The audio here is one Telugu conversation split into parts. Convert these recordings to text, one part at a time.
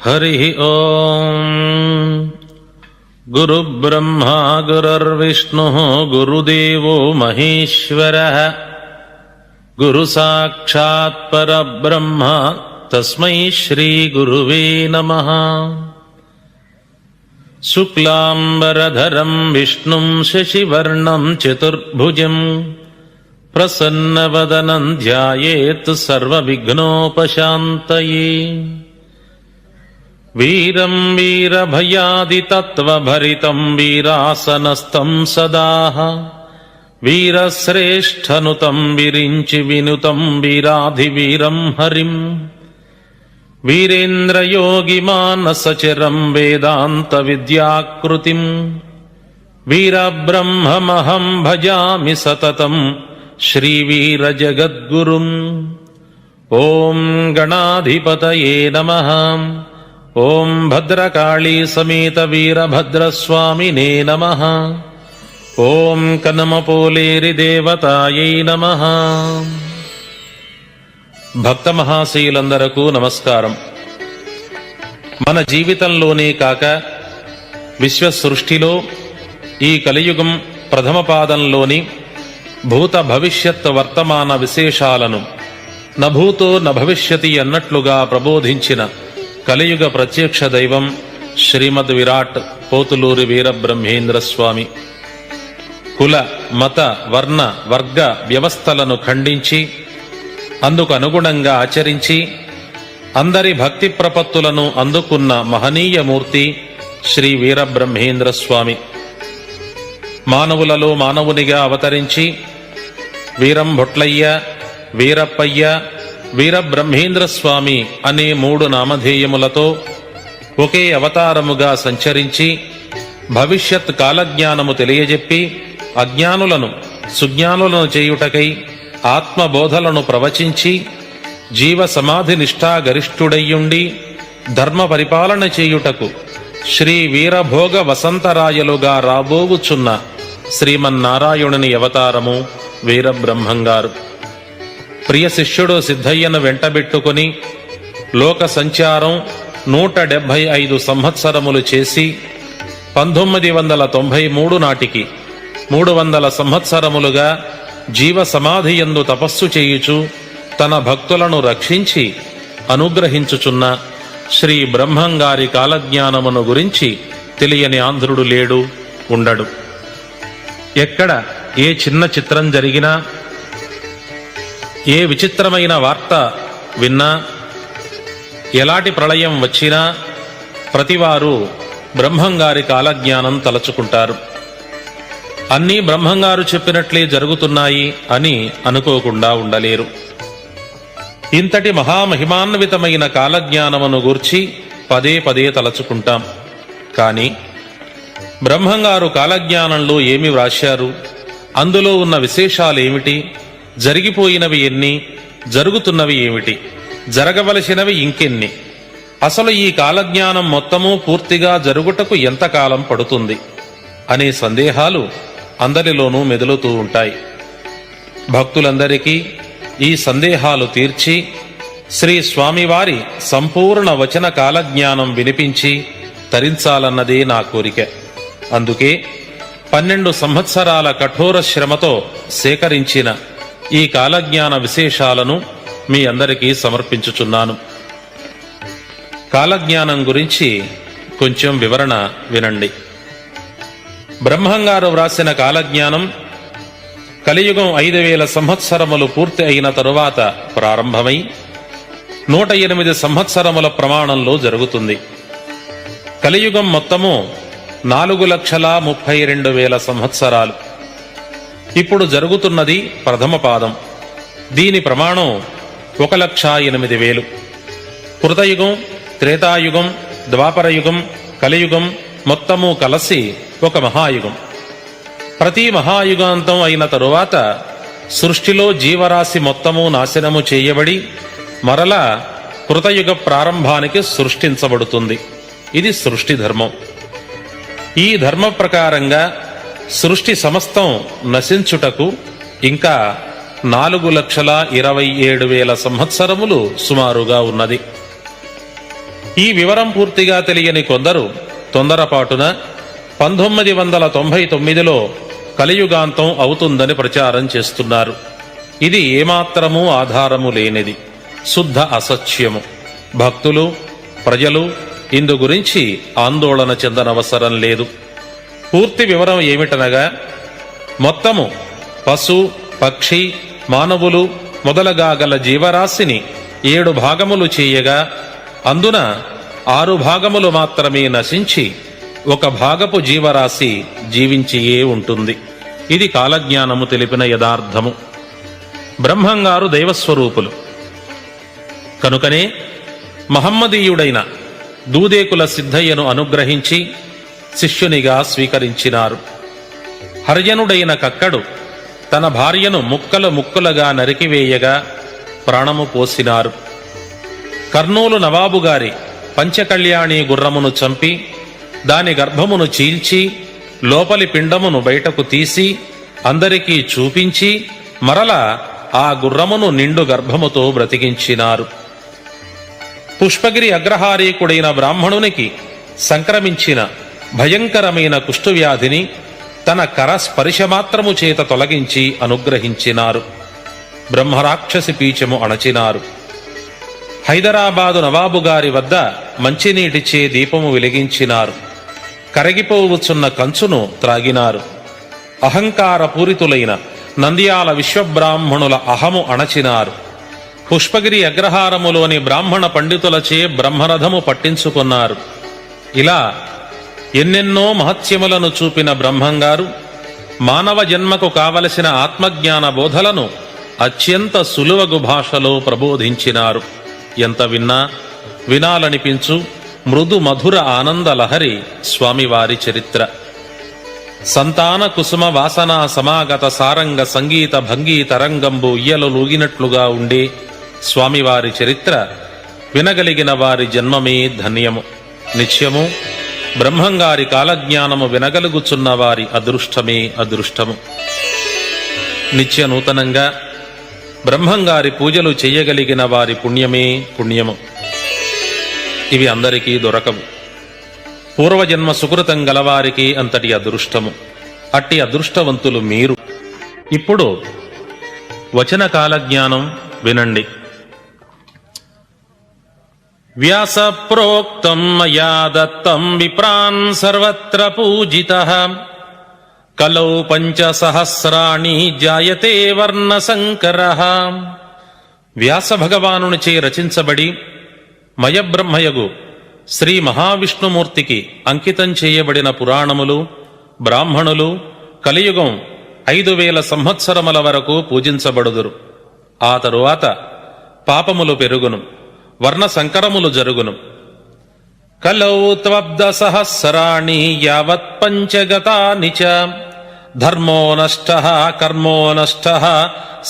హరి ఓం. గురుబ్రహ్మా గురుర్విష్ణుః గురుదేవో మహేశ్వరః గురు సాక్షాత్ పరబ్రహ్మ తస్మై శ్రీ గురువే నమః. శుక్లాంబరధరం విష్ణుం శశివర్ణం చతుర్భుజం ప్రసన్నవదనం ధ్యాయేత్ సర్వవిఘ్నోపశాంతయే. వీరం వీరభయాదితత్వభరితం వీరాసనస్థం సదా వీరశ్రేష్ఠనుతం విరించి వినుతం వీరాధివీరం హరిం. వీరేంద్రయోగిమానసచరం వేదాంత విద్యాకృతిం వీరబ్రహ్మమహం భజామి సతతం శ్రీవీరజగద్గురుం. ఓం గణాధిపతయే నమః. ఓం భద్రకాళీ సమేత వీరభద్రస్వామినే నమః. ఓం కనమపోలేరి దేవతాయై నమః. భక్త మహాశయులందరకు నమస్కారం. మన జీవితంలోనే కాక విశ్వ సృష్టిలో ఈ కలియుగం ప్రథమ పాదంలోని భూత భవిష్యత్ వర్తమాన విశేషాలను నభూతో నభవిష్యతి అన్నట్లుగా ప్రబోధించిన కలియుగ ప్రత్యక్ష దైవం శ్రీమద్ విరాట్ పోతులూరి వీరబ్రహ్మేంద్ర స్వామి. కుల మత వర్ణ వర్గ వ్యవస్థలను ఖండించి అందుకు అనుగుణంగా ఆచరించి అందరి భక్తి ప్రపత్తులను అందుకున్న మహనీయమూర్తి శ్రీ వీరబ్రహ్మేంద్ర స్వామి. మానవులలో మానవునిగా అవతరించి వీరం భొట్లయ్య, వీరప్పయ్య, వీరబ్రహ్మేంద్ర స్వామి అనే 3 నామధేయములతో ఒకే అవతారముగా సంచరించి భవిష్యత్ కాలజ్ఞానము తెలియజెప్పి అజ్ఞానులను సుజ్ఞానులను చేయుటకై ఆత్మబోధలను ప్రవచించి జీవ సమాధి నిష్ఠా గరిష్ఠుడయ్యుండి ధర్మ పరిపాలన చేయుటకు శ్రీ వీరభోగ వసంతరాయలుగా రాబోవుచున్న శ్రీమన్నారాయణుని అవతారము వీరబ్రహ్మంగారు. ప్రియ శిష్యుడు సిద్ధయ్యను వెంటబెట్టుకుని లోక సంచారం 175 సంవత్సరములు చేసి 1993 నాటికి 300 సంవత్సరములుగా జీవ సమాధియందు తపస్సు చేయుచు తన భక్తులను రక్షించి అనుగ్రహించుచున్న శ్రీ బ్రహ్మంగారి కాలజ్ఞానమును గురించి తెలియని ఆంధ్రుడు లేడు, ఉండడు. ఎక్కడ ఏ చిన్న చిత్రం జరిగినా, ఏ విచిత్రమైన వార్త విన్నా, ఎలాంటి ప్రళయం వచ్చినా ప్రతివారు బ్రహ్మంగారి కాలజ్ఞానం తలచుకుంటారు. అన్నీ బ్రహ్మంగారు చెప్పినట్లే జరుగుతున్నాయి అని అనుకోకుండా ఉండలేరు. ఇంతటి మహామహిమాన్వితమైన కాలజ్ఞానమును గూర్చి పదే పదే తలచుకుంటాం. కాని బ్రహ్మంగారు కాలజ్ఞానంలో ఏమి వ్రాశారు, అందులో ఉన్న విశేషాలేమిటి, జరిగిపోయినవి ఎన్ని, జరుగుతున్నవి ఏమిటి, జరగవలసినవి ఇంకెన్ని, అసలు ఈ కాలజ్ఞానం మొత్తము పూర్తిగా జరుగుటకు ఎంతకాలం పడుతుంది అనే సందేహాలు అందరిలోనూ మెదులుతూ ఉంటాయి. భక్తులందరికీ ఈ సందేహాలు తీర్చి శ్రీ స్వామివారి సంపూర్ణ వచన కాలజ్ఞానం వినిపించి తరించాలన్నదే నా కోరిక. అందుకే 12 సంవత్సరాల కఠోర శ్రమతో సేకరించిన ఈ కాలజ్ఞాన విశేషాలను మీ అందరికీ సమర్పించుచున్నాను. కాలజ్ఞానం గురించి కొంచెం వివరణ వినండి. బ్రహ్మంగారు వ్రాసిన కాలజ్ఞానం కలియుగం 5000 సంవత్సరములు పూర్తి అయిన తరువాత ప్రారంభమై 108 సంవత్సరముల ప్రమాణంలో జరుగుతుంది. కలియుగం మొత్తము 4,32,000 సంవత్సరాలు. ఇప్పుడు జరుగుతున్నది ప్రథమ పాదం. దీని ప్రమాణం 1,08,000. కృతయుగం, త్రేతాయుగం, ద్వాపరయుగం, కలియుగం మొత్తము కలిసి ఒక మహాయుగం. ప్రతి మహాయుగాంతం అయిన తరువాత సృష్టిలో జీవరాశి మొత్తము నాశనము చేయబడి మరలా కృతయుగ ప్రారంభానికి సృష్టించబడుతుంది. ఇది సృష్టి ధర్మం. ఈ ధర్మ ప్రకారంగా సృష్టి సమస్తం నశించుటకు ఇంకా 4,27,000 సంవత్సరములు సుమారుగా ఉన్నది. ఈ వివరం పూర్తిగా తెలియని కొందరు తొందరపాటున 1999లో కలియుగాంతం అవుతుందని ప్రచారం చేస్తున్నారు. ఇది ఏమాత్రమూ ఆధారము లేనిది, శుద్ధ అసత్యము. భక్తులు, ప్రజలు ఇందు గురించి ఆందోళన చెందనవసరం లేదు. పూర్తి వివరం ఏమిటనగా, మొత్తము పశు, పక్షి, మానవులు మొదలగా గల జీవరాశిని 7 భాగములు చేయగా అందున 6 భాగములు మాత్రమే నశించి 1 భాగపు జీవరాశి జీవించియే ఉంటుంది. ఇది కాలజ్ఞానము తెలిపిన యథార్థము. బ్రహ్మంగారు దైవస్వరూపులు కనుకనే మహమ్మదీయుడైన దూదేకుల సిద్ధయ్యను అనుగ్రహించి శిష్యునిగా స్వీకరించినారు. హర్యనుడైన కక్కడు తన భార్యను ముక్కలు ముక్కలుగా నరికివేయగా ప్రాణము పోసినారు. కర్నూలు నవాబు గారి పంచకళ్యాణి గుర్రమును చంపి దాని గర్భమును చీల్చి లోపలి పిండమును బయటకు తీసి అందరికీ చూపించి మరల ఆ గుర్రమును నిండు గర్భముతో బ్రతికించినారు. పుష్పగిరి అగ్రహారీకుడైన బ్రాహ్మణునికి సంక్రమించిన భయంకరమైన కుష్ఠువ్యాధిని తన కరస్పర్శమాత్రము చేత తొలగించి అనుగ్రహించినారు. బ్రహ్మరాక్షసి పీచము అణచినారు. హైదరాబాదు నవాబు గారి వద్ద మంచినీటిచే దీపము వెలిగించినారు. కరగిపోవచ్చున్న కంచును త్రాగినారు. అహంకార పూరితులైన నంద్యాల విశ్వబ్రాహ్మణుల అహము అణచినారు. పుష్పగిరి అగ్రహారములోని బ్రాహ్మణ పండితులచే బ్రహ్మరథము పట్టించుకున్నారు. ఇలా ఎన్నెన్నో మహత్యములను చూపిన బ్రహ్మంగారు మానవ జన్మకు కావలసిన ఆత్మజ్ఞాన బోధలను అత్యంత సులువగు భాషలో ప్రబోధించినారు. ఎంత విన్నా వినాలనిపించు మృదు మధుర ఆనందలహరి స్వామివారి చరిత్ర. సంతాన కుసుమ వాసనా సమాగత సారంగ సంగీత భంగీ తరంగంబు ఉయ్యలూగినట్లుగా ఉండే స్వామివారి చరిత్ర వినగలిగిన వారి జన్మమే ధన్యము. నిత్యము బ్రహ్మంగారి కాలజ్ఞానము వినగలుగుచున్న వారి అదృష్టమే అదృష్టము. నిత్య నూతనంగా బ్రహ్మంగారి పూజలు చెయ్యగలిగిన వారి పుణ్యమే పుణ్యము. ఇవి అందరికీ దొరకవు. పూర్వజన్మ సుకృతం గలవారికి అంతటి అదృష్టము. అట్టి అదృష్టవంతులు మీరు. ఇప్పుడు వచన కాలజ్ఞానం వినండి. వ్యాస ప్రోక్తం మయా దత్తం విప్రాన్ సర్వత్ర పూజితః కలౌ పంచసహస్రాణి జాయతే వర్ణ సంకరః. వ్యాస భగవానునిచే రచించబడి మయబ్రహ్మయగు శ్రీ మహావిష్ణుమూర్తికి అంకితం చేయబడిన పురాణములు బ్రాహ్మణులు కలియుగం 5000 సంవత్సరముల వరకు పూజించబడుదురు. ఆ తరువాత పాపములు పెరుగును, వర్ణ సంకరములు జరుగును. కలౌ త్వబ్ద సహస్రాణి యావత్ పంచగతాని చ ధర్మో నష్టః కర్మో నష్టః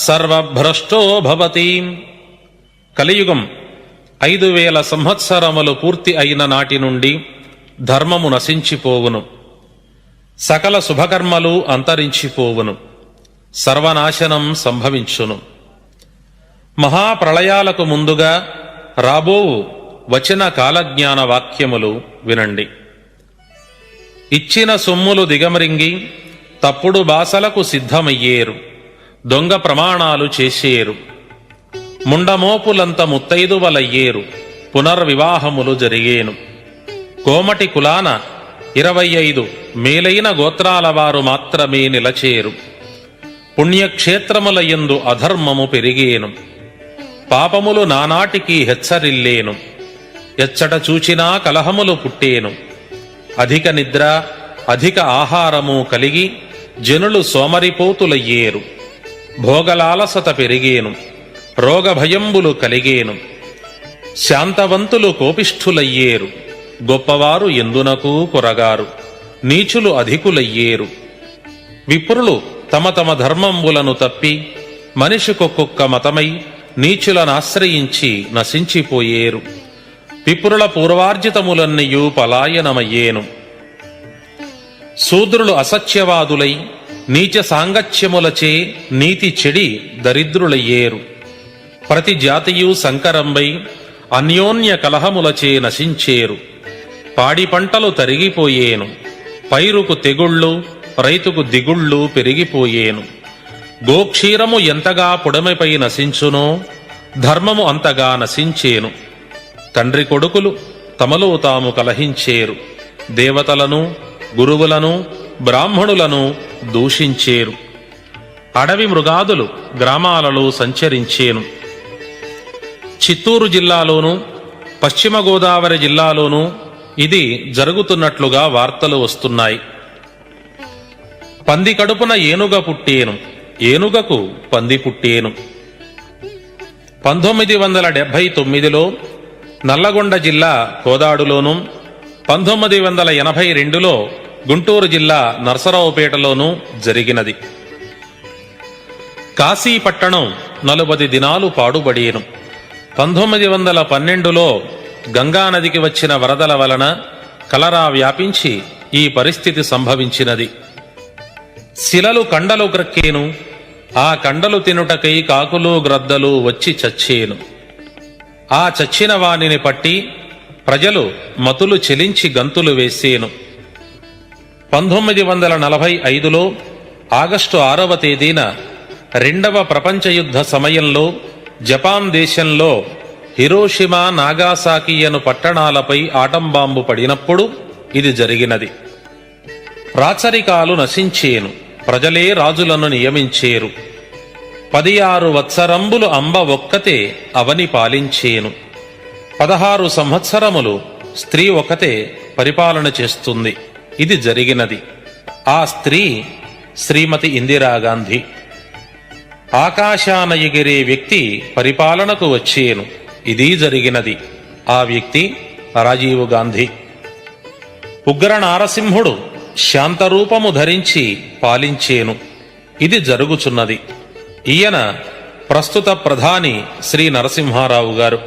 సర్వభ్రష్టో భవతి. కలియుగం 5000 సంవత్సరములు పూర్తి అయిన నాటి నుండి ధర్మము నశించిపోవును, సకల శుభకర్మలు అంతరించిపోవును, సర్వనాశనం సంభవించును. మహాప్రళయాలకు ముందుగా రాబోవు వచన కాలజ్ఞాన వాక్యములు వినండి. ఇచ్చిన సొమ్ములు దిగమరింగి తప్పుడు బాసలకు సిద్ధమయ్యేరు, దొంగ ప్రమాణాలు చేసేరు, ముండమోపులంత ముత్తైదువలయ్యేరు, పునర్వివాహములు జరిగేను. కోమటి కులాన 25 మేలైన గోత్రాల వారు మాత్రమే నిలచేరు. పుణ్యక్షేత్రములయందు అధర్మము పెరిగేను, పాపములు నానాటికి హెచ్చరిల్లేను. ఎచ్చట చూచినా కలహములు పుట్టేను. అధిక నిద్ర అధిక ఆహారము కలిగి జనులు సోమరిపోతులయ్యేరు. భోగలాలసత పెరిగేను, రోగభయంబులు కలిగేను. శాంతవంతులు కోపిష్ఠులయ్యేరు, గొప్పవారు ఎందునకు కొరగారు, నీచులు అధికులయ్యేరు. విప్రులు తమ తమ ధర్మంబులను తప్పి మనిషికొక్కొక్క మతమై నీచులనాశ్రయించి నశించిపోయేరు. విప్రుల పూర్వార్జితములన్నయూ పలాయనమయ్యేను. శూద్రులు అసత్యవాదులై నీచ సాంగత్యములచే నీతి చెడి దరిద్రులయ్యేరు. ప్రతి జాతియు సంకరంబై అన్యోన్య కలహములచే నశించేరు. పాడి పంటలు తరిగిపోయేను. పైరుకు తెగుళ్ళు, రైతుకు దిగుళ్ళు పెరిగిపోయేను. గోక్షీరము ఎంతగా పుడమిపై నశించునో ధర్మము అంతగా నశించేను. తండ్రి కొడుకులు తమలో తాము కలహించేరు. దేవతలను, గురువులను, బ్రాహ్మణులను దూషించేరు. అడవి మృగాదులు గ్రామాలలో సంచరించేను. చిత్తూరు జిల్లాలోనూ, పశ్చిమ గోదావరి జిల్లాలోనూ ఇది జరుగుతున్నట్లుగా వార్తలు వస్తున్నాయి. పంది కడుపున ఏనుగ పుట్టేను, ఏనుగకు పంది పుట్టేను. 1979లో నల్లగొండ జిల్లా కోదాడులోనూ, 1982లో గుంటూరు జిల్లా నరసరావుపేటలోనూ జరిగినది. కాశీ పట్టణం 40 దినాలు పాడుబడేను. 1912లో గంగానదికి వచ్చిన వరదల వలన కలరా వ్యాపించి ఈ పరిస్థితి సంభవించినది. శిలలు కండలు క్రక్కేను. ఆ కండలు తినుటకై కాకులు గ్రద్దలు వచ్చి చచ్చేను. ఆ చచ్చిన వానిని పట్టి ప్రజలు మతులు చెలించి గంతులు వేసేను. 1945లో ఆగస్టు 6వ తేదీన రెండవ ప్రపంచ యుద్ధ సమయంలో జపాన్ దేశంలో హిరోషిమా, నాగాసాకి అను పట్టణాలపై ఆటంబాంబు పడినప్పుడు ఇది జరిగినది. రాచరికాలు నశించేను. ప్రజలే రాజులను నియమించేరు. 16 వత్సరంబులు అంబ ఒక్కతే అవని పాలించేను. 16 సంవత్సరములు స్త్రీ ఒకతే పరిపాలన చేస్తుంది. ఇది జరిగినది. ఆ స్త్రీ శ్రీమతి ఇందిరాగాంధీ. ఆకాశాన ఎగిరే వ్యక్తి పరిపాలనకు వచ్చేను. ఇది జరిగినది. ఆ వ్యక్తి రాజీవ్ గాంధీ. ఉగ్ర నారసింహుడు శాంతరూపము ధరించి పాలించేను. ఇది జరుగుచున్నది. ఈయన ప్రస్తుత ప్రధాని శ్రీ నరసింహారావు గారు.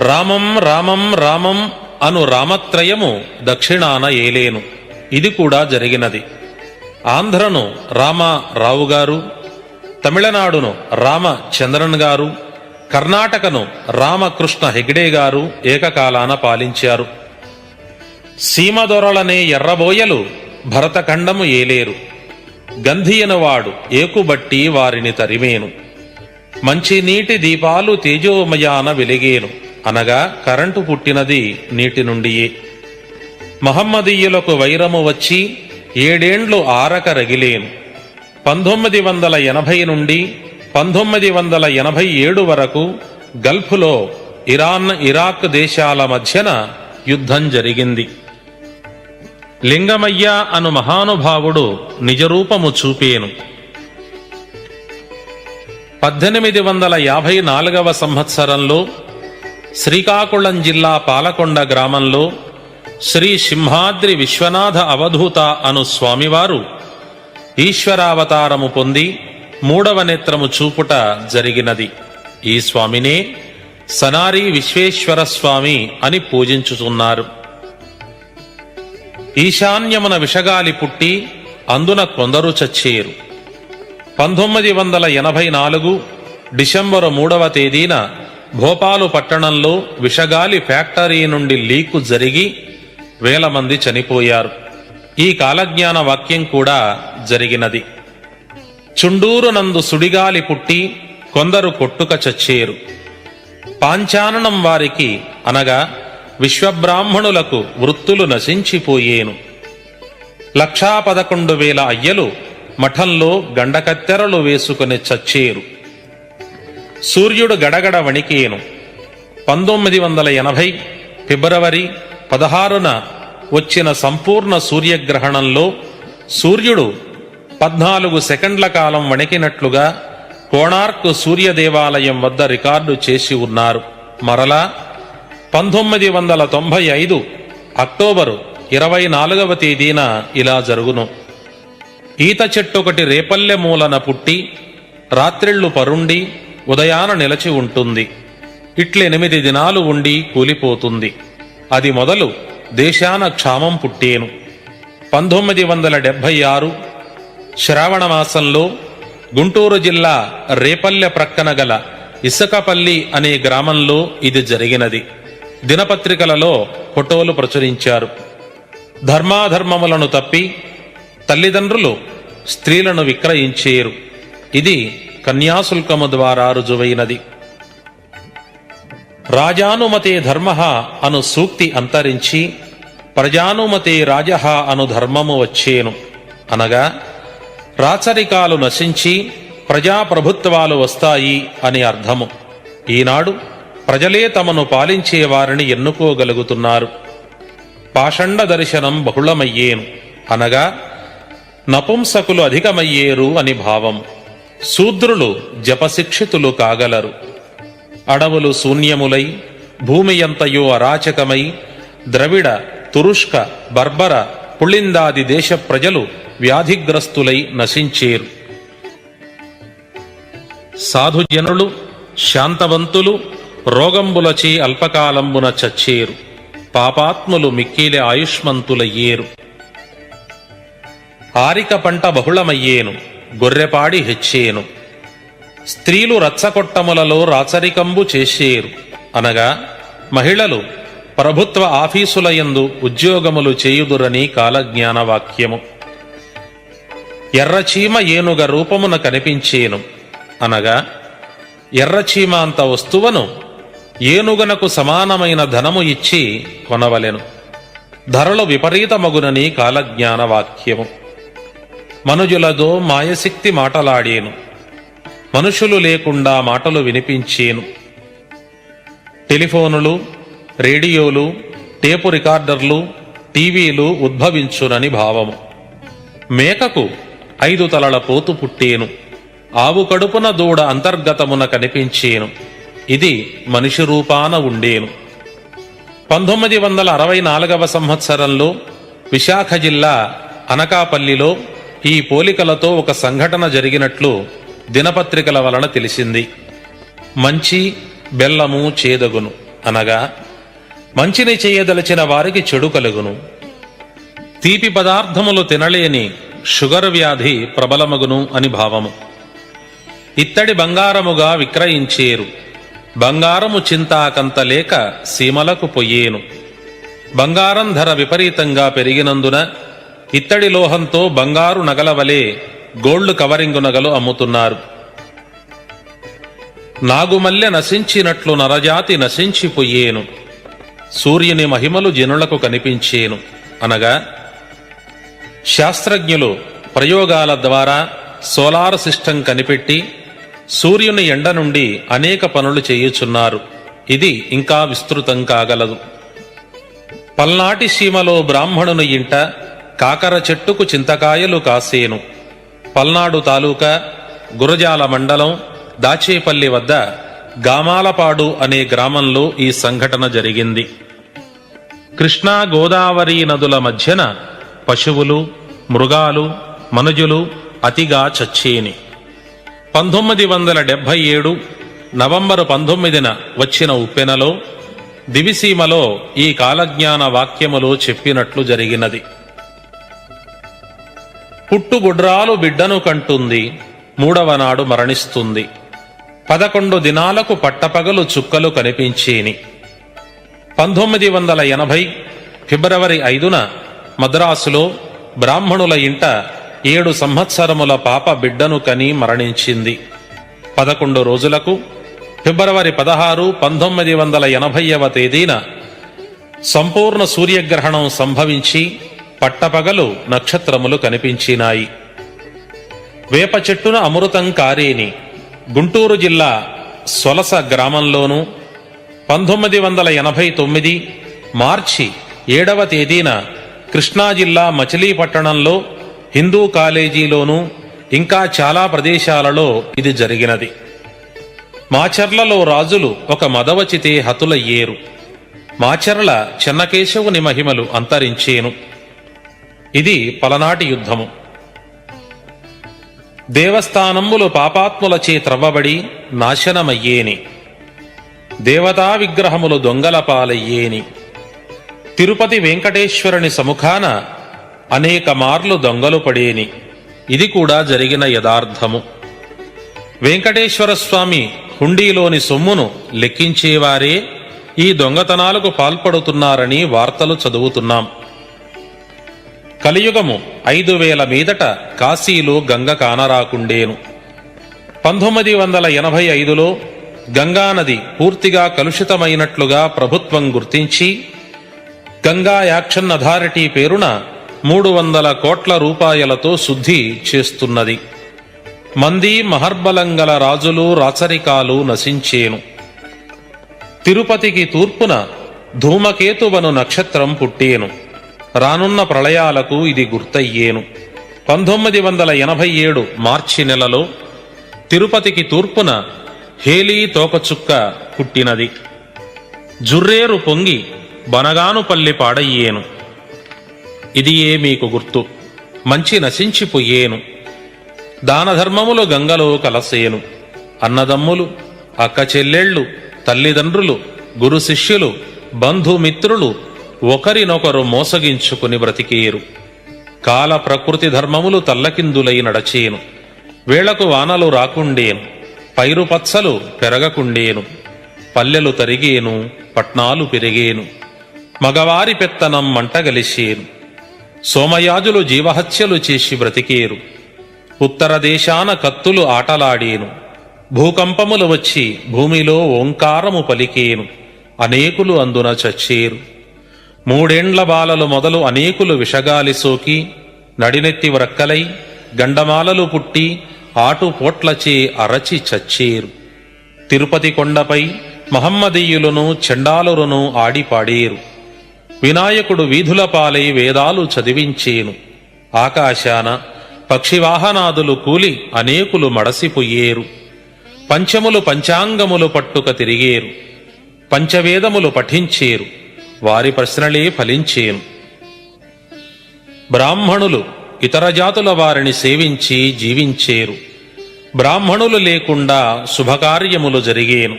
రామం రామం రామం అను రామత్రయము దక్షిణాన ఏలేను. ఇది కూడా జరిగినది. ఆంధ్రను రామారావు గారు, తమిళనాడును రామచంద్రన్ గారు, కర్ణాటకను రామకృష్ణ హెగ్డే గారు ఏకకాలాన పాలించారు. సీమదొరలనే ఎర్రబోయలు భరతఖండము ఏలేరు. గంధియనవాడు ఏకుబట్టి వారిని తరిమేను. మంచినీటి దీపాలు తేజోమయాన వెలిగేను. అనగా కరెంటు పుట్టినది నీటి నుండియే. మహమ్మదీయులకు వైరము వచ్చి 7 ఏండ్లు ఆరక రగిలేను. 1980 నుండి 1987 వరకు గల్ఫ్లో ఇరాన్, ఇరాక్ దేశాల మధ్యన యుద్ధం జరిగింది. లింగమయ్య అను మహానుభావుడు నిజరూపము చూపేను. 1854వ సంవత్సరంలో శ్రీకాకుళం జిల్లా పాలకొండ గ్రామంలో శ్రీ సింహాద్రి విశ్వనాథ అవధూత అను స్వామివారు ఈశ్వరావతారము పొంది 3వ నేత్రము చూపుట జరిగినది. ఈ స్వామినే సనారి విశ్వేశ్వర స్వామి అని పూజించుతున్నారు. ఈశాన్యమున విషగాలి పుట్టి అందున కొందరు చచ్చేరు. 1984 డిసెంబరు 3వ తేదీన భోపాలు పట్టణంలో విషగాలి ఫ్యాక్టరీ నుండి లీకు జరిగి 1000 మంది చనిపోయారు. ఈ కాలజ్ఞాన వాక్యం కూడా జరిగినది. చుండూరు నందు సుడిగాలి పుట్టి కొందరు కొట్టుక చచ్చేరు. పాంచాననం వారికి అనగా విశ్వబ్రాహ్మణులకు వృత్తులు నశించిపోయేను. 1,11,000 అయ్యలు మఠంలో గండకత్తెరలు వేసుకుని చచ్చేరు. సూర్యుడు గడగడ వణికేను. 1980 ఫిబ్రవరి 16న వచ్చిన సంపూర్ణ సూర్యగ్రహణంలో సూర్యుడు 14 సెకండ్ల కాలం వణికినట్లుగా కోణార్క్ సూర్య దేవాలయం వద్ద రికార్డు చేసి ఉన్నారు. మరలా 1995 అక్టోబరు 24వ తేదీన ఇలా జరుగును. ఈత చెట్టొకటి రేపల్లె మూలన పుట్టి రాత్రిళ్లు పరుండి ఉదయాన నిలచి ఉంటుంది. ఇట్ల 8 దినాలు ఉండి కూలిపోతుంది. అది మొదలు దేశాన క్షామం పుట్టేను. 1976 శ్రావణ మాసంలో గుంటూరు జిల్లా రేపల్లె ప్రక్కన గల ఇసుకపల్లి అనే గ్రామంలో ఇది జరిగినది. దినపత్రికలలో ఫోటోలు ప్రచురించారు. ధర్మాధర్మములను తప్పి తల్లిదండ్రులు స్త్రీలను విక్రయించేరు. ఇది కన్యాశుల్కము ద్వారా రుజువైనది. రాజానుమతే ధర్మః అను సూక్తి అంతరించి ప్రజానుమతే రాజః అను ధర్మము వచ్చేను. అనగా రాచరికాలు నశించి ప్రజాప్రభుత్వాలు వస్తాయి అని అర్థము. ఈనాడు ప్రజలే తమను పాలించే వారిని ఎన్నుకోగలుగుతున్నారు. పాషండ దర్శనం బహుళమయ్యేను. అనగా నపుంసకులు అధికమయ్యేరు అని భావం. శూద్రులు జపశిక్షితులు కాగలరు. అడవులు శూన్యములై భూమి ఎంతయో అరాచకమై ద్రవిడ, తురుష్క, బర్బర, పుళిందాది దేశ ప్రజలు వ్యాధిగ్రస్తులై నశించేరు. సాధుజనులు శాంతవంతులు రోగంబులచే అల్పకాలంబున చచ్చేరు. పాపాత్ములు మిక్కిలి ఆయుష్మంతులయ్యేరు. ఆరిక పంట బహుళమయ్యేను, గొర్రెపాడి హెచ్చేను. స్త్రీలు రచ్చకొట్టములలో రాచరికంబు చేసేరు. అనగా మహిళలు ప్రభుత్వ ఆఫీసులయందు ఉద్యోగములు చేయుదురని కాలజ్ఞాన వాక్యము. ఎర్రచీమ ఏనుగ రూపమున కనిపించేను. అనగా ఎర్రచీమ అంత వస్తువును ఏనుగనకు సమానమైన ధనము ఇచ్చి కొనవలెను. ధరలు విపరీతమగునని కాలజ్ఞాన వాక్యము. మనుజులదో మాయశక్తి మాటలాడేను. మనుషులు లేకుండా మాటలు వినిపించేను. టెలిఫోనులు, రేడియోలు, టేపు రికార్డర్లు, టీవీలు ఉద్భవించునని భావము. మేకకు 5 తలల పోతు పుట్టేను. ఆవు కడుపున దూడ అంతర్గతమున కనిపించేను. ఇది మనిషి రూపాన ఉండేను. 1964వ సంవత్సరంలో విశాఖ జిల్లా అనకాపల్లిలో ఈ పోలికలతో ఒక సంఘటన జరిగినట్లు దినపత్రికల వలన తెలిసింది. మంచి బెల్లము చేదగును. అనగా మంచిని చేయదలిచిన వారికి చెడు కలుగును. తీపి పదార్థములు తినలేని షుగర్ వ్యాధి ప్రబలమగును అని భావము. ఇత్తడి బంగారముగా విక్రయించేరు. బంగారము చింతాకంత లేక సీమలకు పొయ్యేను. బంగారం ధర విపరీతంగా పెరిగినందున ఇత్తడి లోహంతో బంగారు నగల వలె గోల్డ్ కవరింగు నగలు అమ్ముతున్నారు. నాగుమల్లె నశించినట్లు నరజాతి నశించిపోయేను. సూర్యుని మహిమలు జనులకు కనిపించేను. అనగా శాస్త్రజ్ఞులు ప్రయోగాల ద్వారా సోలార్ సిస్టమ్ కనిపెట్టి సూర్యుని ఎండ నుండి అనేక పనులు చేయుచున్నారు. ఇది ఇంకా విస్తృతం కాగలదు. పల్నాటి సీమలో బ్రాహ్మణుని ఇంట కాకర చెట్టుకు చింతకాయలు కాసేను. పల్నాడు తాలూకా గురజాల మండలం దాచేపల్లి వద్ద గామాలపాడు అనే గ్రామంలో ఈ సంఘటన జరిగింది. కృష్ణా గోదావరి నదుల మధ్యన పశువులు, మృగాలు, మనుజులు అతిగా చచ్చేని. 1977 నవంబరు 19న వచ్చిన ఉప్పెనలో దివిసీమలో ఈ కాలజ్ఞాన వాక్యములో చెప్పినట్లు జరిగినది. పుట్టుగుడ్రాలు బిడ్డను కంటుంది, 3వ నాడు మరణిస్తుంది. 11 దినాలకు పట్టపగలు చుక్కలు కనిపించేని. 1980 ఫిబ్రవరి 5న మద్రాసులో బ్రాహ్మణుల ఇంట 7 సంవత్సరముల పాప బిడ్డను కని మరణించింది. 11 రోజులకు ఫిబ్రవరి 16, 1980వ తేదీన సంపూర్ణ సూర్యగ్రహణం సంభవించి పట్టపగలు నక్షత్రములు కనిపించినాయి. వేప చెట్టున అమృతం కారేని గుంటూరు జిల్లా సొలస గ్రామంలోనూ 1989 మార్చి 7వ తేదీన కృష్ణా జిల్లా మచిలీపట్టణంలో హిందూ కాలేజీలోనూ ఇంకా చాలా ప్రదేశాలలో ఇది జరిగినది. మాచర్లలో రాజులు ఒక మదవచితే హతులయ్యేరు. మాచర్ల చెన్నకేశవుని మహిమలు అంతరించేను. ఇది పలనాటి యుద్ధము. దేవస్థానములు పాపాత్ములచే త్రవ్వబడి నాశనమయ్యేని. దేవతా విగ్రహములు దొంగల పాలయ్యేని. తిరుపతి వెంకటేశ్వరుని సముఖాన అనేక మార్లు దొంగలు పడేని. ఇది కూడా జరిగిన యథార్థము. వెంకటేశ్వర స్వామి హుండీలోని సొమ్మును లెక్కించేవారే ఈ దొంగతనాలకు పాల్పడుతున్నారని వార్తలు చదువుతున్నాం. కలియుగము 5000 మీదట కాశీలో గంగ కానరాకుండేను. 1985లో గంగానది పూర్తిగా కలుషితమైనట్లుగా ప్రభుత్వం గుర్తించి గంగా యాక్షన్ అథారిటీ పేరున 300 కోట్ల రూపాయలతో శుద్ధి చేస్తున్నది. మంది మహర్బలంగల రాజులు రాచరికాలు నశించేను. తిరుపతికి తూర్పున ధూమకేతువను నక్షత్రం పుట్టేను. రానున్న ప్రళయాలకు ఇది గుర్తయ్యేను. 1987 మార్చి నెలలో తిరుపతికి తూర్పున హేలీ తోకచుక్క పుట్టినది. జుర్రేరు పొంగి బనగానుపల్లి పాడయ్యేను. ఇది మీకు గుర్తు. మంచి నశించిపోయేను. దానధర్మములు గంగలో కలసేను. అన్నదమ్ములు, అక్క చెల్లెళ్ళు, తల్లిదండ్రులు, గురు శిష్యులు, బంధుమిత్రులు ఒకరినొకరు మోసగించుకుని బ్రతికేరు. కాల ప్రకృతి ధర్మములు తల్లకిందులై నడచేను. వేళకు వానలు రాకుండేను. పైరు పచ్చలు పెరగకుండేను. పల్లెలు తరిగేను, పట్నాలు పెరిగేను. మగవారి పెత్తనం మంటగలిసేను. సోమయాజులు జీవహత్యలు చేసి బ్రతికేరు. ఉత్తర దేశాన కత్తులు ఆటలాడేను. భూకంపములు వచ్చి భూమిలో ఓంకారము పలికేను. అనేకులు అందున చచ్చేరు. 3 ఏండ్ల బాలలు మొదలు అనేకులు విషగాలి సోకి నడినెత్తి వ్రక్కలై గండమాలలు పుట్టి ఆటుపోట్లచే అరచి చచ్చేరు. తిరుపతి కొండపై మహమ్మదీయులను చండాలులను ఆడిపాడేరు. వినాయకుడు వీధుల పాలై వేదాలు చదివించేను. ఆకాశాన పక్షివాహనాదులు కూలి అనేకులు మడసిపోయేరు. పంచములు పంచాంగములు పట్టుక తిరిగేరు. పంచవేదములు పఠించేరు. వారి ప్రశ్నలే ఫలించేను. బ్రాహ్మణులు ఇతర జాతుల వారిని సేవించి జీవించేరు. బ్రాహ్మణులు లేకుండా శుభకార్యములు జరిగేను.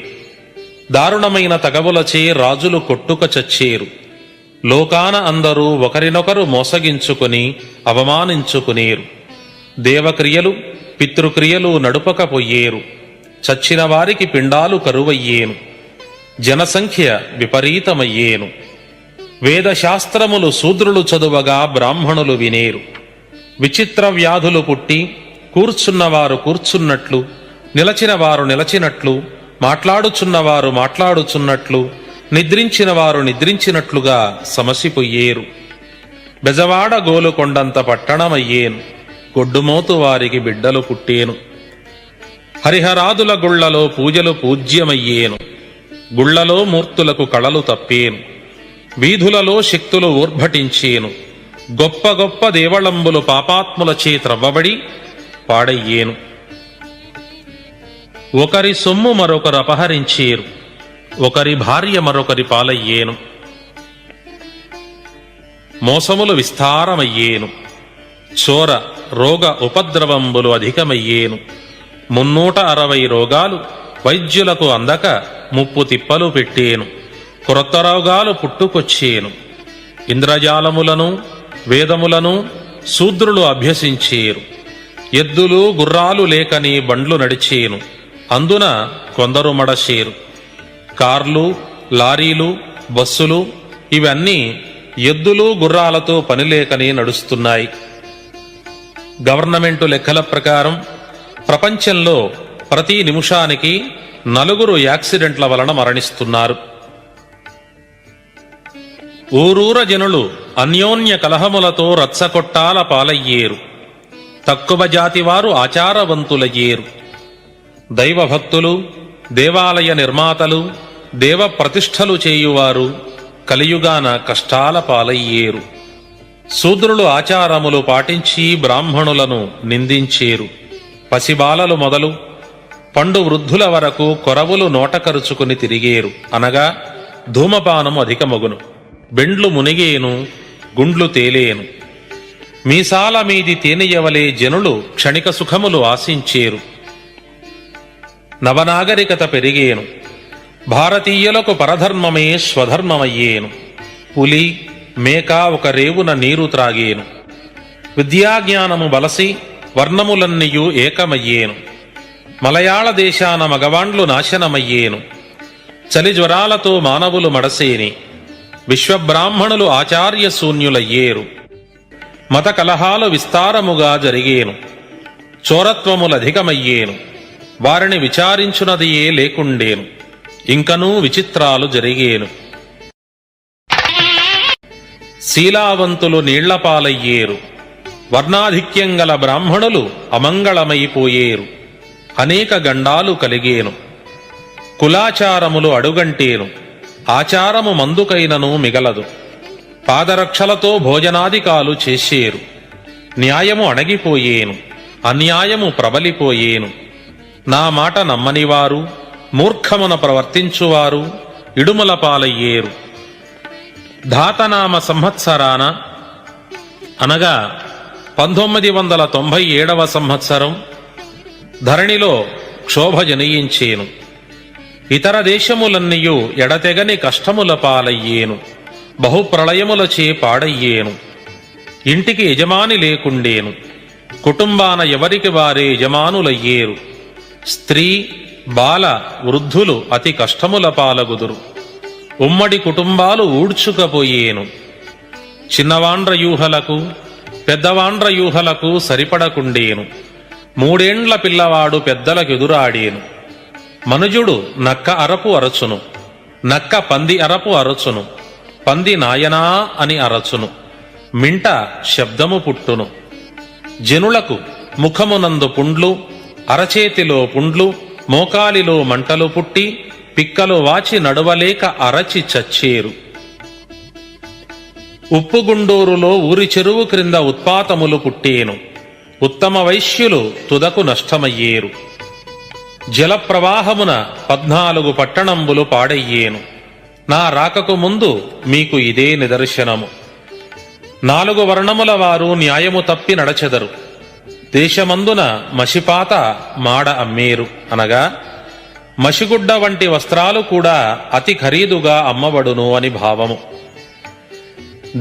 దారుణమైన తగవులచే రాజులు కొట్టుక చచ్చేరు. లోకాన అందరూ ఒకరినొకరు మోసగించుకుని అవమానించుకునేరు. దేవక్రియలు పితృక్రియలు నడుపకపోయేరు. చచ్చిన వారికి పిండాలు కరువయ్యేను. జనసంఖ్య విపరీతమయ్యేను. వేదశాస్త్రములు శూద్రులు చదువగా బ్రాహ్మణులు వినేరు. విచిత్ర వ్యాధులు పుట్టి కూర్చున్నవారు కూర్చున్నట్లు, నిలచిన వారు నిలచినట్లు, మాట్లాడుచున్నవారు మాట్లాడుచున్నట్లు, నిద్రించిన వారు నిద్రించినట్లుగా సమసిపోయేరు. బెజవాడ గోలుకొండంత పట్టణమయ్యేను. గొడ్డుమోతు వారికి బిడ్డలు పుట్టేను. హరిహరాదుల గుళ్లలో పూజలు పూజ్యమయ్యేను. గుళ్లలో మూర్తులకు కళలు తప్పేను. వీధులలో శక్తులు ఊర్భటించేను. గొప్ప గొప్ప దేవళంబులు పాపాత్ములచే త్రవ్వబడి పాడయ్యేను. ఒకరి సొమ్ము మరొకరు అపహరించేరు. ఒకరి భార్య మరొకరి పాలయ్యేను. మోసములు విస్తారమయ్యేను. చోర రోగ ఉపద్రవంబులు అధికమయ్యేను. 360 రోగాలు వైద్యులకు అందక ముప్పు తిప్పలు పెట్టేను. క్రొత్త రోగాలు పుట్టుకొచ్చేను. ఇంద్రజాలములను వేదములను శూద్రులు అభ్యసించేరు. ఎద్దులు గుర్రాలు లేకని బండ్లు నడిచేను. అందున కొందరు మడచేరు. కార్లు, లారీలు, బస్సులు ఇవన్నీ ఎద్దులు గుర్రాలతో పనిలేకని నడుస్తున్నాయి. గవర్నమెంటు లెక్కల ప్రకారం ప్రపంచంలో ప్రతి నిమిషానికి 4 యాక్సిడెంట్ల వలన మరణిస్తున్నారు. ఊరూర జనులు అన్యోన్య కలహములతో రచ్చకొట్టాల పాలయ్యేరు. తక్కువ జాతివారు ఆచారవంతులయ్యేరు. దైవభక్తులు, దేవాలయ నిర్మాతలు, దేవ ప్రతిష్టలు చేయువారు కలియుగాన కష్టాల పాలయ్యేరు. శూద్రులు ఆచారములు పాటించి బ్రాహ్మణులను నిందించేరు. పసిబాలలు మొదలు పండు వృద్ధుల వరకు కొరవులు నోటకరుచుకుని తిరిగేరు. అనగా ధూమపానం అధికమగును. బెండ్లు మునిగేను, గుండ్లు తేలేను. మీసాల మీది తేనెయవలే జనులు క్షణిక సుఖములు ఆశించేరు. నవనాగరికత పెరిగేను. భారతీయులకు పరధర్మమే స్వధర్మమయ్యేను. పులి మేక ఒక రేవున నీరు త్రాగేను. విద్యాజ్ఞానము బలసి వర్ణములన్నీయు ఏకమయ్యేను. మలయాళ దేశాన మగవాండ్లు నాశనమయ్యేను. చలి జ్వరాలతో మానవులు మడసేని. విశ్వబ్రాహ్మణులు ఆచార్య శూన్యులయ్యేరు. మత కలహాలు విస్తారముగా జరిగేను. చోరత్వములధికమయ్యేను. వారిని విచారించునదియే లేకుండేను. ఇంకనూ విచిత్రాలు జరిగేను. శీలావంతులు నీళ్లపాలయ్యేరు. వర్ణాధిక్యం గల బ్రాహ్మణులు అమంగళమైపోయేరు. అనేక గండాలు కలిగేను. కులాచారములు అడుగంటేను. ఆచారము మందుకైనను మిగలదు. పాదరక్షలతో భోజనాదికాలు చేసేరు. న్యాయము అణగిపోయేను. అన్యాయము ప్రబలిపోయేను. నా మాట నమ్మనివారు, మూర్ఖమున ప్రవర్తించువారు ఇడుమల పాలయ్యేరు. ధాతనామ సంవత్సరాన అనగా 1997వ సంవత్సరం ధరణిలో క్షోభ జనయించేను. ఇతర దేశములన్నీయు ఎడతెగని కష్టముల పాలయ్యేను. బహుప్రళయములచే పాడయ్యేను. ఇంటికి యజమాని లేకుండేను. కుటుంబాన ఎవరికి వారే యజమానులయ్యేరు. స్త్రీ, బాల, వృద్ధులు అతి కష్టముల పాలగుదురు. ఉమ్మడి కుటుంబాలు ఊడ్చుకపోయేను. చిన్నవాండ్రయూహలకు పెద్దవాండ్రయూహలకు సరిపడకుండేను. 3 ఏండ్ల పిల్లవాడు పెద్దలకెదురాడేను. మనుజుడు నక్క అరపు అరచును. నక్క పంది అరపు అరచును. పంది నాయనా అని అరచును. మింట శబ్దము పుట్టును. జనులకు ముఖమునందు పుండ్లు, అరచేతిలో పుండ్లు, మోకాలిలో మంటలు పుట్టి పిక్కలు వాచి నడవలేక అరచి చచ్చేరు. ఉప్పుగుండూరులో ఊరి చెరువు క్రింద ఉత్పాతములు పుట్టేను. ఉత్తమ వైశ్యులు తుదకు నష్టమయ్యేరు. జలప్రవాహమున 14 పట్టణంబులు పాడయ్యేను. నా రాకకు ముందు మీకు ఇదే నిదర్శనము. 4 వర్ణముల వారు న్యాయము తప్పి నడచెదరు. దేశమందున మసిపాత మాడ అమ్మేరు, అనగా మసిగుడ్డ వంటి వస్త్రాలు కూడా అతి ఖరీదుగా అమ్మబడును అని భావము.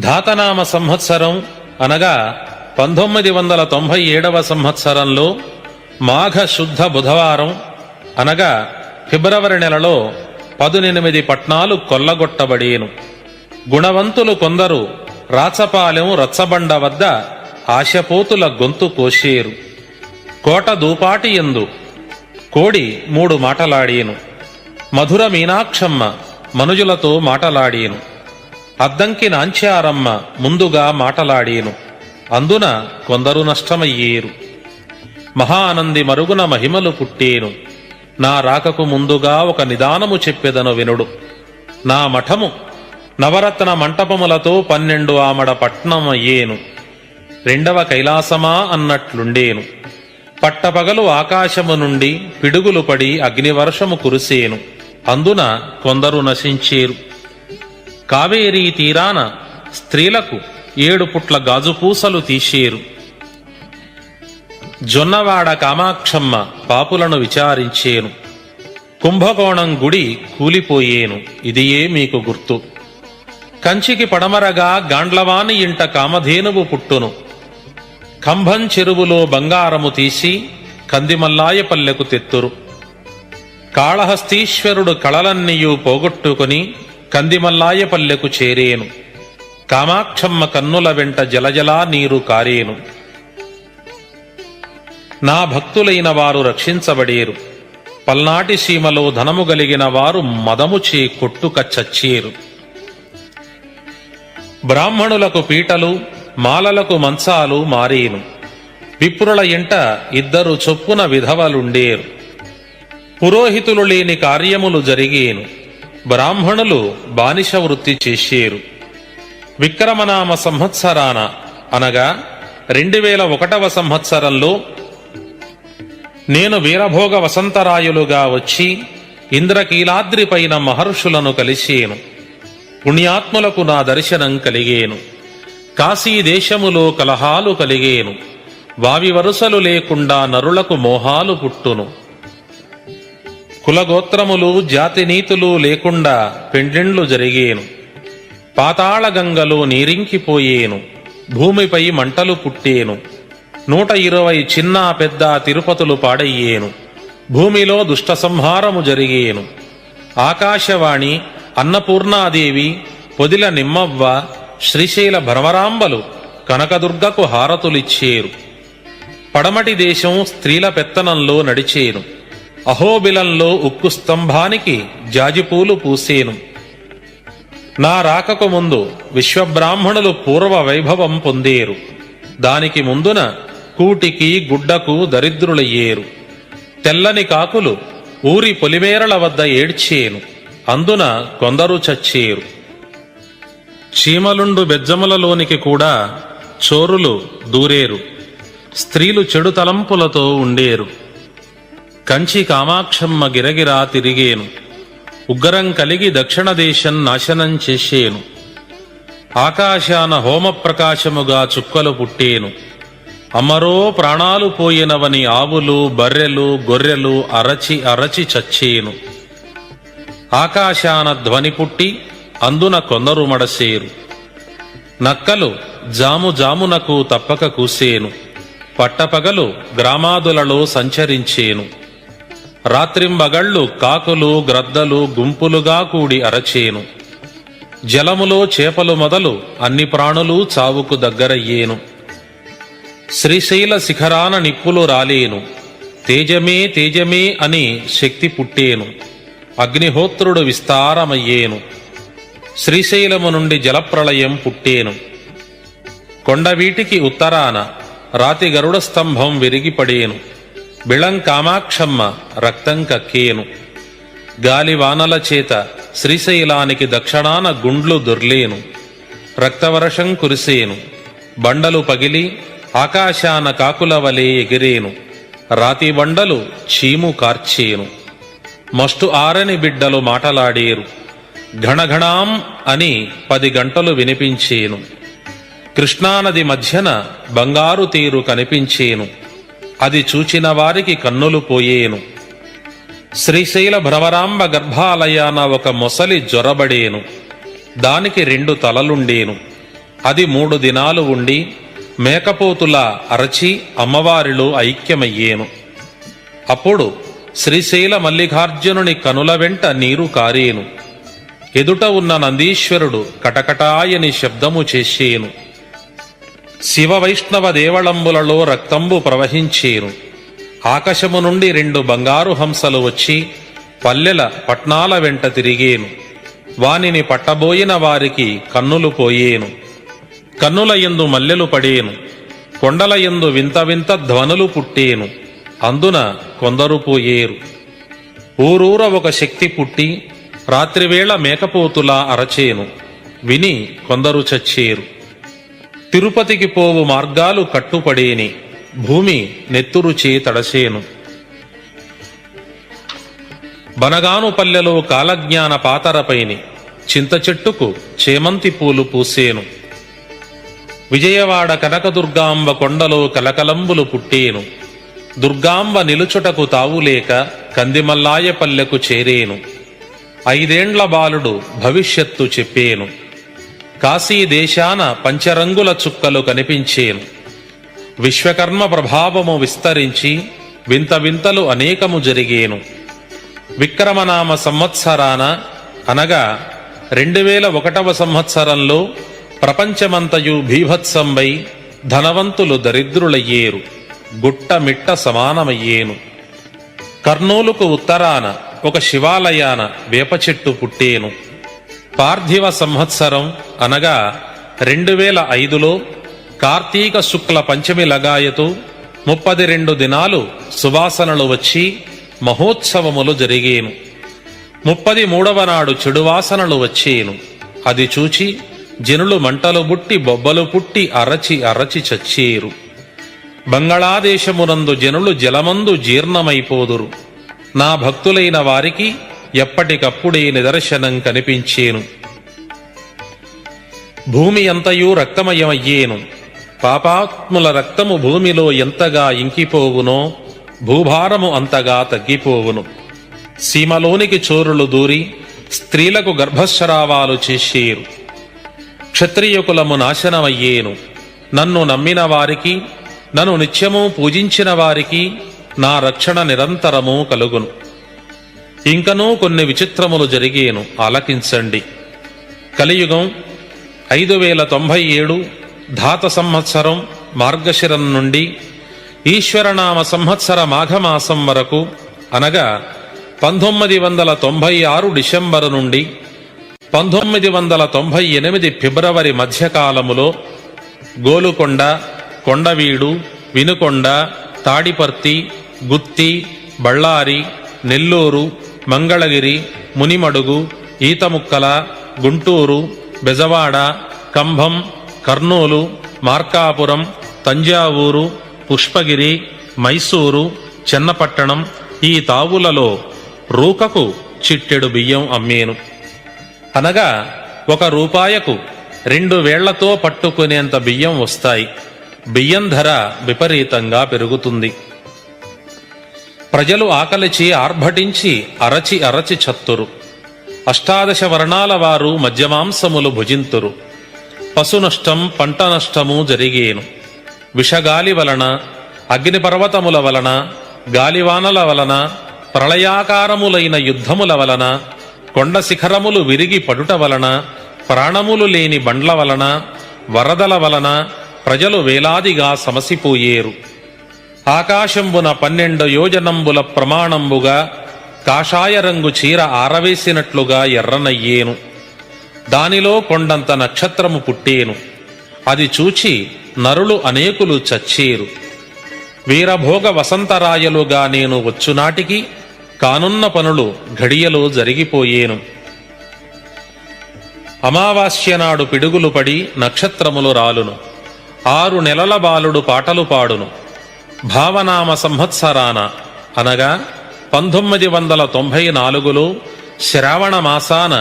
ధాతనామ సంవత్సరం అనగా 1997వ సంవత్సరంలో మాఘ శుద్ధ బుధవారం అనగా ఫిబ్రవరి నెలలో 18 పట్నాలు కొల్లగొట్టబడేను. గుణవంతులు కొందరు రాచపాలెం రచ్చబండ వద్ద ఆశపోతుల గొంతు కోసేరు. కోట దూపాటి యందు కోడి 3 మాటలాడేను. మధుర మీనాక్షమ్మ మనుజులతో మాటలాడేను. అద్దంకి నాంచారమ్మ ముందుగా మాటలాడేను. అందున కొందరు నష్టమయ్యేరు. మహానంది మరుగున మహిమలు పుట్టేను. నా రాకకు ముందుగా ఒక నిదానము చెప్పెదను వినుడు. నా మఠము నవరత్న మంటపములతో 12 ఆమడ పట్నమయ్యేను. 2వ కైలాసమా అన్నట్లుండేను. పట్టపగలు ఆకాశము నుండి పిడుగులు పడి అగ్నివర్షము కురిసేను. అందున కొందరు నశించేరు. కావేరీ తీరాన స్త్రీలకు 7 పుట్ల గాజుపూసలు తీసేరు. జొన్నవాడ కామాక్షమ్మ పాపులను విచారించేను. కుంభకోణం గుడి కూలిపోయేను. ఇదియే మీకు గుర్తు. కంచికి పడమరగా గాండ్లవాని ఇంట కామధేనువు పుట్టును. కంభం చెరువులో బంగారము తీసి కందిమల్లాయపల్లెకు తెత్తురు. కాళహస్తీశ్వరుడు కళలన్నీయూ పోగొట్టుకుని కందిమల్లాయపల్లెకు చేరేను. కామాక్షమ్మ కన్నుల వెంట జలజలా నీరు కారేను. నా భక్తులైన వారు రక్షించబడేరు. పల్నాటి సీమలో ధనము గలిగిన వారు మదముచే కొట్టుక చచ్చేరు. బ్రాహ్మణులకు పీటలు, మాలలకు మంచాలు మారేను. విప్రుల ఇంట 2 చొప్పున విధవలుండేరు. పురోహితులు లేని కార్యములు జరిగేను. బ్రాహ్మణులు బానిస వృత్తి చేసేరు. విక్రమనామ సంవత్సరాన అనగా 2001వ సంవత్సరంలో నేను వీరభోగ వసంతరాయులుగా వచ్చి ఇంద్రకీలాద్రిపైన మహర్షులను కలిసేను. పుణ్యాత్ములకు నా దర్శనం కలిగేను. కాశీ దేశములో కలహాలు కలిగేను. వావి వరుసలు లేకుండా నరులకు మోహాలు పుట్టును. కులగోత్రములు జాతినీతులు లేకుండా పెండ్లిండ్లు జరిగేను. పాతాళగంగలో నీరింకిపోయేను. భూమిపై మంటలు పుట్టేను. 120 చిన్న పెద్ద తిరుపతులు పాడయ్యేను. భూమిలో దుష్ట సంహారము జరిగేను. ఆకాశవాణి, అన్నపూర్ణాదేవి, పొదిల నిమ్మవ్వ, శ్రీశైల భ్రమరాంబలు కనకదుర్గకు హారతులిచ్చేరు. పడమటి దేశం స్త్రీల పెత్తనంలో నడిచేను. అహోబిలంలో ఉక్కు స్తంభానికి జాజిపూలు పూసేను. నా రాకకు ముందు విశ్వబ్రాహ్మణులు పూర్వ వైభవం పొందేరు. దానికి ముందున కూటికి గుడ్డకు దరిద్రులయ్యేరు. తెల్లని కాకులు ఊరి పొలిమేరల వద్ద ఏడ్చేను. అందున కొందరు చచ్చేరు. చీమలుండు బెజ్జములలోనికి కూడా చోరులు దూరేరు. స్త్రీలు చెడు తలంపులతో ఉండేరు. కంచి కామాక్షమ్మ గిరగిరా తిరిగేను. ఉగ్గరం కలిగి దక్షిణ దేశం నాశనం చేసేను. ఆకాశాన హోమప్రకాశముగా చుక్కలు పుట్టేను. అమరో ప్రాణాలు పోయినవని ఆవులు, బర్రెలు, గొర్రెలు అరచి అరచి చచ్చేను. ఆకాశాన ధ్వని పుట్టి అందున కొందరు మడసేరు. నక్కలు జాము జామునకు తప్పక కూసేను. పట్టపగలు గ్రామాదులలో సంచరించేను. రాత్రింబగళ్ళు కాకులు, గ్రద్దలు గుంపులుగా కూడి అరచేను. జలములో చేపలు మొదలు అన్ని ప్రాణులు చావుకు దగ్గరయ్యేను. శ్రీశైల శిఖరాన నిప్పులు రాలేను. తేజమే తేజమే అని శక్తి పుట్టేను. అగ్నిహోత్రుడు విస్తారమయ్యేను. శ్రీశైలము నుండి జలప్రళయం పుట్టేను. కొండవీటికి ఉత్తరాన రాతి గరుడ స్తంభం విరిగిపడేను. బిళం కామాక్షమ్మ రక్తం కక్కేను. గాలివానల చేత శ్రీశైలానికి దక్షిణాన గుండ్లు దొర్లేను. రక్తవర్షం కురిసేను. బండలు పగిలి ఆకాశాన కాకుల వలె ఎగిరేను. రాతి బండలు చీము కార్చేను. మస్టు ఆరని బిడ్డలు మాటలాడేరు. ఘణఘణాం అని 10 గంటలు వినిపించేను. కృష్ణానది మధ్యన బంగారు తీరు కనిపించేను. అది చూచిన వారికి కన్నులు పోయేను. శ్రీశైల భ్రమరాంబ గర్భాలయాన ఒక మొసలి జ్వరబడేను. దానికి 2 తలలుండేను. అది 3 దినాలు ఉండి మేకపోతులా అరచి అమ్మవారిలో ఐక్యమయ్యేను. అప్పుడు శ్రీశైల మల్లికార్జునుని కనుల వెంట నీరు కారేను. ఎదుట ఉన్న నందీశ్వరుడు కటకటాయని శబ్దము చేసేను. శివ వైష్ణవ దేవళంబులలో రక్తంబు ప్రవహించేను. ఆకాశము నుండి 2 బంగారు హంసలు వచ్చి పల్లెల పట్నాల వెంట తిరిగేను. వానిని పట్టబోయిన వారికి కన్నులు పోయేను. కన్నుల యందు మల్లెలు పడేను. కొండల యందు వింత వింత ధ్వనులు పుట్టేను. అందున కొందరు పోయేరు. ఊరూర ఒక శక్తి పుట్టి రాత్రివేళ మేకపోతులా అరచేను. విని కొందరు చచ్చేరు. తిరుపతికి పోవు మార్గాలు కట్టుపడేని. భూమి నెత్తురుచే తడసేను. బనగాను పల్లెలో కాలజ్ఞాన పాతరపైని చింత చెట్టుకు చేమంతి పూలు పూసేను. విజయవాడ కనకదుర్గాంబ కొండలో కలకలంబులు పుట్టేను. దుర్గాంబ నిలుచుటకు తావులేక కందిమల్లాయ పల్లెకు చేరేను. 5 ఏండ్ల బాలుడు భవిష్యత్తు చెప్పేను. కాశీ దేశాన పంచరంగుల చుక్కలు కనిపించేను. విశ్వకర్మ ప్రభావము విస్తరించి వింత వింతలు అనేకము జరిగేను. విక్రమనామ సంవత్సరాన అనగా 2001వ సంవత్సరంలో ప్రపంచమంతయు భీభత్సంబై ధనవంతులు దరిద్రులయ్యేరు. గుట్టమిట్ట సమానమయ్యేను. కర్నూలుకు ఉత్తరాన ఒక శివాలయాన వేప చెట్టు పుట్టేను. పార్థివ సంవత్సరం అనగా 2005లో కార్తీక శుక్ల పంచమి లగాయతు 32 దినాలు సువాసనలు వచ్చి మహోత్సవములు జరిగేను. 33వ నాడు చెడువాసనలు వచ్చేను. అది చూచి జనులు మంటలు బుట్టి బొబ్బలు పుట్టి అరచి అరచి చచ్చేరు. బంగాళాదేశమునందు జనులు జలమందు జీర్ణమైపోదురు. నా భక్తులైన వారికి ఎప్పటికప్పుడే నిదర్శనం కనిపించేను. భూమి అంతయు రక్తమయమయ్యేను. పాపాత్ముల రక్తము భూమిలో ఎంతగా ఇంకిపోవునో భూభారము అంతగా తగ్గిపోవును. సీమలోనికి చోరులు దూరి స్త్రీలకు గర్భస్రావాలు చేసేరు. క్షత్రియుకులము నాశనమయ్యేను. నన్ను నమ్మిన వారికి, నన్ను నిత్యము పూజించిన వారికి నా రక్షణ నిరంతరము కలుగును. ఇంకనూ కొన్ని విచిత్రములు జరిగేను, ఆలకించండి. కలియుగం 5097 ధాత సంవత్సరం మార్గశిరం నుండి ఈశ్వరనామ సంవత్సర మాఘమాసం వరకు, అనగా 1996 డిసెంబరు నుండి 1998 ఫిబ్రవరి మధ్యకాలములో గోలుకొండ, కొండవీడు, వినుకొండ, తాడిపర్తి, గుత్తి, బళ్ళారి, నెల్లూరు, మంగళగిరి, మునిమడుగు, ఈతముక్కల, గుంటూరు, బెజవాడ, కంభం, కర్నూలు, మార్కాపురం, తంజావూరు, పుష్పగిరి, మైసూరు, చెన్నపట్టణం ఈ తావులలో రూకకు చిట్టెడు బియ్యం అమ్మేను. అనగా 1 రూపాయకు 2 వేళ్లతో పట్టుకునేంత బియ్యం వస్తాయి. బియ్యం ధర విపరీతంగా పెరుగుతుంది. ప్రజలు ఆకలిచి ఆర్భటించి అరచి అరచి చత్తురు. 18 వర్ణాల వారు మద్యమాంసములు భుజింతురు. పశు నష్టం, పంట నష్టము జరిగేను. విషగాలి వలన, అగ్నిపర్వతముల వలన, గాలివానల వలన, ప్రళయాకారములైన యుద్ధముల వలన, కొండ శిఖరములు విరిగి పడుట వలన, ప్రాణములు లేని బండ్ల వలన, వరదల వలన ప్రజలు వేలాదిగా సమసిపోయేరు. ఆకాశంబున 12 యోజనంబుల ప్రమాణంబుగా కాషాయ రంగు చీర ఆరవేసినట్లుగా ఎర్రనయ్యేను. దానిలో కొండంత నక్షత్రము పుట్టేను. అది చూచి నరులు అనేకులు చచ్చేరు. వీరభోగ వసంతరాయలుగా నేను వచ్చునాటికి కానున్న పనులు ఘడియలో జరిగిపోయేను. అమావాస్యనాడు పిడుగులు పడి నక్షత్రములు రాలును. 6 నెలల బాలుడు పాటలు పాడును. భావనామ సంవత్సరాన, అనగా 1994లో శ్రావణ మాసాన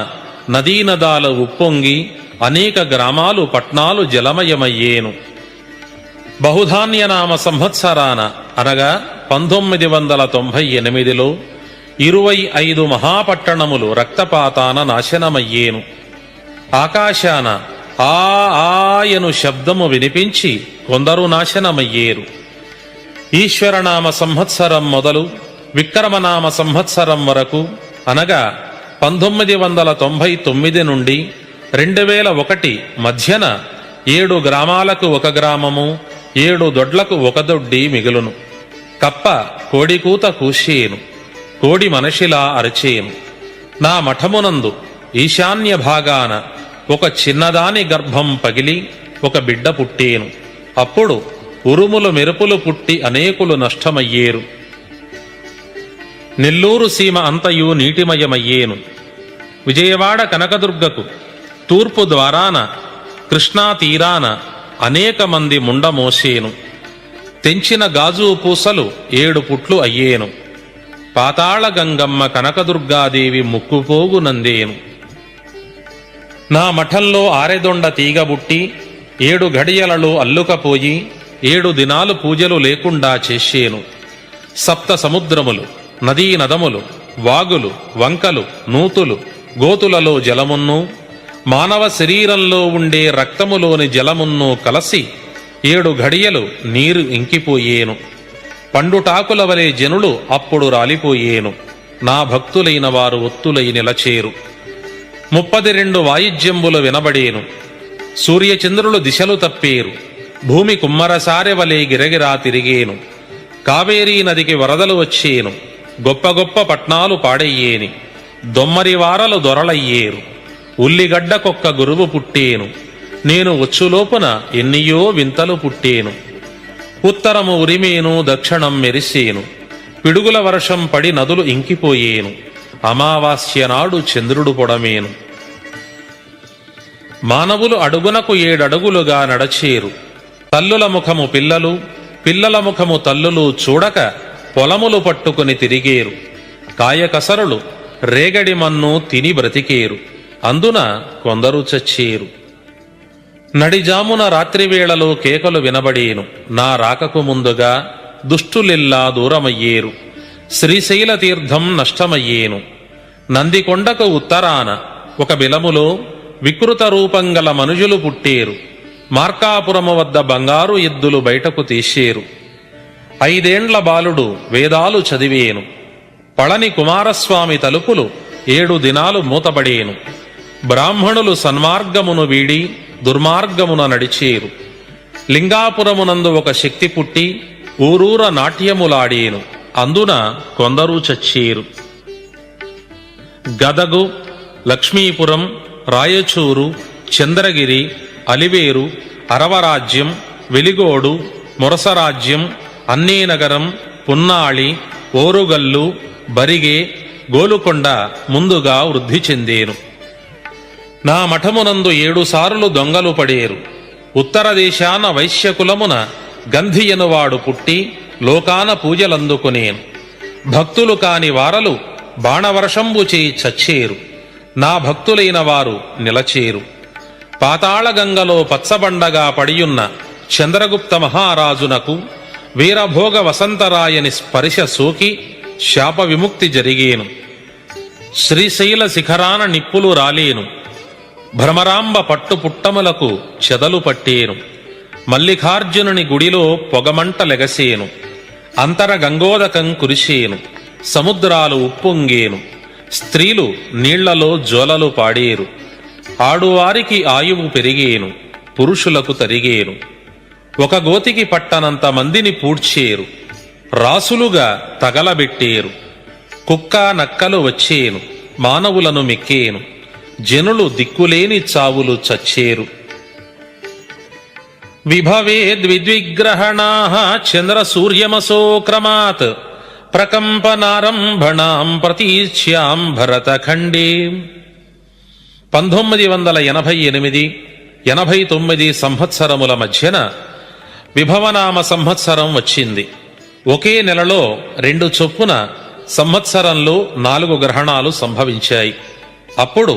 నదీనదాలు ఉప్పొంగి అనేక గ్రామాలు, పట్నాలు జలమయమయ్యేను. బహుధాన్యనామ సంవత్సరాన, అనగా 1998లో 25 మహాపట్టణములు రక్తపాతాన నాశనమయ్యేను. ఆకాశాన ఆయను శబ్దము వినిపించి కొందరు నాశనమయ్యేరు. ఈశ్వరనామ సంవత్సరం మొదలు విక్రమనామ సంవత్సరం వరకు, అనగా 1999 నుండి 2001 మధ్యన 7 గ్రామాలకు 1 గ్రామము, 7 దొడ్లకు 1 దొడ్డి మిగులును. కప్ప కోడికూత కూసేను, కోడి మనిషిలా అరిచేను. నా మఠమునందు ఈశాన్య భాగాన ఒక చిన్నదాని గర్భం పగిలి 1 బిడ్డ పుట్టేను. అప్పుడు ఉరుములు మెరుపులు పుట్టి అనేకులు నష్టమయ్యేరు. నెల్లూరు సీమ అంతయు నీటిమయమయ్యేను. విజయవాడ కనకదుర్గకు తూర్పు ద్వారాన కృష్ణా తీరాన అనేక మంది ముండమోసేను. తెంచిన గాజు పూసలు 7 పుట్లు అయ్యేను. పాతాళ గంగమ్మ కనకదుర్గాదేవి ముక్కుపోగు నందేను. నా మఠంలో ఆరెదొండ తీగబుట్టి 7 ఘడియలలో అల్లుకపోయి 7 దినాలు పూజలు లేకుండా చేసేను. 7 సముద్రములు, నదీ నదములు, వాగులు, వంకలు, నూతులు, గోతులలో జలమున్ను, మానవ శరీరంలో ఉండే రక్తములోని జలమున్ను కలసి 7 ఘడియలు నీరు ఇంకిపోయేను. పండుటాకుల వలె జనులు అప్పుడు రాలిపోయేను. నా భక్తులైన వారు ఒత్తులై నిలచేరు. 32 వాయిద్యంబులు వినబడేను. సూర్యచంద్రులు దిశలు తప్పేరు. భూమి కుమ్మరసారె వలె గిరగిరా తిరిగేను. కావేరీ నదికి వరదలు వచ్చేను. గొప్ప గొప్ప పట్నాలు పాడయ్యేని. దొమ్మరివారలు దొరలయ్యేరు. ఉల్లిగడ్డకొక్క గురువు పుట్టేను. నేను వచ్చులోపున ఎన్నియో వింతలు పుట్టేను. ఉత్తరము ఉరిమేను, దక్షిణం మెరిసేను. పిడుగుల వర్షం పడి నదులు ఇంకిపోయేను. అమావాస్య నాడు చంద్రుడు పొడమేను. మానవులు అడుగునకు 7 అడుగులుగా నడచేరు. తల్లుల ముఖము పిల్లలు, పిల్లల ముఖము తల్లులు చూడక పొలములు పట్టుకుని తిరిగేరు. కాయకసరులు రేగడి మన్ను తిని బ్రతికేరు. అందున కొందరు చచ్చేరు. నడిజామున రాత్రివేళలో కేకలు వినబడేను. నా రాకకు ముందుగా దుష్టులిల్లా దూరమయ్యేరు. శ్రీశైల తీర్థం నష్టమయ్యేను. నందికొండకు ఉత్తరాన 1 బిలములో వికృత రూపంగల మనుజులు పుట్టేరు. మార్కాపురము వద్ద బంగారు ఎద్దులు బయటకు తీసేరు. 5 బాలుడు వేదాలు చదివేను. పళని కుమారస్వామి తలుపులు 7 దినాలు మూతబడేను. బ్రాహ్మణులు సన్మార్గమును వీడి దుర్మార్గమున నడిచేరు. లింగాపురమునందు ఒక శక్తి పుట్టి ఊరూర నాట్యములాడేను. అందున కొందరు చచ్చేరు. గదగు, లక్ష్మీపురం, రాయచూరు, చంద్రగిరి, అలివేరు, అరవరాజ్యం, వెలిగోడు, మురసరాజ్యం, అన్నేనగరం, పున్నాళి, ఓరుగల్లు, బరిగే, గోలుకొండ ముందుగా వృద్ధి చెందేను. నా మఠమునందు 7 సారులు దొంగలు పడేరు. ఉత్తర దేశాన వైశ్యకులమున గంధియనువాడు పుట్టి లోకాన పూజలందుకునేను. భక్తులు కాని వారలు బాణవర్షంబు చేయి చచ్చేరు. నా భక్తులైన వారు నిలచేరు. పాతాళగంగలో పచ్చబండగా పడియున్న చంద్రగుప్త మహారాజునకు వీరభోగ వసంతరాయని స్పర్శ సోకి శాప విముక్తి జరిగేను. శ్రీశైల శిఖరాన నిప్పులు రాలేను. భ్రమరాంబ పట్టు పుట్టములకు చెదలు పట్టేను. మల్లికార్జునుని గుడిలో పొగమంట లెగసేను. అంతర గంగోదకం కురిసేను. సముద్రాలు ఉప్పొంగేను. స్త్రీలు నీళ్లలో జోలలు పాడేరు. ఆడువారికి ఆయువు పెరిగేను. పురుషులకు తరిగేను. ఒక గోతికి పట్టనంత మందిని పూడ్చేరు. రాసులుగా తగలబెట్టేరు. కుక్క నక్కలు వచ్చేను. మానవులను మెక్కేను. జనులు దిక్కులేని చావులు చచ్చేరు. విభవేద్విద్విగ్రహణాః చంద్ర సూర్యమసోక్రమాత్ ప్రకంపనారంభణాం ప్రతీచ్యాం భరతఖండే. 1988, 89 సంవత్సరముల మధ్యన విభవనామ సంవత్సరం వచ్చింది. ఒకే నెలలో 2 చొప్పున సంవత్సరంలో 4 గ్రహణాలు సంభవించాయి. అప్పుడు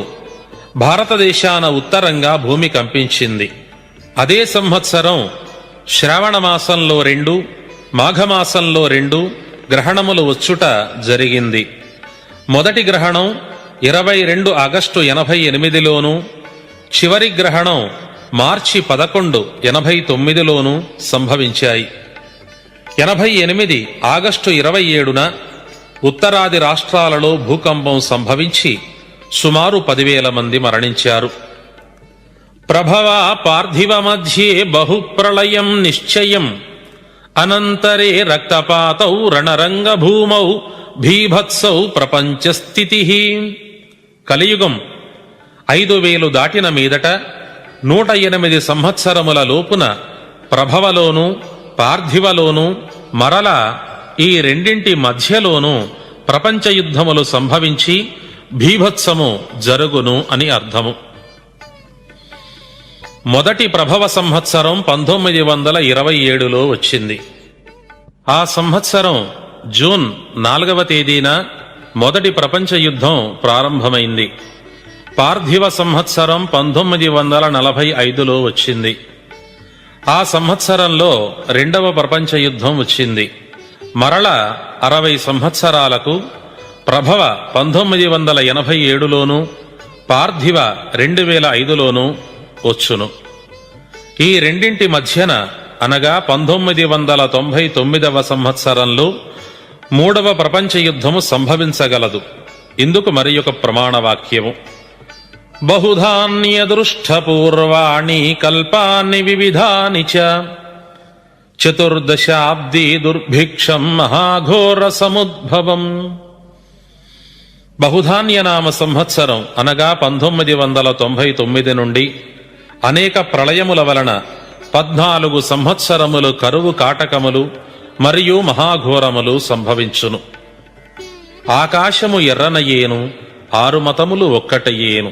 భారతదేశాన ఉత్తరంగా భూమి కంపించింది. అదే సంవత్సరం శ్రావణమాసంలో 2, మాఘమాసంలో 2 గ్రహణములు వచ్చుట జరిగింది. మొదటి గ్రహణం 22 ఆగస్టు 88లోను, చివరి గ్రహణం మార్చి 11, 89లోను సంభవించాయి. 88 ఆగస్టు 27న ఉత్తరాది రాష్ట్రాలలో భూకంపం సంభవించి సుమారు 10,000 మంది మరణించారు. ప్రభవా పార్థివ మధ్యే బహుప్రళయం నిశ్చయం అనంతరే రక్తపాతౌ రణరంగ భూమౌ భీభత్సౌ ప్రపంచస్థితి. కలియుగం 5,000 దాటిన మీదట 108 సంవత్సరముల లోపున ప్రభవలోను పార్థివలోను మరల ఈ రెండింటి మధ్యలోనూ ప్రపంచ యుద్ధములు సంభవించి భీభత్సము జరుగును అని అర్థము. మొదటి ప్రభవ సంవత్సరం 1927లో వచ్చింది. ఆ సంవత్సరం జూన్ 4వ తేదీన మొదటి ప్రపంచ యుద్ధం ప్రారంభమైంది. పార్థివ సంవత్సరం 1945లో వచ్చింది. ఆ సంవత్సరంలో 2వ ప్రపంచ యుద్ధం వచ్చింది. మరల 60 సంవత్సరాలకు ప్రభవ 1987లోను, పార్థివ 2005లోను వచ్చును. ఈ రెండింటి మధ్యన అనగా 1999వ సంవత్సరంలో 3వ ప్రపంచ యుద్ధము సంభవించగలదు. ఇందుకు మరి ఒక ప్రమాణవాక్యము: బహుధాన్యదృష్టపూర్వాణి కల్పాని వివిధాని చ చతుర్దశాబ్దీ దుర్భిక్షం మహాఘోర సముద్భవం. బహుధాన్యనామ సంవత్సరం అనగా 1999 నుండి అనేక ప్రళయముల వలన 14 సంవత్సరములు కరువు కాటకములు మరియు మహాఘోరములు సంభవించును. ఆకాశము ఎర్రనయ్యేను, 6 మతములు ఒక్కటయ్యేను.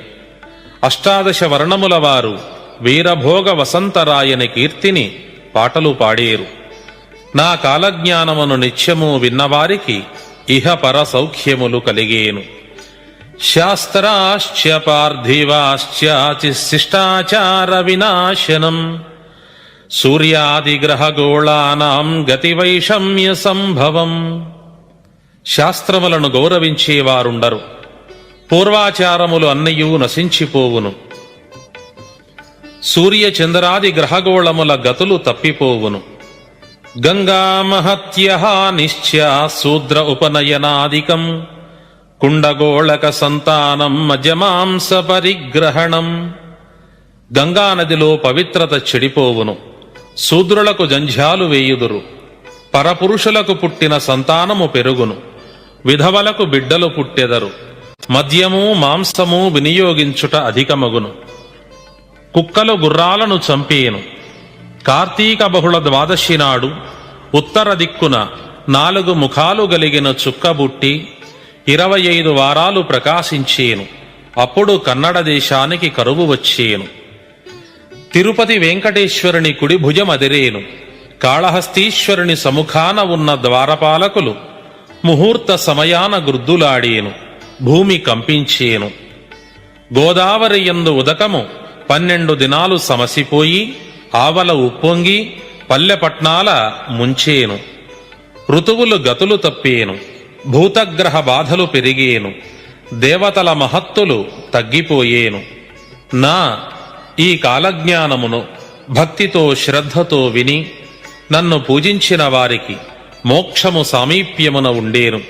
18 వర్ణముల వారు వీరభోగ వసంతరాయని కీర్తిని పాటలు పాడేరు. నా కాలజ్ఞానమును నిత్యము విన్నవారికి ఇహపర సౌఖ్యములు కలిగేను. శాస్త్రాశ్చ పార్థివాశ్చాతిశిష్టాచార వినాశనం సూర్యాదిగ్రహగోళానాం గతివైషమ్య సంభవం. శాస్త్రములను గౌరవించేవారుండరు. పూర్వాచారములు అన్నయూ నశించిపోవును. సూర్య చంద్రాది గ్రహగోళముల గతులు తప్పిపోవును. గంగామహత్యః నిశ్చ శూద్ర ఉపనయనాదికం కుండగోళక సంతానం మజమాంస పరిగ్రహణం. గంగానదిలో పవిత్రత చెడిపోవును, శూద్రులకు జంఝాలు వేయుదురు, పరపురుషులకు పుట్టిన సంతానము పెరుగును, విధవలకు బిడ్డలు పుట్టెదరు, మద్యము మాంసము వినియోగించుట అధికమగును, కుక్కలు గుర్రాలను చంపేయను. కార్తీక బహుళ ద్వాదశి నాడు ఉత్తర దిక్కున 4 ముఖాలు గలిగిన చుక్కబుట్టి 25 వారాలు ప్రకాశించేను. అప్పుడు కన్నడ దేశానికి కరువు వచ్చేను. తిరుపతి వెంకటేశ్వరుని కుడి భుజం అదిరేను. కాళహస్తీశ్వరుని సముఖాన ఉన్న ద్వారపాలకులు ముహూర్త సమయాన గుర్దులాడేను. భూమి కంపించేను. గోదావరి యందు ఉదకము 12 దినాలు సమసిపోయి ఆవల ఉప్పొంగి పల్లెపట్నాల ముంచేను. ఋతువులు గతులు తప్పేను. భూతగ్రహ బాధలు పెరిగేను. దేవతల మహత్తులు తగ్గిపోయేను. నా ఈ కాలజ్ఞానమును భక్తితో శ్రద్ధతో విని నన్ను పూజించిన వారికి మోక్షము సామీప్యమున ఉండేను.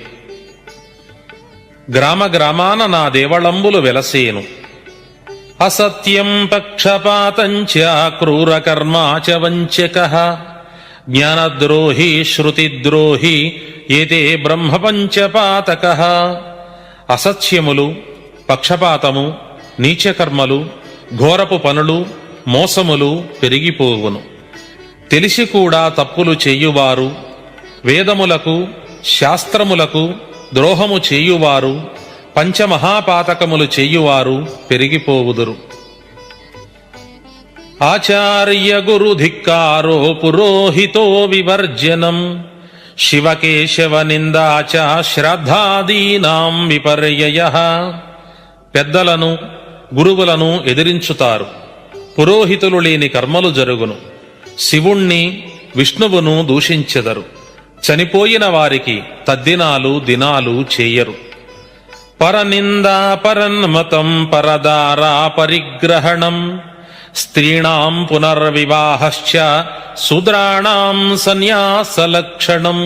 గ్రామ గ్రామాన నా దేవళంబులు వెలసేను. అసత్యం పక్షపాతంచ క్రూరకర్మా చ వంచకః జ్ఞానద్రోహి శృతిద్రోహి ఏతే బ్రహ్మపంచపాతకః. అసత్యములు, పక్షపాతము, నీచకర్మలు, ఘోరపు పనులు, మోసములు పెరిగిపోవును. తెలిసి కూడా తప్పులు చేయువారు, వేదములకు శాస్త్రములకు ద్రోహము చేయువారు, పంచమహాపాతకములు చేయువారు పెరిగిపోవుదురు. ఆచార్య గురు ధిక్కారో పురోహితో వివర్జనం శివకేశవ నిందాచ శ్రద్ధాదీనాం విపర్యయః. పెద్దలను గురువులను ఎదిరించుతారు. పురోహితులు లేని కర్మలు జరుగును. శివుణ్ణి విష్ణువును దూషించెదరు. చనిపోయిన వారికి తద్దినాలు దినాలు చేయరు. పరనిందా పరన్మతం పరదారా పరిగ్రహణం స్త్రీణాం పునర్వివాహశ్చ శూద్రాణాం సన్యాసలక్షణం.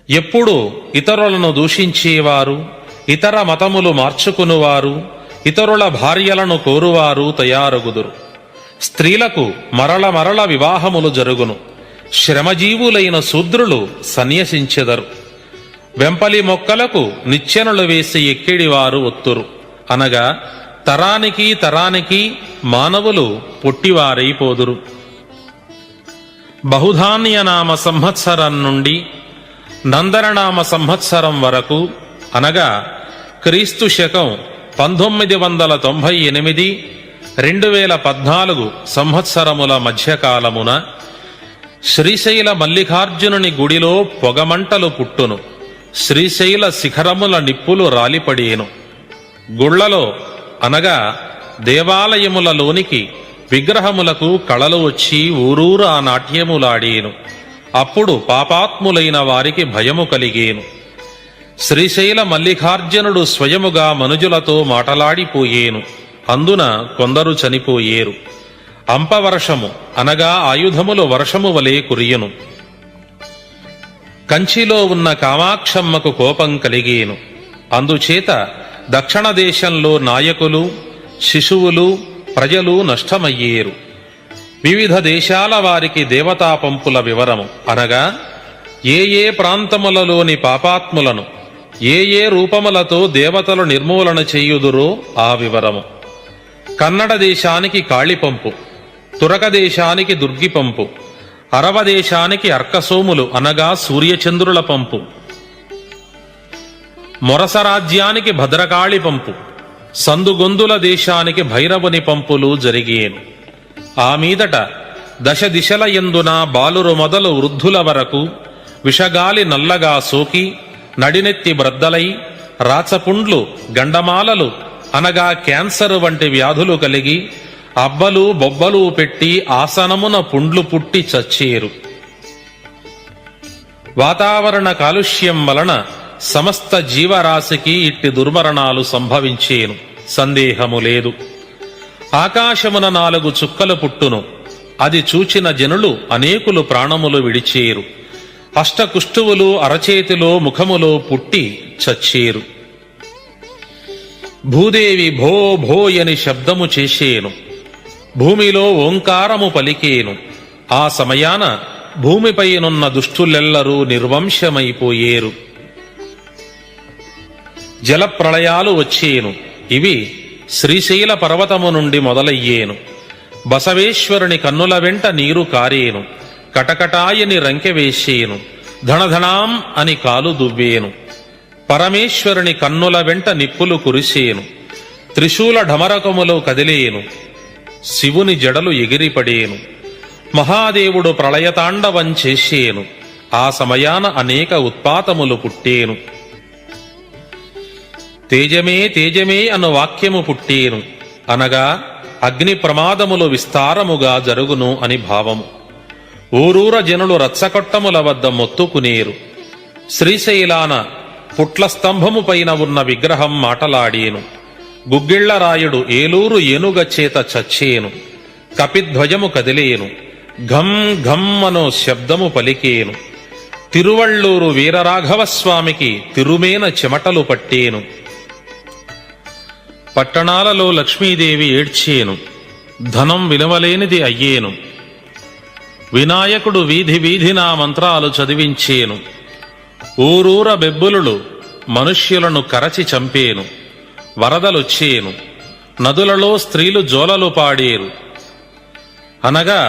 ఎప్పుడు ఇతరులను దూషించేవారు, ఇతర మతములు మార్చుకునివారు, ఇతరుల భార్యలను కోరువారు తయారగుదురు. స్త్రీలకు మరల మరల వివాహములు జరుగును. శ్రమజీవులైన శూద్రులు సన్యసించెదరు. వెంపలి మొక్కలకు నిచ్చెనలు వేసి ఎక్కిడివారు ఒత్తురు. అనగా తరానికి తరానికి మానవులు పొట్టివారైపోదురు. బహుధాన్యనామ సంవత్సరం నుండి నందననామ సంవత్సరం వరకు అనగా క్రీస్తు శకం 1998 2014 సంవత్సరముల మధ్యకాలమున శ్రీశైల మల్లికార్జునుని గుడిలో పొగమంటలు పుట్టును. శ్రీశైల శిఖరముల నిప్పులు రాలిపడేను. గుళ్లలో అనగా దేవాలయములలోనికి విగ్రహములకు కళలు వచ్చి ఊరూరా నాట్యములాడేను. అప్పుడు పాపాత్ములైన వారికి భయము కలిగేను. శ్రీశైల మల్లికార్జునుడు స్వయముగా మనుజులతో మాటలాడిపోయేను. అందున కొందరు చనిపోయేరు. అంపవర్షము అనగా ఆయుధములు వర్షము వలె కురియును. కంచిలో ఉన్న కామాక్షమ్మకు కోపం కలిగేను. అందుచేత దక్షిణ దేశంలో నాయకులు, శిశువులు, ప్రజలు నష్టమయ్యేరు. వివిధ దేశాల వారికి దేవతా పంపుల వివరము అనగా ఏ ఏ ప్రాంతములలోని పాపాత్ములను ఏ ఏ రూపములతో దేవతలు నిర్మూలన చేయుదురో ఆ వివరము. కన్నడ దేశానికి కాళిపంపు, తురక దేశానికి దుర్గిపంపు, అరవ దేశానికి అర్కసోములు అనగా సూర్యచంద్రుల పంపు, మొరస రాజ్యానికి భద్రకాళి పంపు, సందుగొందుల దేశానికి భైరవుని పంపులు జరిగేను. ఆ మీదట దశ దిశల యందున బాలురు మొదలు వృద్ధుల వరకు విషగాలి నల్లగా సోకి నడినెత్తి బ్రద్దలై రాచపుండ్లు, గండమాలలు అనగా క్యాన్సర్ వంటి వ్యాధులు కలిగి అబ్బలు బొబ్బలు పెట్టి ఆసనమున పుండ్లు పుట్టి చచ్చేరు. వాతావరణ కాలుష్యం వలన సమస్త జీవరాశికి ఇట్టి దుర్మరణాలు సంభవించేను, సందేహము లేదు. ఆకాశమున 4 చుక్కలు పుట్టును. అది చూచిన జనులు అనేకులు ప్రాణములు విడిచేరు. అష్టకుష్టువులు అరచేతిలో ముఖములో పుట్టి చచ్చేరు. భూదేవి భో భోయని శబ్దము చేసేను. భూమిలో ఓంకారము పలికేను. ఆ సమయాన భూమిపైనున్న దుష్టులెల్లరూ నిర్వంశమైపోయేరు. జలప్రళయాలు వచ్చేను. ఇవి శ్రీశైల పర్వతము నుండి మొదలయ్యేను. బసవేశ్వరుని కన్నుల వెంట నీరు కారేను. కటకటాయని రంకె వేసేను. ధణధణాం అని కాలు దువ్వేను. పరమేశ్వరుని కన్నుల వెంట నిప్పులు కురిసేను. త్రిశూల ఢమరకములో కదిలేను. శివుని జడలు ఎగిరిపడేను. మహాదేవుడు ప్రళయతాండవం చేసేను. ఆ సమయాన అనేక ఉత్పాతములు పుట్టేను. తేజమే తేజమే అను వాక్యము పుట్టేను. అనగా అగ్ని ప్రమాదములు విస్తారముగా జరుగును అని భావము. ఊరూర జనులు రచ్చకొట్టముల వద్ద మొత్తుకునేరు. శ్రీశైలాన పుట్ల స్తంభము పైన ఉన్న విగ్రహం మాటలాడేను. గుగ్గిళ్లరాయుడు ఏలూరు ఏనుగచేత చచ్చేను. కపిధ్వజము కదిలేను. ఘం ఘం అను శబ్దము పలికేను. తిరువళ్ళూరు వీరరాఘవస్వామికి తిరుమేన చెమటలు పట్టేను. పట్టణాలలో లక్ష్మీదేవి ఏడ్చేను. ధనం విలువలేనిది అయ్యేను. వినాయకుడు వీధి వీధినా మంత్రాలు చదివించేను. ఊరూర బెబ్బులుడు మనుష్యులను కరచి చంపేను. వరదలొచ్చేను. నదులలో స్త్రీలు జోలలు పాడేరు. అనగా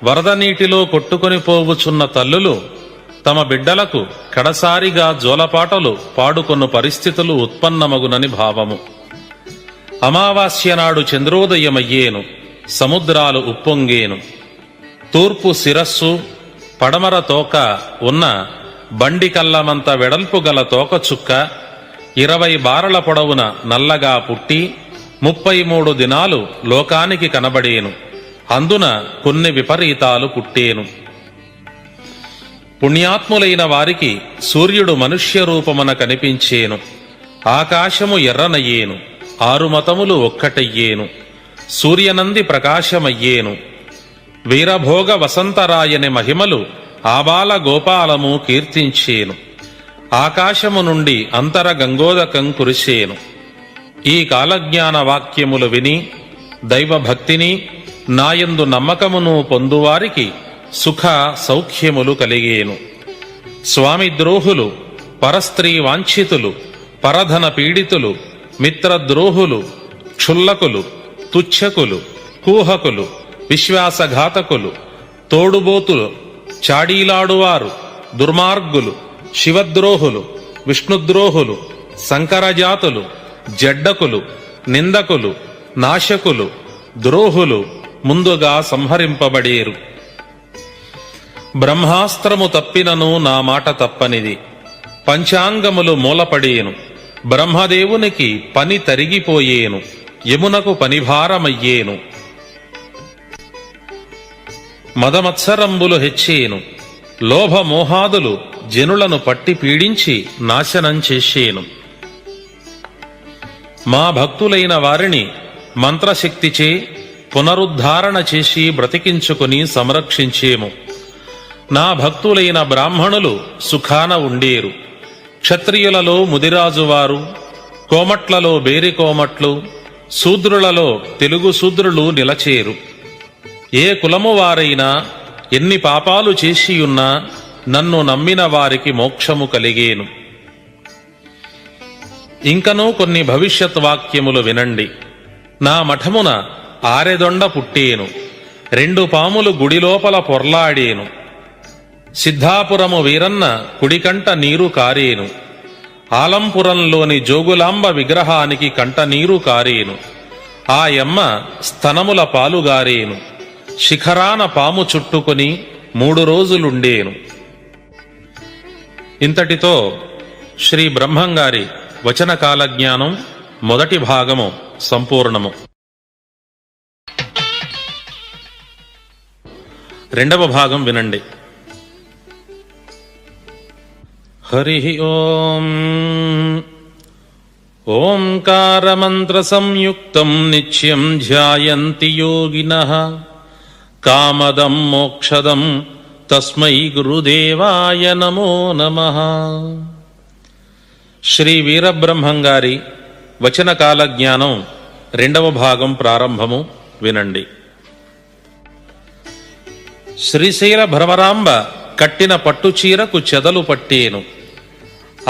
వరద నీటిలో కొట్టుకొని పోవుచున్న తల్లులు తమ బిడ్డలకు కడసారిగా జోలపాటలు పాడుకొన్న పరిస్థితులు ఉత్పన్నమగునని భావము. అమావాస్య నాడు చంద్రోదయమయ్యేను. సముద్రాలు ఉప్పొంగేను. తూర్పు శిరస్సు పడమర తోక ఉన్న బండి కల్లమంత వెడల్పు గల తోకచుక్క 20 బారల పొడవున నల్లగా పుట్టి 33 దినాలు లోకానికి కనబడేను. అందున కొన్ని విపరీతాలు పుట్టేను. పుణ్యాత్ములైన వారికి సూర్యుడు మనుష్య రూపమున కనిపించేను. ఆకాశము ఎర్రనయ్యేను. 6 మతములు ఒక్కటయ్యేను. సూర్యనంది ప్రకాశమయ్యేను. వీరభోగ వసంతరాయని మహిమలు ఆబాల గోపాలము కీర్తించేను. ఆకాశము నుండి అంతర గంగోదకం కురిసేను. ఈ కాలజ్ఞాన వాక్యములు విని దైవభక్తిని నాయందు నమ్మకమును పొందువారికి సుఖ సౌఖ్యములు కలిగేను. స్వామి ద్రోహులు, పరస్త్రీ వాంఛితులు, పరధన పీడితులు, మిత్రద్రోహులు, క్షుల్లకులు, తుచ్చకులు, కూహకులు, విశ్వాసఘాతకులు, తోడుబోతులు, చాడీలాడువారు, దుర్మార్గులు, శివద్రోహులు, విష్ణుద్రోహులు, సంకరజాతులు, జడ్డకులు, నిందకులు, నాశకులు, ద్రోహులు ముందుగా సంహరింపబడేరు. బ్రహ్మాస్త్రము తప్పినను నా మాట తప్పనిది. పంచాంగములు మూలపడేను. బ్రహ్మదేవునికి పని తరిగిపోయేను. యమునకు పనిభారమయ్యేను. మదమత్సరంబులు హెచ్చేను. లోభమోహాదులు జనులను పట్టి పీడించి నాశనం చేసేను. మా భక్తులైన వారిని మంత్రశక్తిచే పునరుద్ధారణ చేసి బ్రతికించుకుని సంరక్షించేము. నా భక్తులైన బ్రాహ్మణులు సుఖాన ఉండేరు. క్షత్రియులలో ముదిరాజువారు, కోమట్లలో బేరికోమట్లు, శూద్రులలో తెలుగు శూద్రులు నిలచేరు. ఏ కులము వారైనా ఎన్ని పాపాలు చేసియున్నా నన్ను నమ్మిన వారికి మోక్షము కలిగేను. ఇంకనూ కొన్ని భవిష్యత్ వాక్యములు వినండి. నా మఠమున ఆరెదొండ పుట్టేను. 2 పాములు గుడిలోపల పొర్లాడేను. సిద్ధాపురము వీరన్న కుడికంట నీరు కారేను. ఆలంపురంలోని జోగులాంబ విగ్రహానికి కంట నీరు కారేను. ఆ యమ్మ స్తనముల పాలుగారేను. శిఖరాన పాము చుట్టుకుని 3 రోజులుండేను. ఇంతటితో శ్రీ బ్రహ్మంగారి వచనకాల జ్ఞానం మొదటి భాగము సంపూర్ణము. రెండవ భాగం వినండి. హరి ఓం. ఓంకారమంత్ర సంయుక్తం నిత్యం ధ్యాయంతి యోగినః కామదం మోక్షదం తస్మై గురుదేవాయ నమో నమః. శ్రీ వీరబ్రహ్మంగారి వచనకాల జ్ఞానం 2వ భాగం ప్రారంభము వినండి. శ్రీశైల భ్రమరాంబ కట్టిన పట్టుచీరకు చెదలు పట్టేను.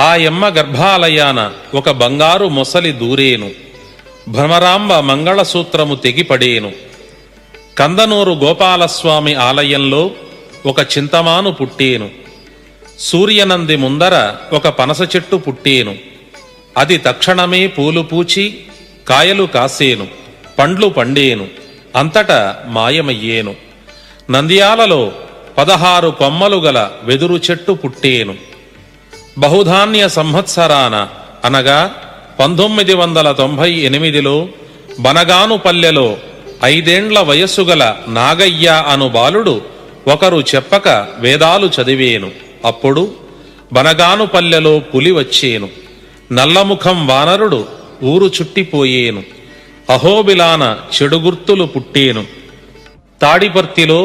ఆ యమ్మ గర్భాలయాన ఒక బంగారు మొసలి దూరేను. భ్రమరాంబ మంగళసూత్రము తెగిపడేను. కందనూరు గోపాలస్వామి ఆలయంలో ఒక చింతమాను పుట్టేను. సూర్యనంది ముందర ఒక పనస చెట్టు పుట్టేను. అది తక్షణమే పూలు పూచి కాయలు కాసేను, పండ్లు పండేను, అంతటా మాయమయ్యేను. నంద్యాలలో 16 కొమ్మలు గల వెదురు చెట్టు పుట్టేను. బహుధాన్య సంవత్సరాన అనగా 1998లో బనగానుపల్లెలో 5 ఏండ్ల వయస్సు గల నాగయ్య అను బాలుడు ఒకరు చెప్పక వేదాలు చదివేను. అప్పుడు బనగానుపల్లెలో పులి వచ్చేను. నల్లముఖం వానరుడు ఊరు చుట్టిపోయేను. అహోబిలాన చెడుగుర్తులు పుట్టేను. తాడిపర్తిలో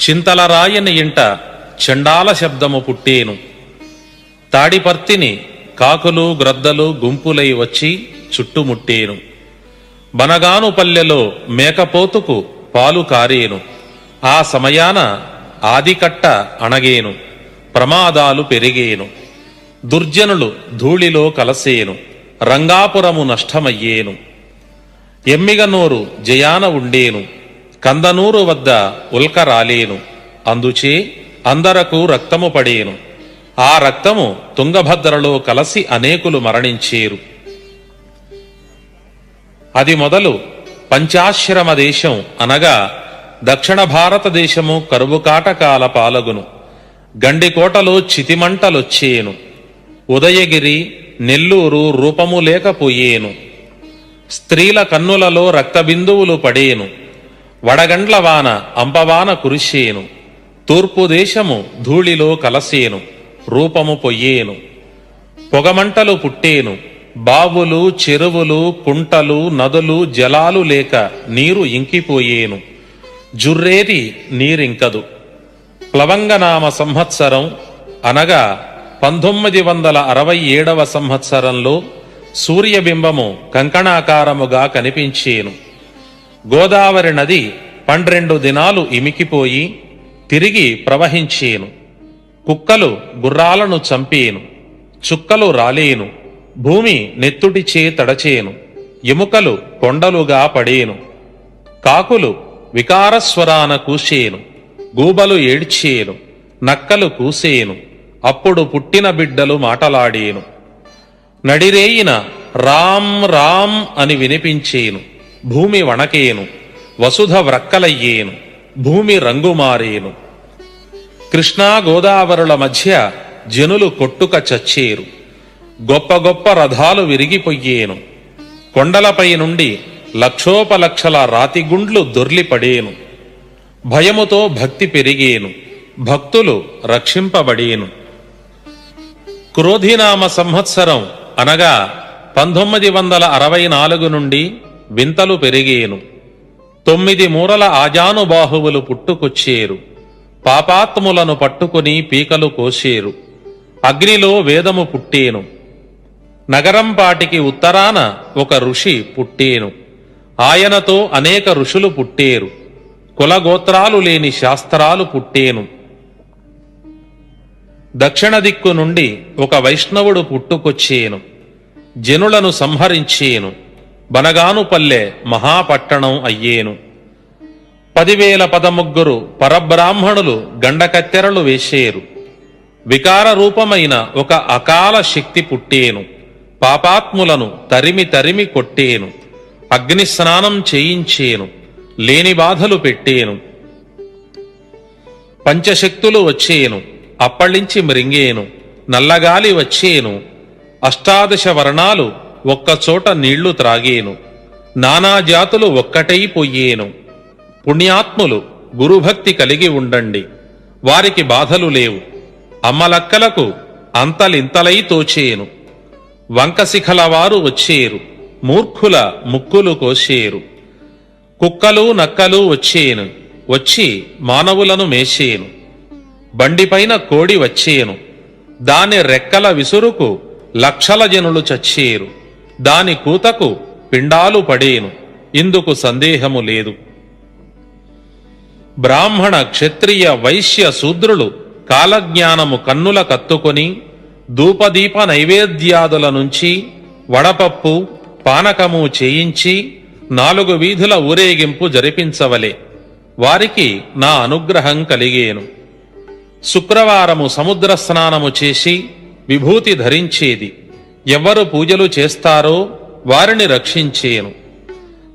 చింతలరాయని ఇంట చండాల శబ్దము పుట్టేను. తాడిపర్తిని కాకులు గ్రద్దలు గుంపులై వచ్చి చుట్టుముట్టేను. బనగానుపల్లెలో మేకపోతుకు పాలు కారేను. ఆ సమయాన ఆదికట్ట అణగేను. ప్రమాదాలు పెరిగేను. దుర్జనులు ధూళిలో కలసేను. రంగాపురము నష్టమయ్యేను. ఎమ్మిగనూరు జయాన ఉండేను. కందనూరు వద్ద ఉల్క రాలేను. అందుచే అందరకు రక్తము పడేను. ఆ రక్తము తుంగభద్రలో కలసి అనేకులు మరణించేరు. అది మొదలు పంచాశ్రమ దేశం అనగా దక్షిణ భారతదేశము కరువుకాటకాల పాలగును. గండికోటలో చితిమంటలొచ్చేను. ఉదయగిరి నెల్లూరు రూపము లేకపోయేను. స్త్రీల కన్నులలో రక్తబిందువులు పడేను. వడగండ్ల వాన అంపవాన కురిసేను. తూర్పు దేశము ధూళిలో కలసేను. రూపము పొయ్యేను. పొగమంటలు పుట్టేను. బావులు చెరువులు కుంటలు నదులు జలాలు లేక నీరు ఇంకిపోయేను. జుర్రేరి నీరింకదు. ప్లవంగనామ సంవత్సరం అనగా 1967వ సంవత్సరంలో సూర్యబింబము కంకణాకారముగా కనిపించేను. గోదావరి నది 12 దినాలు ఇమికిపోయి తిరిగి ప్రవహించేను. కుక్కలు గుర్రాలను చంపేను. చుక్కలు రాలేను. భూమి నెత్తుటిచే తడచేను. ఎముకలు కొండలుగా పడేను. కాకులు వికారస్వరాన కూసేను. గూబలు ఏడ్చేను. నక్కలు కూసేను. అప్పుడు పుట్టిన బిడ్డలు మాటలాడేను. నడిరేయిన రామ్ రామ్ అని వినిపించేను. భూమి వణకేను. వసుధ వ్రక్కలయ్యేను. భూమి రంగుమారేను. కృష్ణా గోదావరుల మధ్య జనులు కొట్టుక చచ్చేరు. గొప్ప గొప్ప రథాలు విరిగిపోయేను. కొండలపై నుండి లక్షోపలక్షల రాతిగుండ్లు దొర్లిపడేను. భయముతో భక్తి పెరిగేను. భక్తులు రక్షింపబడేను. క్రోధినామ సంవత్సరం అనగా 1964 నుండి వింతలు పెరిగేను. 9 మూరల ఆజానుబాహువులు పుట్టుకొచ్చేరు. పాపాత్ములను పట్టుకుని పీకలు కోసేరు. అగ్నిలో వేదము పుట్టేను. నగరంపాటికి ఉత్తరాన ఒక ఋషి పుట్టేను. ఆయనతో అనేక ఋషులు పుట్టేరు. కులగోత్రాలు లేని శాస్త్రాలు పుట్టేను. దక్షిణ దిక్కు నుండి ఒక వైష్ణవుడు పుట్టుకొచ్చేను. జనులను సంహరించేను. బనగానుపల్లె మహాపట్టణం అయ్యేను. 10,013 పరబ్రాహ్మణులు గండకత్తెరలు వేసేరు. వికార రూపమైన ఒక అకాల శక్తి పుట్టేను. పాపాత్ములను తరిమి తరిమి కొట్టేను. అగ్ని స్నానం చేయించేను. లేని బాధలు పెట్టేను. పంచశక్తులు వచ్చేను. అప్పళించి మృంగేను. నల్లగాలి వచ్చేను. 18 వర్ణాలు ఒక్కచోట నీళ్లు త్రాగేను. నానాజాతులు ఒక్కటైపోయేను. పుణ్యాత్ములు గురుభక్తి కలిగి ఉండండి. వారికి బాధలు లేవు. అమ్మలక్కలకు అంతలింతలై తోచేను. వంకశిఖల వారు వచ్చేరు. మూర్ఖుల ముక్కులు కోసేరు. కుక్కలు నక్కలు వచ్చేను. వచ్చి మానవులను మేసేను. బండిపైన కోడి వచ్చేను, దాని రెక్కల విసురుకు లక్షల జనులు చచ్చేరు, దాని కూతకు పిండాలు పడేను, ఇందుకు సందేహము లేదు. బ్రాహ్మణ క్షత్రియ వైశ్య శూద్రులు కాలజ్ఞానము కన్నుల కత్తుకొని ధూపదీప నైవేద్యాదుల నుంచి వడపప్పు పానకము చేయించి 4 వీధుల ఊరేగింపు జరిపించవలే. వారికి నా అనుగ్రహం కలిగేను. శుక్రవారము సముద్ర స్నానము చేసి విభూతి ధరించేది. ఎవరు పూజలు చేస్తారో వారిని రక్షించేను.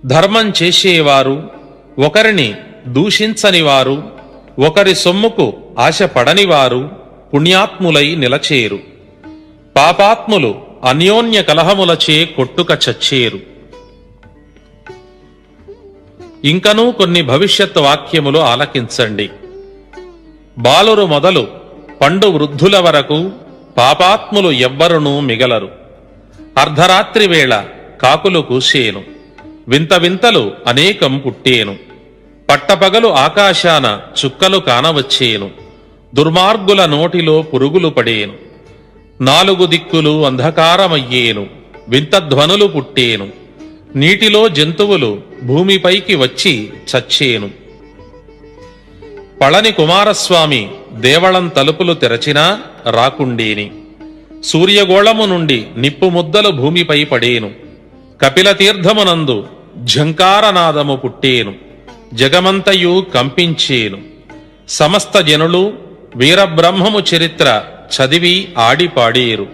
ధర్మం చేసేవారు, ఒకరిని దూషించనివారు, ఒకరి సొమ్ముకు ఆశపడనివారు పుణ్యాత్ములై నిలచేరు. పాపాత్ములు అన్యోన్య కలహములచే కొట్టుక చచ్చేరు. ఇంకనూ కొన్ని భవిష్యత్ వాక్యములు ఆలకించండి. బాలురు మొదలు పండు వృద్ధుల వరకు పాపాత్ములు ఎవ్వరునూ మిగలరు. అర్ధరాత్రి వేళ కాకులు కూసేను, వింత వింతలు అనేకం పుట్టేను. పట్టపగలు ఆకాశాన చుక్కలు కానవచ్చేను, దుర్మార్గుల నోటిలో పురుగులు పడేను. 4 దిక్కులు అంధకారమయ్యేను, వింత ధ్వనులు పుట్టేను. నీటిలో జంతువులు భూమిపైకి వచ్చి చచ్చేను. పళని కుమారస్వామి దేవళం తలుపులు తెరచినా రాకుండేని. సూర్యగోళము నుండి నిప్పు ముద్దలు భూమిపై పడేను. కపిలతీర్థమునందు ఝంకారనాదము పుట్టేను, జగమంతయు కంపించేను. సమస్త జనులు వీరబ్రహ్మము చరిత్ర చదివి ఆడిపాడేరు.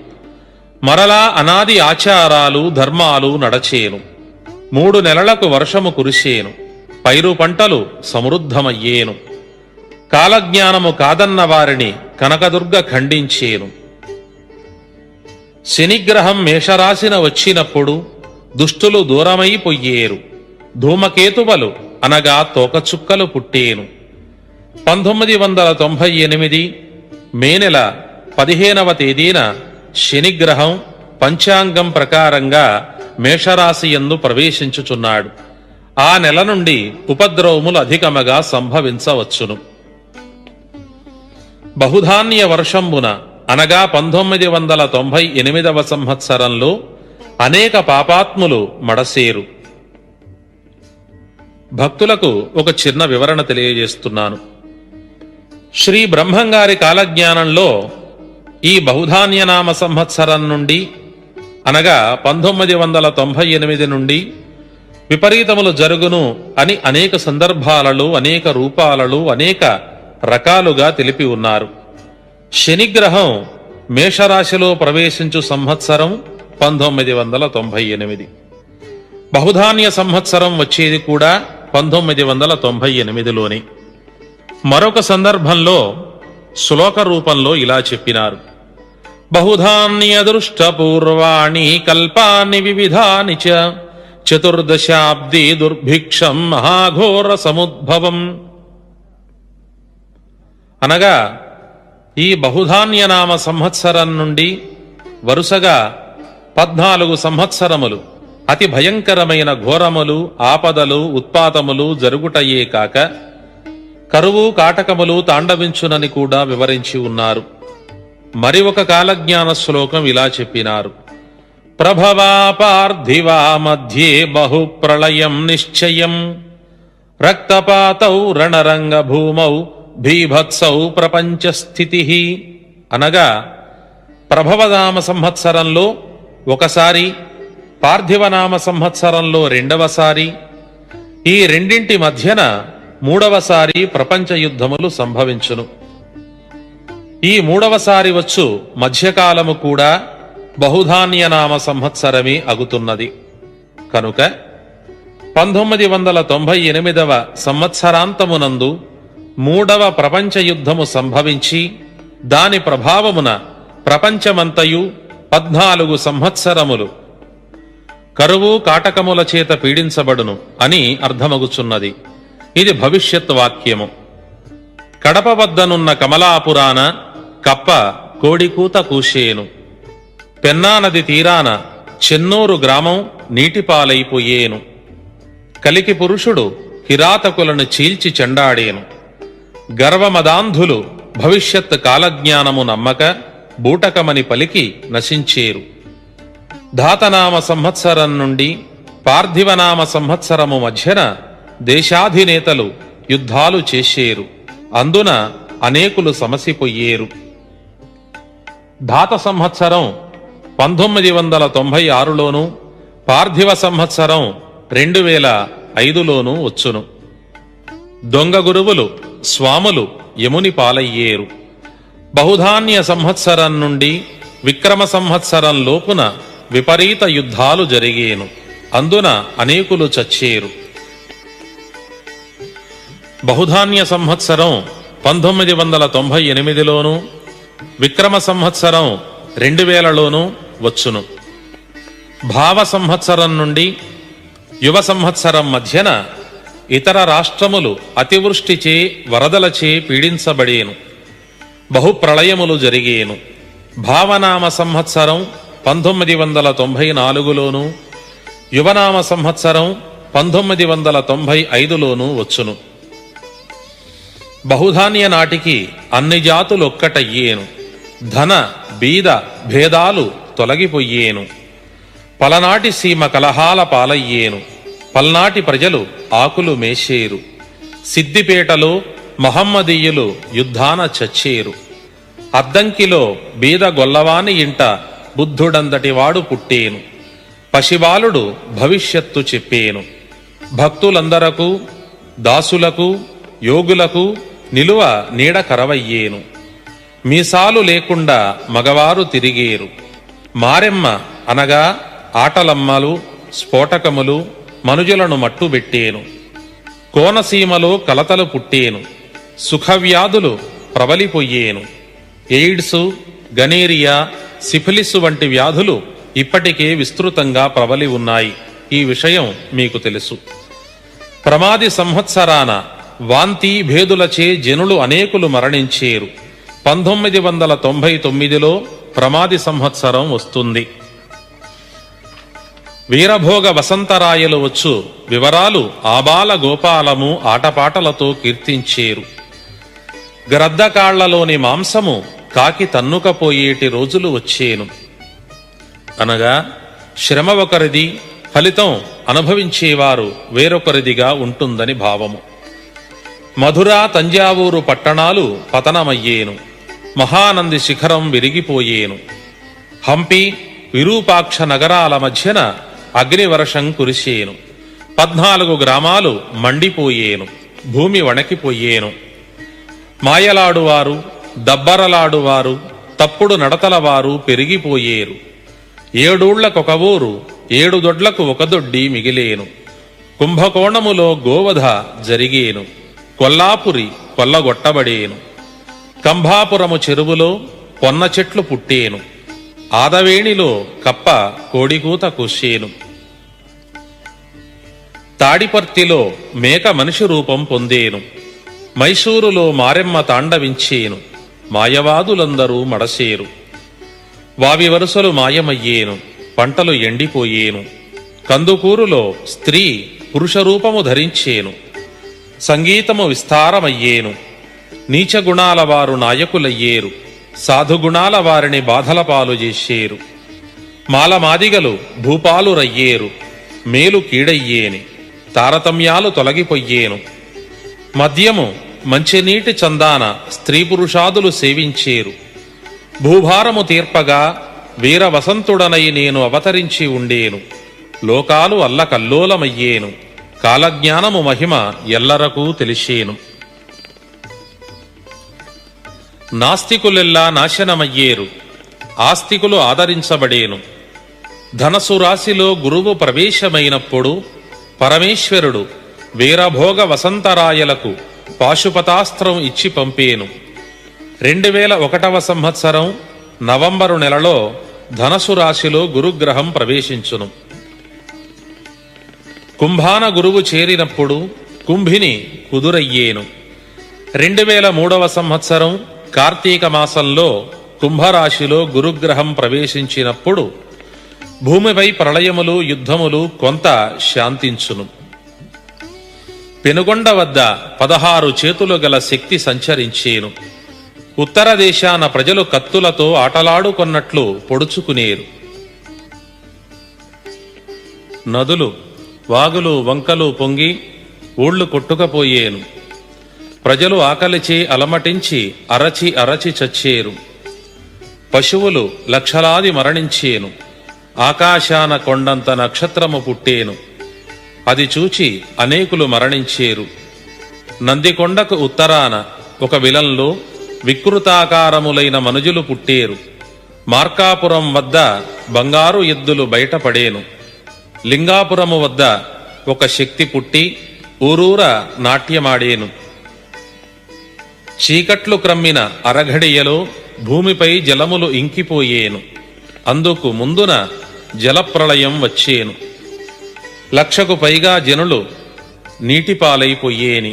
మరలా అనాది ఆచారాలు ధర్మాలు నడచేను. 3 నెలలకు వర్షము కురిసేను, పైరు పంటలు సమృద్ధమయ్యేను. కాలజ్ఞానము కాదన్న వారిని కనకదుర్గ ఖండించేను. శనిగ్రహం మేషరాశిన వచ్చినప్పుడు దుష్టులు దూరమైపోయేరు. ధూమకేతువలు అనగా తోకచుక్కలు పుట్టేను. 1998 మే నెల 15వ తేదీన శనిగ్రహం పంచాంగం ప్రకారంగా మేషరాశి యందు ప్రవేశించుచున్నాడు. ఆ నెల నుండి ఉపద్రవములు అధికముగా సంభవించవచ్చును. బహుధాన్య వర్షంబున అనగా 1998వ సంవత్సరంలో అనేక పాపాత్ములు మడసేరు. భక్తులకు ఒక చిన్న వివరణ తెలియజేస్తున్నాను. శ్రీ బ్రహ్మంగారి కాలజ్ఞానంలో ఈ బహుధాన్యనామ సంవత్సరం నుండి అనగా 1998 నుండి విపరీతములు జరుగును అని అనేక సందర్భాలలో అనేక రూపాలలో అనేక రకాలుగా తెలిపి ఉన్నారు. శనిగ్రహం మేషరాశిలో ప్రవేశించు సంవత్సరం 1998. బహుధాన్య సంవత్సరం వచ్చేది కూడా 1998లోనే. మరొక సందర్భంలో శ్లోక రూపంలో ఇలా చెప్పినారు: బహుధాన్యదృష్టపూర్వాణి కల్పాని వివిధాని చ చతుర్దశాబ్ది దుర్భిక్షం మహాఘోర సముద్భవం. అనగా ఈ బహుధాన్యనామ సంవత్సరం నుండి వరుసగా 14 సంవత్సరములు అతి భయంకరమైన ఘోరములు, ఆపదలు, ఉత్పాతములు జరుగుటయే కాక కరువు కాటకములు తాండవించునని కూడా వివరించి ఉన్నారు. మరి ఒక కాలజ్ఞాన శ్లోకం ఇలా చెప్పినారు: ప్రభవా పార్థివా మధ్యే బహు ప్రళయం నిశ్చయం రక్తపాతౌ రణరంగ భూమౌ భీభత్సౌ ప్రపంచస్థితి. అనగా ప్రభవనామ సంవత్సరంలో ఒకసారి, పార్థివనామ సంవత్సరంలో రెండవసారి, ఈ రెండింటి మధ్యన మూడవసారి ప్రపంచ యుద్ధములు సంభవించును. ఈ మూడవసారి వచ్చు మధ్యకాలము కూడా బహుధాన్యనామ సంవత్సరమే అగుతున్నది. కనుక 1998వ సంవత్సరాంతమునందు మూడవ ప్రపంచ యుద్ధము సంభవించి దాని ప్రభావమున ప్రపంచమంతయు 14 సంవత్సరములు కరువు కాటకముల చేత పీడించబడును అని అర్థమగుచున్నది. ఇది భవిష్యత్ వాక్యము. కడప వద్దనున్న కమలాపురాన కప్ప కోడికూత కూసేను. పెన్నా నది తీరాన చెన్నూరు గ్రామం నీటిపాలైపోయేను. కలికి పురుషుడు కిరాతకులను చీల్చి చెండాడేను. గర్వమదాంధులు భవిష్యత్ కాలజ్ఞానము నమ్మక బూటకమని పలికి నశించేరు. ధాతనామ సంవత్సరం నుండి పార్థివనామ సంవత్సరము మధ్యన దేశాధినేతలు యుద్ధాలు చేసేరు. అందున అనేకులు సమసిపోయేరు. ధాత సంవత్సరం 1996లోను, పార్థివ సంవత్సరం 2005లోను వచ్చును. దొంగ గురువులు స్వాములు యముని పాలయ్యేరు. బహుధాన్య సంవత్సరం నుండి విక్రమ సంవత్సరం లోపున విపరీత యుద్ధాలు జరిగేను. అందున అనేకులు చచ్చేరు. బహుధాన్య సంవత్సరం 1998లోను, విక్రమ సంవత్సరం 2000లోను వచ్చును. భావ సంవత్సరం నుండి యువ సంవత్సరం మధ్యన ఇతర రాష్ట్రములు అతివృష్టిచే వరదలచే పీడించబడేను. బహుప్రళయములు జరిగేను. భావనామ సంవత్సరం 1994లోను, యువనామ సంవత్సరం 1995లోను వచ్చును. బహుధాన్య నాటికి అన్ని జాతులొక్కటయ్యేను. ధన బీద భేదాలు తొలగిపోయేను. పలనాటి సీమ కలహాల పాలయ్యేను. పల్నాటి ప్రజలు ఆకులు మేషేరు. సిద్దిపేటలో మహమ్మదీయులు యుద్ధాన చచ్చేరు. అద్దంకిలో బీద గొల్లవాని ఇంట బుద్ధుడందటివాడు పుట్టేను. పశిబాలుడు భవిష్యత్తు చెప్పేను. భక్తులందరకు దాసులకు యోగులకు నిలువ నీడ కరవయ్యేను. మీసాలు లేకుండా మగవారు తిరిగేరు. మారెమ్మ అనగా ఆటలమ్మలు స్ఫోటకములు మనుజులను మట్టుబెట్టేను. కోనసీమలో కలతలు పుట్టేను. సుఖవ్యాధులు ప్రబలిపోయేను. ఎయిడ్సు, గనేరియా, సిఫిలిస్ వంటి వ్యాధులు ఇప్పటికే విస్తృతంగా ప్రబలి ఉన్నాయి. ఈ విషయం మీకు తెలుసు. ప్రమాది సంవత్సరాన వాంతి భేదులచే జనులు అనేకులు మరణించేరు. 1999లో ప్రమాది సంవత్సరం వస్తుంది. వీరభోగ వసంతరాయలు వచ్చు వివరాలు ఆబాల గోపాలము ఆటపాటలతో కీర్తించేరు. గ్రద్దకాళ్లలోని మాంసము కాకి తన్నుకపోయేటి రోజులు వచ్చేను. అనగా శ్రమ ఒకరిది, ఫలితం అనుభవించేవారు వేరొకరిదిగా ఉంటుందని భావము. మధుర తంజావూరు పట్టణాలు పతనమయ్యేను. మహానంది శిఖరం విరిగిపోయేను. హంపి విరూపాక్ష నగరాల మధ్యన అగ్నివర్షం కురిసేను. 14 గ్రామాలు మండిపోయేను. భూమి వణకిపోయేను. మాయలాడువారు, దబ్బరలాడువారు, తప్పుడు నడతలవారు పెరిగిపోయేరు. 7 ఊళ్లకొక ఊరు, 7 దొడ్లకు ఒక దొడ్డి మిగిలేను. కుంభకోణములో గోవధ జరిగేను. కొల్లాపురి కొల్లగొట్టబడేను. కంభాపురము చెరువులో పొన్న చెట్లు పుట్టేను. ఆదవేణిలో కప్ప కోడికూత కూసేను. తాడిపర్తిలో మేక మనిషి రూపం పొందేను. మైసూరులో మారెమ్మ తాండవించేను. మాయవాదులందరూ మడసేరు. వావి వరుసలు మాయమయ్యేను. పంటలు ఎండిపోయేను. కందుకూరులో స్త్రీ పురుషరూపము ధరించేను. సంగీతము విస్తారమయ్యేను. నీచగుణాల వారు నాయకులయ్యేరు. సాధుగుణాల వారిని బాధల పాలు చేసేరు. మాలమాదిగలు భూపాలు రయ్యేరు. మేలు కీడయ్యేని. తారతమ్యాలు తొలగిపోయేను. మద్యము మంచినీటి చందాన స్త్రీ పురుషాదులు సేవించేరు. భూభారము తీర్పగా వీర వసంతుడనై నేను అవతరించి ఉండేను. లోకాలు అల్లకల్లోలమయ్యేను. కాలజ్ఞానము మహిమ ఎల్లరకు తెలిసేను. నాస్తికులెల్లా నాశనమయ్యేరు. ఆస్తికులు ఆదరించబడేను. ధనసు రాశిలో గురువు ప్రవేశమైనప్పుడు పరమేశ్వరుడు వీరభోగ వసంతరాయలకు పాశుపతాస్త్రం ఇచ్చి పంపేను. 2001వ సంవత్సరం నవంబరు నెలలో ధనసు రాశిలో గురుగ్రహం ప్రవేశించును. కుంభాన గురువు చేరినప్పుడు కుంభిని కుదురయ్యేను. 2003వ సంవత్సరం కార్తీక మాసంలో కుంభరాశిలో గురుగ్రహం ప్రవేశించినప్పుడు భూమిపై ప్రళయములు యుద్ధములు కొంత శాంతించును. పెనుగొండ వద్ద 16 చేతులు గల శక్తి సంచరించేను. ఉత్తర దేశాన ప్రజలు కత్తులతో ఆటలాడుకొన్నట్లు పొడుచుకునేరు. నదులు, వాగులు, వంకలు పొంగి ఊళ్ళు కొట్టుకపోయేను. ప్రజలు ఆకలిచే అలమటించి అరచి అరచి చచ్చేరు. పశువులు లక్షలాది మరణించేను. ఆకాశాన కొండంత నక్షత్రము పుట్టేను. అది చూచి అనేకులు మరణించేరు. నందికొండకు ఉత్తరాన ఒక విలంలో వికృతాకారములైన మనుజులు పుట్టేరు. మార్కాపురం వద్ద బంగారు ఎద్దులు బయటపడేను. లింగాపురము వద్ద ఒక శక్తి పుట్టి ఊరూర నాట్యమాడేను. చీకట్లు క్రమ్మిన అరఘడియలో భూమిపై జలములు ఇంకిపోయేను. అందుకు ముందున జలప్రళయం వచ్చేను. 1,00,000కు పైగా జనులు నీటిపాలైపోయేని.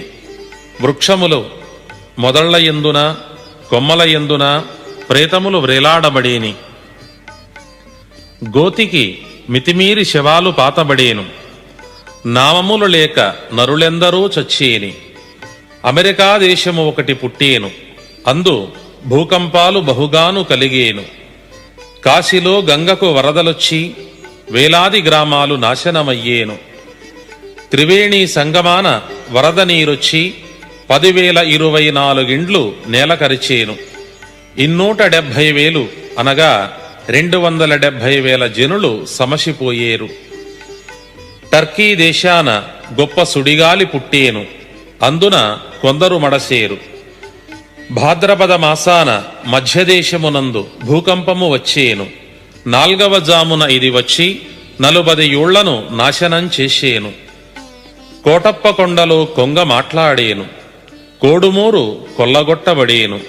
వృక్షములు మొదళ్ల యందున కొమ్మల యందున ప్రేతములు వ్రేలాడబడేని. గోతికి మితిమీరి శవాలు పాతబడేను. నామములు లేక నరులెందరూ చచ్చేని. అమెరికా దేశము ఒకటి పుట్టేను. అందు భూకంపాలు బహుగాను కలిగేను. కాశీలో గంగకు వరదలొచ్చి వేలాది గ్రామాలు నాశనమయ్యేను. త్రివేణి సంగమాన వరద నీరొచ్చి 10,024 ఇండ్లు నేలకరిచేను. 270,000 అనగా 270,000 జనులు సమసిపోయేరు. టర్కీ దేశాన గొప్ప సుడిగాలి పుట్టేను. అందున కొందరు మడసేరు. భాద్రపద మాసాన మధ్యదేశమునందు భూకంపము వచ్చేను. 4వ జామున ఇది వచ్చి 40 ఊళ్లను నాశనం చేసేను. కోటప్ప కొండలో కొంగ మాట్లాడేను. కోడుమూరు కొల్లగొట్టబడేను.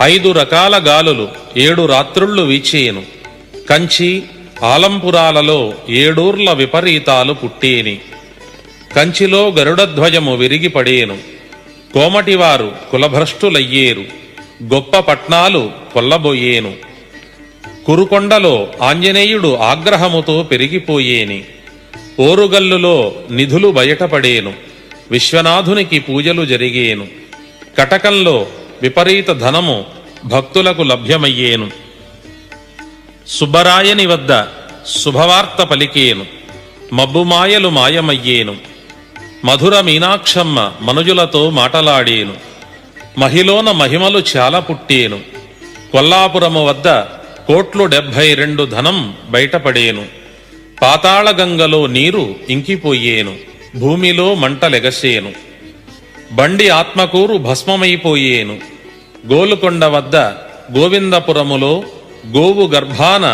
5 రకాల గాలులు 7 రాత్రుళ్ళు వీచేను. కంచి ఆలంపురాలలో 7 ఊర్ల విపరీతాలు పుట్టేని. కంచిలో గరుడధ్వజము విరిగిపడేను. కోమటివారు కులభ్రష్టులయ్యేరు. గొప్ప పట్నాలు కొల్లబోయేను. కురుకొండలో ఆంజనేయుడు ఆగ్రహముతో పెరిగిపోయేని. ఓరుగల్లులో నిధులు బయటపడేను. విశ్వనాథునికి పూజలు జరిగేను. కటకంలో విపరీత ధనము భక్తులకు లభ్యమయ్యేను. సుబ్బరాయని వద్ద శుభవార్త పలికేను. మబ్బుమాయలు మాయమయ్యేను. మధుర మీనాక్షమ్మ మనుజులతో మాటలాడేను. మహిలోన మహిమలు చాలా పుట్టేను. కొల్లాపురము వద్ద 1,72,00,000 ధనం బయటపడేను. పాతాళగంగలో నీరు ఇంకిపోయేను. భూమిలో మంటలెగసేను. బండి ఆత్మకూరు భస్మమైపోయేను. గోలుకొండ వద్ద గోవిందపురములో గోవు గర్భాన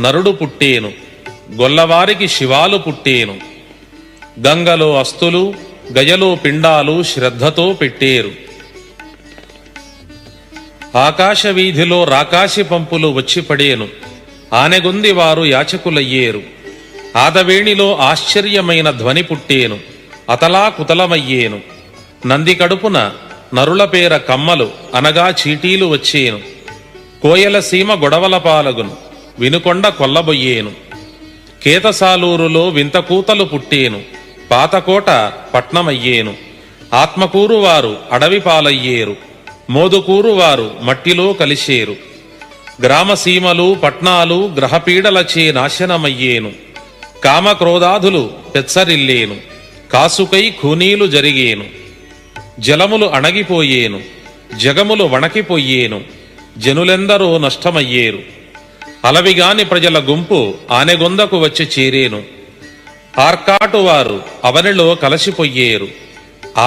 నరుడు పుట్టేను. గొల్లవారికి శివాలు పుట్టేను. గంగలో అస్తులు, గయలో పిండాలు శ్రద్ధతో పెట్టేరు. ఆకాశ వీధిలో రాకాశి పంపులు వచ్చిపడేను. ఆనెగొంది వారు యాచకులయ్యేరు. ఆదవేణిలో ఆశ్చర్యమైన ధ్వని పుట్టేను. అతలాకుతలమయ్యేను. నంది కడుపున నరుల పేర కమ్మలు అనగా చీటీలు వచ్చేను. కోయలసీమ గొడవల పాలగును. వినుకొండ కొల్లబొయ్యేను. కేతసాలూరులో వింతకూతలు పుట్టేను. పాతకోట పట్నమయ్యేను. ఆత్మకూరు వారు అడవి పాలయ్యేరు. మోదుకూరు వారు మట్టిలో కలిసేరు. గ్రామసీమలు పట్నాలు గ్రహపీడలచే నాశనమయ్యేను. కామక్రోధాదులు పెచ్చరిల్లేను. కాసుకై ఖూనీలు జరిగేను. జలములు అణగిపోయేను. జగములు వణకిపోయేను. జనులెందరో నష్టమయ్యేరు. అలవిగాని ప్రజల గుంపు ఆనెగొందకు వచ్చి చేరేను. ఆర్కాటు వారు అవనిలో కలసిపోయేరు.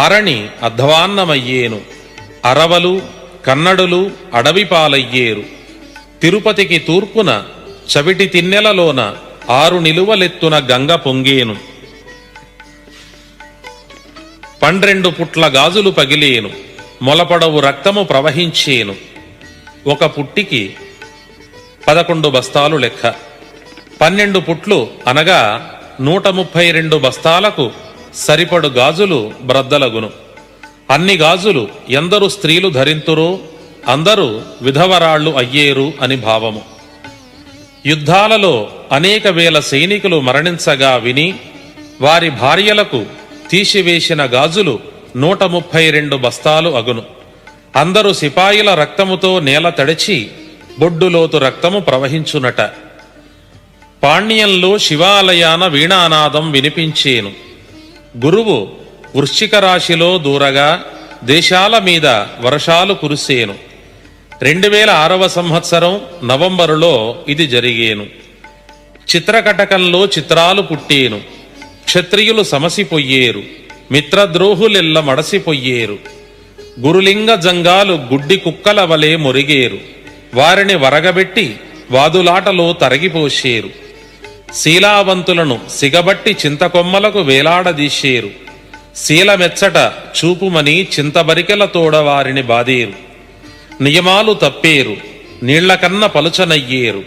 ఆరణి అధ్వాన్నమయ్యేను. అరవలు కన్నడులు అడవి పాలయ్యేరు. తిరుపతికి తూర్పున చవిటి తిన్నెలలోన 6 నిలువలెత్తున గంగ పొంగేను. 12 పుట్ల గాజులు పగిలేను. మొలపడవు రక్తము ప్రవహించేను. ఒక పుట్టికి 11 బస్తాలు లెక్క. 12 పుట్లు అనగా 132 బస్తాలకు సరిపడు గాజులు బ్రద్దలగును. అన్ని గాజులు ఎందరు స్త్రీలు ధరింతురో అందరూ విధవరాళ్లు అయ్యేరు అని భావము. యుద్ధాలలో అనేక వేల సైనికులు మరణించగా విని వారి భార్యలకు తీసివేసిన గాజులు 132 బస్తాలు అగును. అందరు సిపాయిల రక్తముతో నేల తడిచి బొడ్డులోతు రక్తము ప్రవహించునట. పాణ్యంలో శివాలయాన వీణానాదం వినిపించేను. గురువు వృశ్చిక రాశిలో దూరగా దేశాల మీద వర్షాలు కురిసేను. 2006వ సంవత్సరం నవంబరులో ఇది జరిగేను. చిత్రకటకంలో చిత్రాలు పుట్టేను. క్షత్రియులు సమసిపోయేరు, మిత్రద్రోహులెల్ల మడసిపోయేరు. గురులింగ జంగాలు గుడ్డి కుక్కల వలె మొరిగేరు. వారిని వరగబెట్టి వాదులాటలో తరగిపోసేరు. శీలావంతులను సిగబట్టి చింతకొమ్మలకు వేలాడదీసేరు. శీలమెచ్చట చూపుమని చింతబరికెలతోడ వారిని బాదేరు. నియమాలు తప్పేరు, నీళ్లకన్న పలుచనయ్యేరు.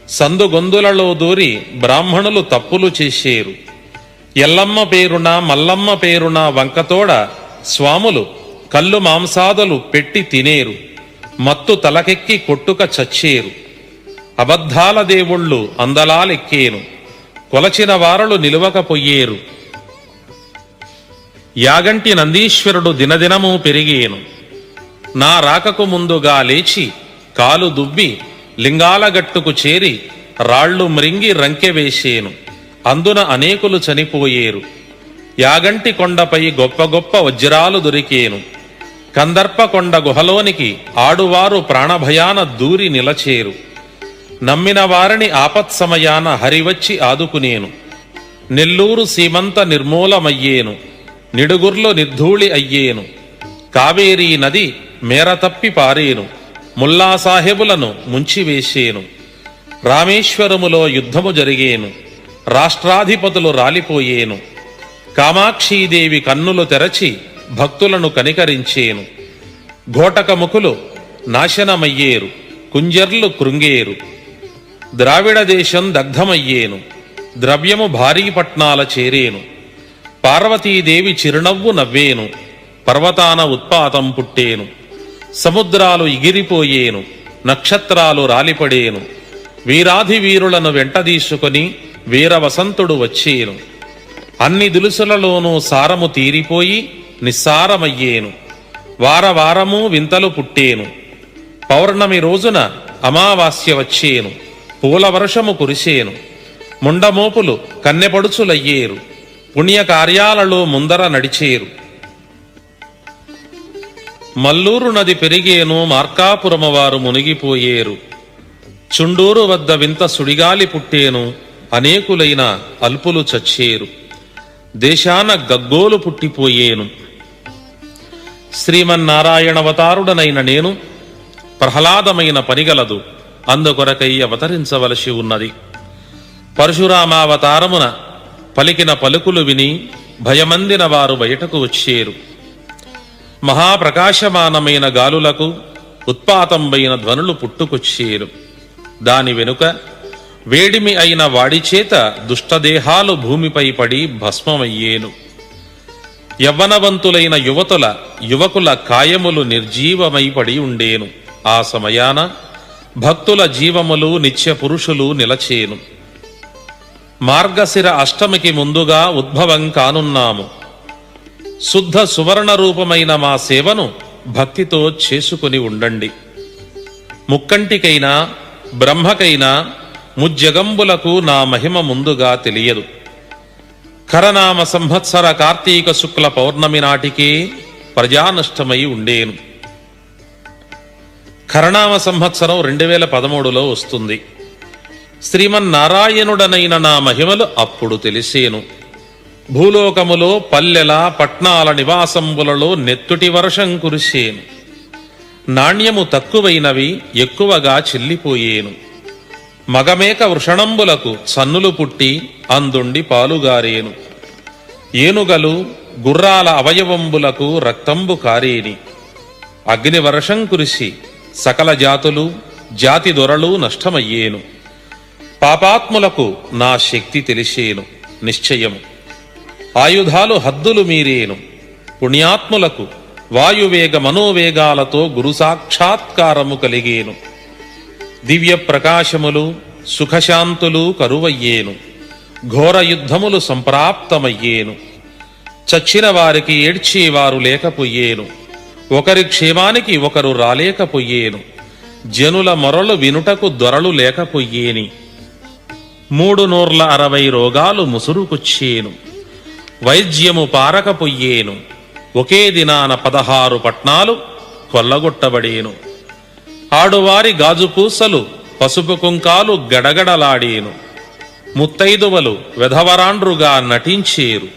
సందుగొందులలో దూరి బ్రాహ్మణులు తప్పులు చేసేరు. ఎల్లమ్మ పేరున మల్లమ్మ పేరున వంకతోడ స్వాములు కళ్ళు మాంసాదులు పెట్టి తినేరు. మత్తు తలకెక్కి కొట్టుక చచ్చేరు. అబద్ధాల దేవుళ్ళు అందలాలెక్కేను. కొలచిన వారలు నిలువకపోయేరు. యాగంటి నందీశ్వరుడు దినదినము పెరిగేను. నా రాకకు ముందుగా లేచి కాలు దువ్వి లింగాలగట్టుకు చేరి రాళ్లు మ్రింగి రంకెవేసేను. అందున అనేకులు చనిపోయేరు. యాగంటి కొండపై గొప్ప గొప్ప వజ్రాలు దొరికేను. కందర్పకొండ గుహలోనికి ఆడువారు ప్రాణభయాన దూరి నిలచేరు. నమ్మిన వారిని ఆపత్సమయాన హరివచ్చి ఆదుకునేను. నెల్లూరు సీమంత నిర్మూలమయ్యేను. నిడుగుర్లు నిర్ధూళి అయ్యేను. కావేరీ నది మేరతప్పి పారేను. ముల్లాసాహెబులను ముంచివేసేను. రామేశ్వరములో యుద్ధము జరిగేను. రాష్ట్రాధిపతులు రాలిపోయేను. కామాక్షీదేవి కన్నులు తెరచి భక్తులను కనికరించేను. ఘోటకముఖులు నాశనమయ్యేరు. కుంజర్లు కృంగేరు. ద్రావిడ దేశం దగ్ధమయ్యేను. ద్రవ్యము భారీ పట్నాల చేరేను. పార్వతీదేవి చిరునవ్వు నవ్వేను. పర్వతాన ఉత్పాతం పుట్టేను. సముద్రాలు ఎగిరిపోయేను. నక్షత్రాలు రాలిపడేను. వీరాధి వీరులను వెంటదీసుకొని వీరవసంతుడు వచ్చేను. అన్ని దులుసులలోనూ సారము తీరిపోయి నిస్సారమయ్యేను. వారవారము వింతలు పుట్టేను. పౌర్ణమి రోజున అమావాస్య వచ్చేను. పూల వర్షము కురిసేను. ముండమోపులు కన్నెపడుచులయ్యేరు. పుణ్యకార్యాలలో ముందర నడిచేరు. మల్లూరు నది పెరిగేను. మార్కాపురమవారు మునిగిపోయేరు. చుండూరు వద్ద వింత సుడిగాలి పుట్టేను. అనేకులైన అల్పులు చచ్చేరు. దేశాన గగ్గోలు పుట్టిపోయేను. శ్రీమన్నారాయణవతారుడనైన నేను ప్రహ్లాదమైన పనిగలదు, అందుకొరకై అవతరించవలసి ఉన్నది. పరశురామావతారమున పలికిన పలుకులు విని భయమందిన వారు బయటకు వచ్చేరు. మహాప్రకాశమానమైన గాలులకు ఉత్పాతంబైన ధ్వనులు పుట్టుకొచ్చేరు. దాని వెనుక వేడిమి అయిన వాడిచేత దుష్టదేహాలు భూమిపై పడి భస్మమయ్యేను. యవ్వనవంతులైన యువకుల కాయములు నిర్జీవమై పడి ఉండేను. ఆ సమయాన భక్తుల జీవములు నిత్య పురుషులు నిలచేను. మార్గశిర అష్టమికి ముందుగా ఉద్భవం కానున్నాము. శుద్ధ సువర్ణ రూపమైన మా సేవను భక్తితో చేసుకుని ఉండండి. ముక్కంటికైనా బ్రహ్మకైనా ముజ్జగంబులకు నా మహిమ ముందుగా తెలియదు. ఖరనామ సంవత్సర కార్తీక శుక్ల పౌర్ణమి నాటికే ప్రజానష్టమై ఉండేను. ఖరనామ సంవత్సరం 2013లో వస్తుంది. శ్రీమన్నారాయణుడనైన నా మహిమలు అప్పుడు తెలిసేను. భూలోకములో పల్లెల పట్నాల నివాసంబులలో నెత్తుటి వర్షం కురిసేను. నాణ్యము తక్కువైనవి ఎక్కువగా చెల్లిపోయేను. మగమేక వృషణంబులకు సన్నులు పుట్టి అందుండి పాలుగారేను. ఏనుగలు గుర్రాల అవయవంబులకు రక్తంబు కారేని. అగ్నివర్షం కురిసి సకల జాతులు జాతి దొరలు నష్టమయ్యేను. పాపాత్ములకు నా శక్తి తెలిసేను నిశ్చయము. ఆయుధాలు హద్దులు మీరేను. పుణ్యాత్ములకు వాయువేగ మనోవేగాలతో గురు సాక్షాత్కారము కలిగేను. దివ్య ప్రకాశములు సుఖశాంతులు కరువయ్యేను. ఘోర యుద్ధములు సంప్రాప్తమయ్యేను. చచ్చిన వారికి ఏడ్చేవారు లేకపోయేను, ఒకరి క్షేమానికి ఒకరు రాలేకపోయేను, జనుల మొరలు వినుటకు దొరలు లేకపోయేని. 360 రోగాలు ముసురుకొచ్చేను, వైద్యము పారకపోయేను, ఒకే దినాన 16 పట్నాలు కొల్లగొట్టబడేను. ఆడువారి గాజుపూసలు పసుపు కుంకాలు గడగడలాడేను, ముత్తైదువలు వెధవరాండ్రుగా నటించేరు,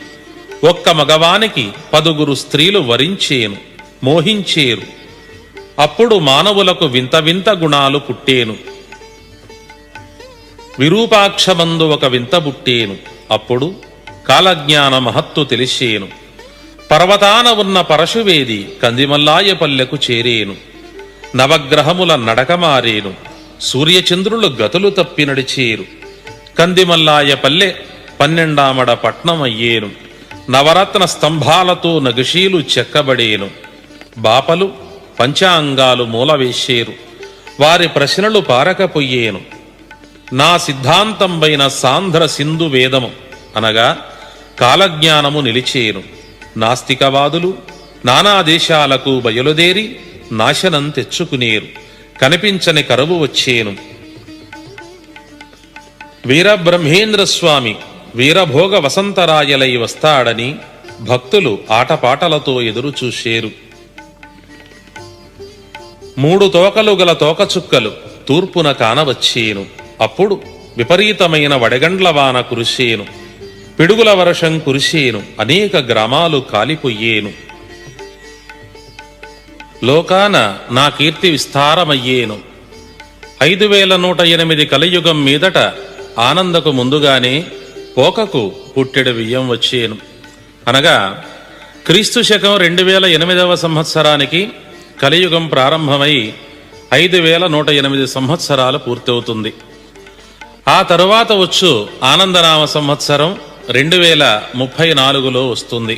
ఒక్క మగవానికి 10 స్త్రీలు వరించేను, మోహించేరు. అప్పుడు మానవులకు వింత వింత గుణాలు పుట్టేను. విరూపాక్షమందు ఒక వింత పుట్టేను, అప్పుడు కాలజ్ఞాన మహత్తు తెలిసేను. పర్వతాన ఉన్న పరశువేది కందిమల్లాయ పల్లెకు చేరేను, నవగ్రహముల నడక మారేను, సూర్యచంద్రులు గతులు తప్పి నడిచేరు. కందిమల్లాయ పల్లె 12 పట్నమయ్యేను, నవరత్న స్తంభాలతో నగిషీలు చెక్కబడేను. బాపలు పంచాంగాలు మూలవేసేరు, వారి ప్రశ్నలు పారకపోయేను. నా సిద్ధాంతంపైన సాంధ్ర సింధు వేదము అనగా కాలజ్ఞానము నిలిచేను. నాస్తికవాదులు నానా దేశాలకు బయలుదేరి నాశనం తెచ్చుకునేరు, కనిపించని కరువు వచ్చేను. వీరబ్రహ్మేంద్రస్వామి వీరభోగ వసంతరాయలై వస్తాడని భక్తులు ఆటపాటలతో ఎదురుచూసేరు. 3 తోకలు గల తోకచుక్కలు తూర్పున కానవచ్చేను, అప్పుడు విపరీతమైన వడగండ్లవాన కురిసేను, పిడుగుల వర్షం కురిసేను, అనేక గ్రామాలు కాలిపోయేను. లోకాన నా కీర్తి విస్తారమయ్యేను. 5108 కలియుగం మీదట ఆనందకు ముందుగానే పోకకు పుట్టెడు బియ్యం వచ్చేను. అనగా క్రీస్తు శకం 2008వ సంవత్సరానికి కలియుగం ప్రారంభమై 5108 సంవత్సరాలు పూర్తవుతుంది. ఆ తరువాత వచ్చు ఆనందనామ సంవత్సరం 2034లో వస్తుంది.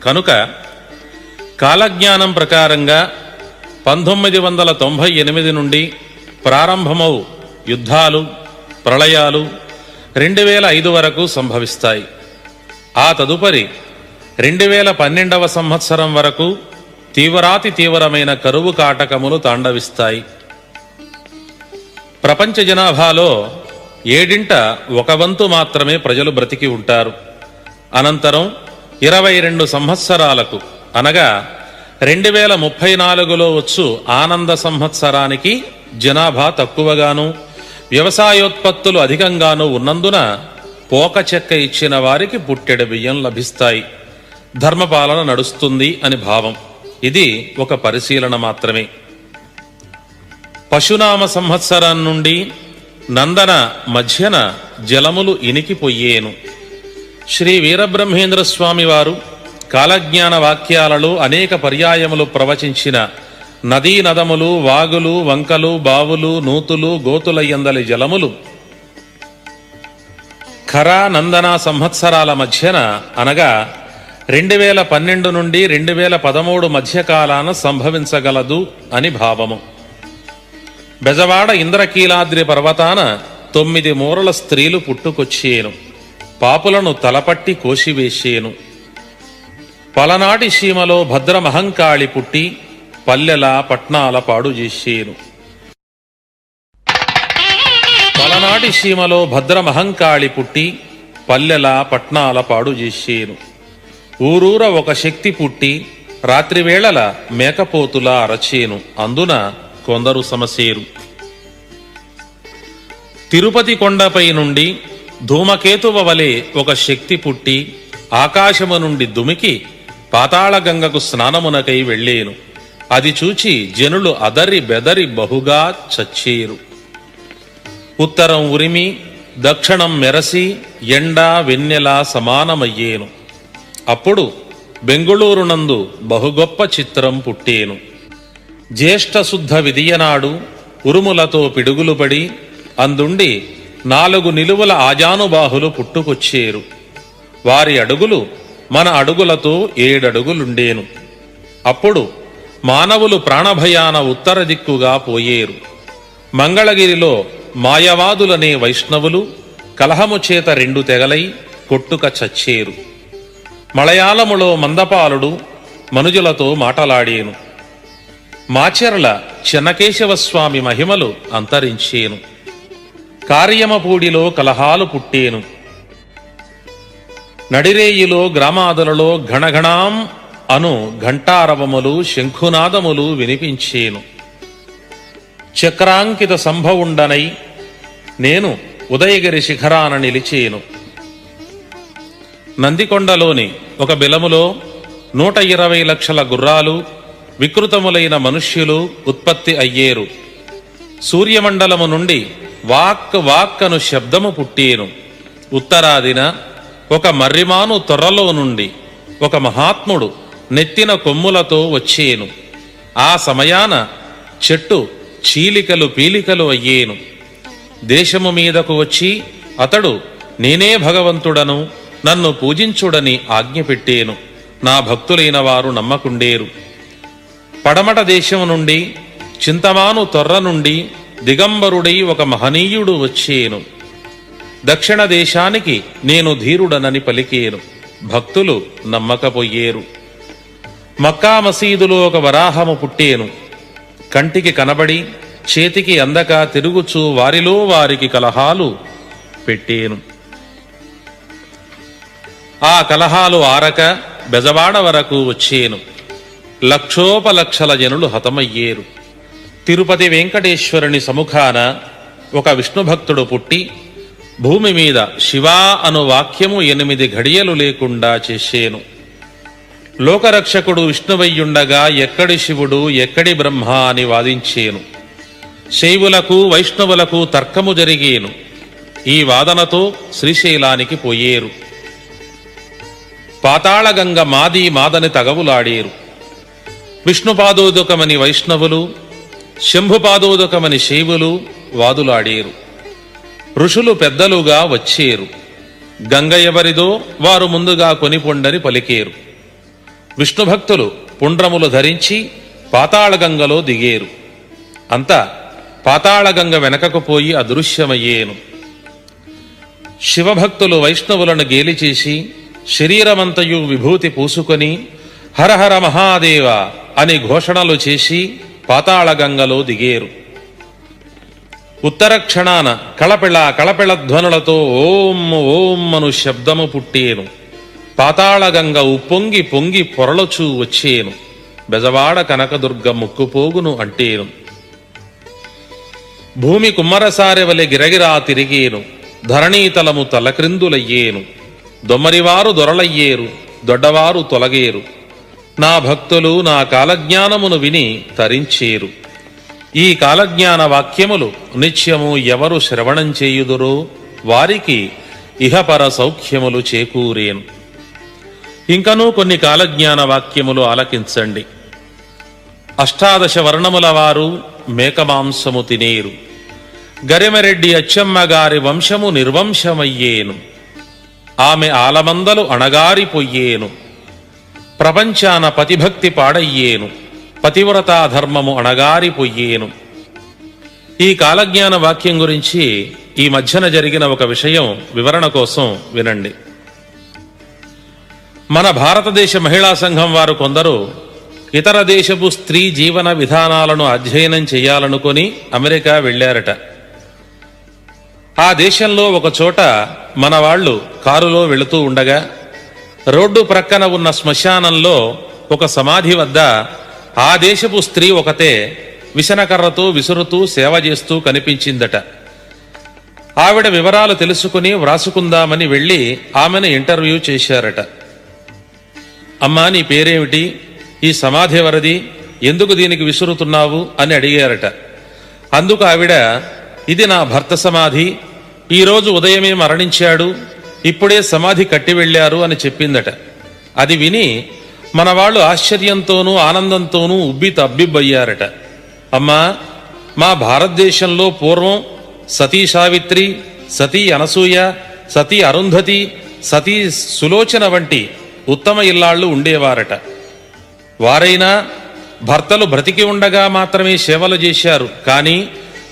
కనుక కాలజ్ఞానం ప్రకారంగా 1998 నుండి ప్రారంభమవు యుద్ధాలు, ప్రళయాలు 2005 వరకు సంభవిస్తాయి. ఆ తదుపరి 2012వ సంవత్సరం వరకు తీవ్రాతి తీవ్రమైన కరువు కాటకములు తాండవిస్తాయి. ప్రపంచ జనాభాలో 1/7 మాత్రమే ప్రజలు బ్రతికి ఉంటారు. అనంతరం 22 సంవత్సరాలకు అనగా 2034లో వచ్చు ఆనంద సంవత్సరానికి జనాభా తక్కువగాను, వ్యవసాయోత్పత్తులు అధికంగానూ ఉన్నందున పోక చెక్క ఇచ్చిన వారికి పుట్టెడు బియ్యం లభిస్తాయి, ధర్మపాలన నడుస్తుంది అని భావం. ఇది ఒక పరిశీలన మాత్రమే. పశునామ సంవత్సరం నుండి నందన మధ్యన జలములు ఇనికిపోయేను. శ్రీ వీరబ్రహ్మేంద్ర స్వామి వారు కాలజ్ఞాన వాక్యాలలో అనేక పర్యాయములు ప్రవచించిన నదీ నదములు, వాగులు, వంకలు, బావులు, నూతులు, గోతులయ్యందలి జలములు ఖరా నందన సంవత్సరాల మధ్యన అనగా 2012 నుండి 2013 మధ్యకాలాన సంభవించగలదు అని భావము. బెజవాడ ఇంద్రకీలాద్రి పర్వతాన 9 మూరల స్త్రీలు పుట్టుకొచ్చేను, పాపులను తలపట్టి కోసివేసేను. పలనాటి సీమలో భద్రమహంకాళి పుట్టి పల్లెల పట్నాల పాడు చేసేను. పలనాటి సీమలో భద్రమహంకాళి పుట్టి పల్లెల పట్నాల పాడు చేసేను. ఊరూర ఒక శక్తి పుట్టి రాత్రివేళల మేకపోతులా అరచేను, అందున కొందరు సమసేరు. తిరుపతి కొండపై నుండి ధూమకేతువ వలె ఒక శక్తి పుట్టి ఆకాశము నుండి దుమికి పాతాళగంగకు స్నానమునకై వెళ్ళేను. అది చూచి జనులు అదరి బెదరి బహుగా చచ్చేరు. ఉత్తరం ఉరిమి దక్షిణం మెరసి ఎండ వెన్నెల సమానమయ్యేను. అప్పుడు బెంగుళూరునందు బహుగొప్ప చిత్రం పుట్టేను. జ్యేష్ఠ శుద్ధ విదియనాడు ఉరుములతో పిడుగులు పడి అందుండి 4 నిలువుల ఆజానుబాహులు పుట్టుకొచ్చేరు. వారి అడుగులు మన అడుగులతో 7 అడుగులుండేను. అప్పుడు మానవులు ప్రాణభయాన ఉత్తర దిక్కుగా పోయేరు. మంగళగిరిలో మాయవాదులనే వైష్ణవులు కలహము చేత 2 తెగలై కొట్టుక చచ్చేరు. మలయాళములో మందపాలుడు మనుజులతో మాటలాడేను. మాచెర్ల చెన్నకేశవస్వామి మహిమలు అంతరించేను. కార్యమపూడిలో కలహాలు పుట్టేను. నడిరేయిలో గ్రామాదులలో ఘణఘణాం అను ఘంటారవములు శంఖునాదములు వినిపించేను. చక్రాంకిత సంభవుండనై నేను ఉదయగిరి శిఖరాన నిలిచేను. నందికొండలోని ఒక బిలములో 120 లక్షల గుర్రాలు, వికృతములైన మనుష్యులు ఉత్పత్తి అయ్యేరు. సూర్యమండలము నుండి వాక్ వాక్కను శబ్దము పుట్టేను. ఉత్తరాదిన ఒక మర్రిమాను తొర్రలో నుండి ఒక మహాత్ముడు నెత్తిన కొమ్ములతో వచ్చేను. ఆ సమయాన చెట్టు చీలికలు పీలికలు అయ్యేను. దేశము మీదకు వచ్చి అతడు నేనే భగవంతుడను, నన్ను పూజించుడని ఆజ్ఞ పెట్టేను. నా భక్తులైన వారు నమ్మకుండేరు. పడమట దేశము నుండి చింతమాను తొర్ర నుండి దిగంబరుడై ఒక మహనీయుడు వచ్చేను. దక్షిణ దేశానికి నేను ధీరుడనని పలికేను. భక్తులు నమ్మకపోయేరు. మక్కా మసీదులో ఒక వరాహము పుట్టేను. కంటికి కనబడి చేతికి అందక తిరుగుచూ వారిలో వారికి కలహాలు పెట్టేను. ఆ కలహాలు ఆరక బెజవాడ వరకు వచ్చేను. లక్షోపలక్షల జనులు హతమయ్యేరు. తిరుపతి వెంకటేశ్వరుని సముఖాన ఒక విష్ణుభక్తుడు పుట్టి భూమి మీద శివా అను వాక్యము 8 ఘడియలు లేకుండా చేసేను. లోకరక్షకుడు విష్ణువయ్యుండగా ఎక్కడి శివుడు ఎక్కడి బ్రహ్మ అని వాదించేను. శైవులకు వైష్ణవులకు తర్కము జరిగేను. ఈ వాదనతో శ్రీశైలానికి పోయేరు. పాతాళగంగ మాది మాదని తగవులాడేరు. విష్ణుపాదోదకమని వైష్ణవులు, శంభుపాదోదకమని శైవులు వాదులాడేరు. ఋషులు పెద్దలుగా వచ్చేరు. గంగ ఎవరిదో వారు ముందుగా కొనిపొండని పలికేరు. విష్ణుభక్తులు పుండ్రములు ధరించి పాతాళగంగలో దిగేరు. అంతా పాతాళగంగ వెనకకు పోయి అదృశ్యమయ్యేను. శివభక్తులు వైష్ణవులను గేలిచేసి శరీరమంతయు విభూతి పూసుకొని హరహర మహాదేవ అని ఘోషణలు చేసి పాతాళగంగలో దిగేరు. ఉత్తర క్షణాన కళపెళ ధ్వనులతో ఓం ఓం అను శబ్దము పుట్టేను. పాతాళగంగ ఉప్పొంగి పొంగి పొరలచూ వచ్చేను. బెజవాడ కనకదుర్గ ముక్కుపోగును అంటేను. భూమి కుమ్మరసారెవలె గిరగిరా తిరిగేను. ధరణీతలము తలక్రిందులయ్యేను. దొమ్మరివారు దొరలయ్యేరు, దొడ్డవారు తొలగేరు. నా భక్తులు నా కాలజ్ఞానమును విని తరించేరు. ఈ కాలజ్ఞాన వాక్యములు నిత్యము ఎవరు శ్రవణం చేయుదురో వారికి ఇహపర సౌఖ్యములు చేకూరేను. ఇంకనూ కొన్ని కాలజ్ఞాన వాక్యములు ఆలకించండి. 18 వర్ణముల వారు మేకమాంసము తినేరు. గరిమెరెడ్డి అచ్చమ్మగారి వంశము నిర్వంశమయ్యేను. ఆమె ఆలమందలు అణగారిపోయేను. ప్రపంచాన పతిభక్తి పాడయ్యేను. పతివ్రతా ధర్మము అణగారిపోయేను. ఈ కాలజ్ఞాన వాక్యం గురించి ఈ మధ్యన జరిగిన ఒక విషయం వివరణ కోసం వినండి. మన భారతదేశ మహిళా సంఘం వారు కొందరు ఇతర దేశపు స్త్రీ జీవన విధానాలను అధ్యయనం చేయాలనుకొని అమెరికా వెళ్ళారట. ఆ దేశంలో ఒక చోట మన వాళ్ళు కారులో వెళుతూ ఉండగా రోడ్డు ప్రక్కన ఉన్న శ్మశానంలో ఒక సమాధి వద్ద ఆ దేశపు స్త్రీ ఒకతే విసనకర్రతో విసురుతూ సేవ చేస్తూ కనిపించిందట. ఆవిడ వివరాలు తెలుసుకుని వ్రాసుకుందామని వెళ్ళి ఆమెను ఇంటర్వ్యూ చేశారట. అమ్మా, నీ పేరేమిటి? ఈ సమాధి ఎవరిది? ఎందుకు దీనికి విసురుతున్నావు అని అడిగారట. అందుకు ఆవిడ, ఇది నా భర్త సమాధి, ఈరోజు ఉదయమే మరణించాడు, ఇప్పుడే సమాధి కట్టి వెళ్ళారు అని చెప్పిందట. అది విని మన వాళ్ళు ఆశ్చర్యంతోనూ ఆనందంతోనూ ఉబ్బి తబ్బిబ్బయ్యారట. అమ్మా, మా భారతదేశంలో పూర్వం సతీ సావిత్రి, సతీ అనసూయ, సతీ అరుంధతి, సతీ సులోచన వంటి ఉత్తమ ఇల్లాళ్ళు ఉండేవారట. వారైనా భర్తలు బ్రతికి ఉండగా మాత్రమే సేవలు చేశారు. కానీ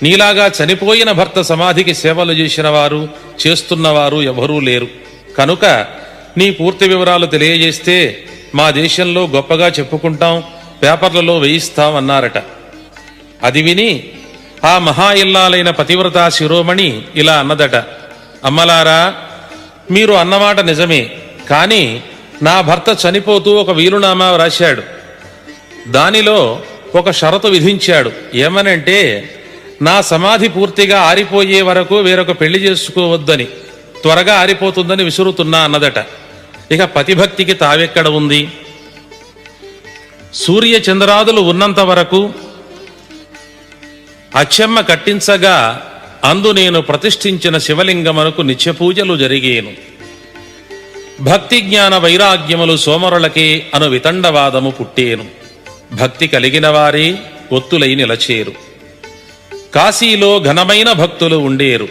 నీలాగా చనిపోయిన భర్త సమాధికి సేవలు చేసిన వారు, చేస్తున్నవారు ఎవరూ లేరు. కనుక నీ పూర్తి వివరాలు తెలియజేస్తే మా దేశంలో గొప్పగా చెప్పుకుంటాం, పేపర్లలో వేయిస్తాం అన్నారట. అది విని ఆ మహా ఇల్లాలైన పతివ్రతా శిరోమణి ఇలా అన్నదట, అమ్మలారా, మీరు అన్నమాట నిజమే, కానీ నా భర్త చనిపోతూ ఒక వీలునామా వ్రాశాడు. దానిలో ఒక షరతు విధించాడు. ఏమనంటే, నా సమాధి పూర్తిగా ఆరిపోయే వరకు వేరొక పెళ్లి చేసుకోవద్దని, త్వరగా ఆరిపోతుందని విసురుతున్నా అన్నదట. ఇక పతిభక్తికి తావెక్కడ ఉంది? సూర్య చంద్రాదులు ఉన్నంత వరకు అచ్చమ్మ కట్టించగా అందు నేను ప్రతిష్ఠించిన శివలింగమునకు నిత్యపూజలు జరిగేను. భక్తి జ్ఞాన వైరాగ్యములు సోమరులకే అను వితండవాదము పుట్టేను. భక్తి కలిగిన వారే ఒత్తులై నిలచేరు. కాశీలో ఘనమైన భక్తులు ఉండేరు.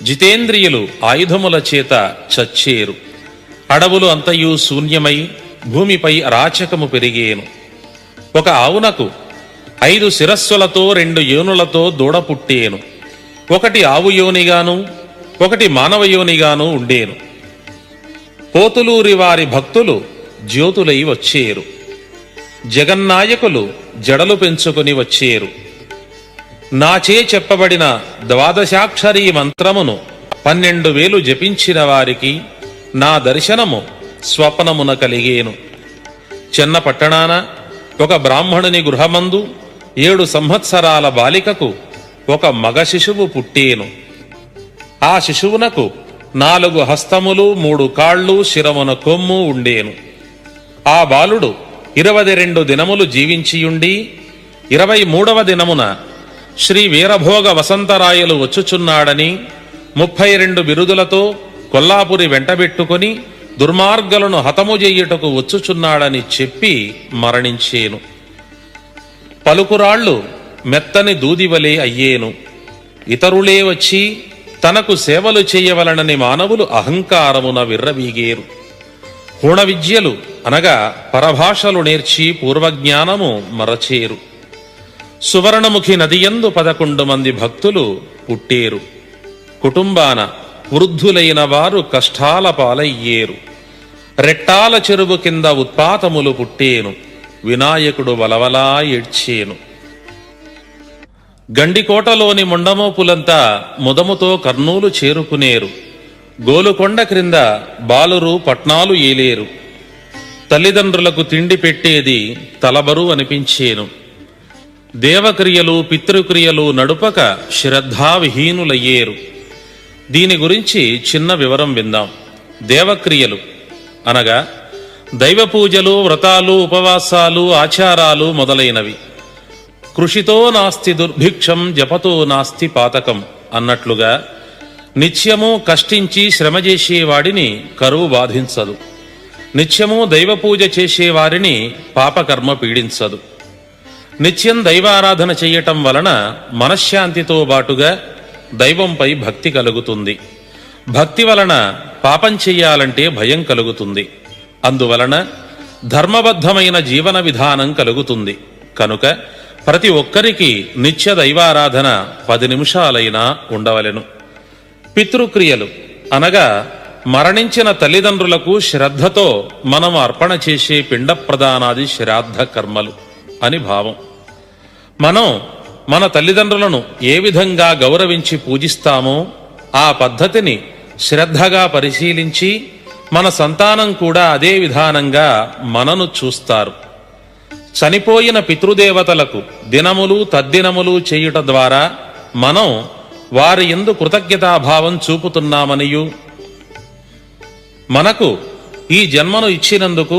జితేంద్రియులు ఆయుధముల చేత చచ్చేరు. అడవులు అంతయు శూన్యమై భూమిపై అరాచకము పెరిగేను. ఒక ఆవునకు 5 శిరస్సులతో 2 యోనులతో దూడ పుట్టేను. ఒకటి ఆవు యోనిగాను, ఒకటి మానవ యోనిగాను ఉండేను. పోతులూరి వారి భక్తులు జ్యోతులై వచ్చేరు. జగన్నాయకులు జడలు పెంచుకుని వచ్చేరు. నాచే చెప్పబడిన 12 మంత్రమును 12,000 జపించిన వారికి నా దర్శనము స్వప్నమున కలిగేను. చిన్న పట్టణాన ఒక బ్రాహ్మణుని గృహమందు 7 సంవత్సరాల బాలికకు ఒక మగ శిశువు పుట్టేను. ఆ శిశువునకు 4 హస్తములు, 3 కాళ్ళు, శిరమున కొమ్ము ఉండేను. ఆ బాలుడు 22 దినములు జీవించియుండి 23వ దినమున శ్రీ వీరభోగ వసంతరాయలు వచ్చుచున్నాడని 32 బిరుదులతో కొల్లాపురి వెంటబెట్టుకొని దుర్మార్గులను హతము చెయ్యుటకు వచ్చుచున్నాడని చెప్పి మరణించేను. పలుకురాళ్ళు మెత్తని దూదివలే అయ్యేను. ఇతరులే వచ్చి తనకు సేవలు చేయవలనని మానవులు అహంకారమున విర్రవీగేరు. హూణ విద్యలు అనగా పరభాషలు నేర్చి పూర్వజ్ఞానము మరచేరు. సువర్ణముఖి నదియందు 11 మంది భక్తులు పుట్టేరు. కుటుంబాన వృద్ధులైన వారు కష్టాల పాలయ్యేరు. రెట్టాల చెరువు కింద ఉత్పాతములు పుట్టేను. వినాయకుడు వలవలా ఏడ్చేను. గండికోటలోని ముండమోపులంతా ముదముతో కర్నూలు చేరుకునేరు. గోలుకొండ క్రింద బాలురు పట్నాలు ఏలేరు. తల్లిదండ్రులకు తిండి పెట్టేది తలబరు అనిపించేను. దేవక్రియలు పితృక్రియలు నడుపక శ్రద్ధావిహీనులయ్యేరు. దీని గురించి చిన్న వివరం విందాం. దేవక్రియలు అనగా దైవ పూజలు, వ్రతాలు, ఉపవాసాలు, ఆచారాలు మొదలైనవి. కృషితో నాస్తి దుర్భిక్షం, జపతో నాస్తి పాతకం అన్నట్లుగా నిత్యము కష్టించి శ్రమ చేసేవాడిని కరువు బాధించదు. నిత్యము దైవపూజ చేసేవారిని పాపకర్మ పీడించదు. నిత్యం దైవారాధన చెయ్యటం వలన మనశ్శాంతితో బాటుగా దైవంపై భక్తి కలుగుతుంది. భక్తి వలన పాపం చెయ్యాలంటే భయం కలుగుతుంది. అందువలన ధర్మబద్ధమైన జీవన విధానం కలుగుతుంది. కనుక ప్రతి ఒక్కరికి నిత్య దైవారాధన 10 నిమిషాలైనా ఉండవలెను. పితృక్రియలు అనగా మరణించిన తల్లిదండ్రులకు శ్రద్ధతో మనం అర్పణ చేసే పిండ ప్రదానాది శ్రాద్ధ కర్మలు అని భావం. మనం మన తల్లిదండ్రులను ఏ విధంగా గౌరవించి పూజిస్తామో ఆ పద్ధతిని శ్రద్ధగా పరిశీలించి మన సంతానం కూడా అదే విధానంగా మనను చూస్తారు. చనిపోయిన పితృదేవతలకు దినములు తద్దినములు చేయుట ద్వారా మనం వారి యందు కృతజ్ఞతాభావం చూపుతున్నామనియు, మనకు ఈ జన్మను ఇచ్చినందుకు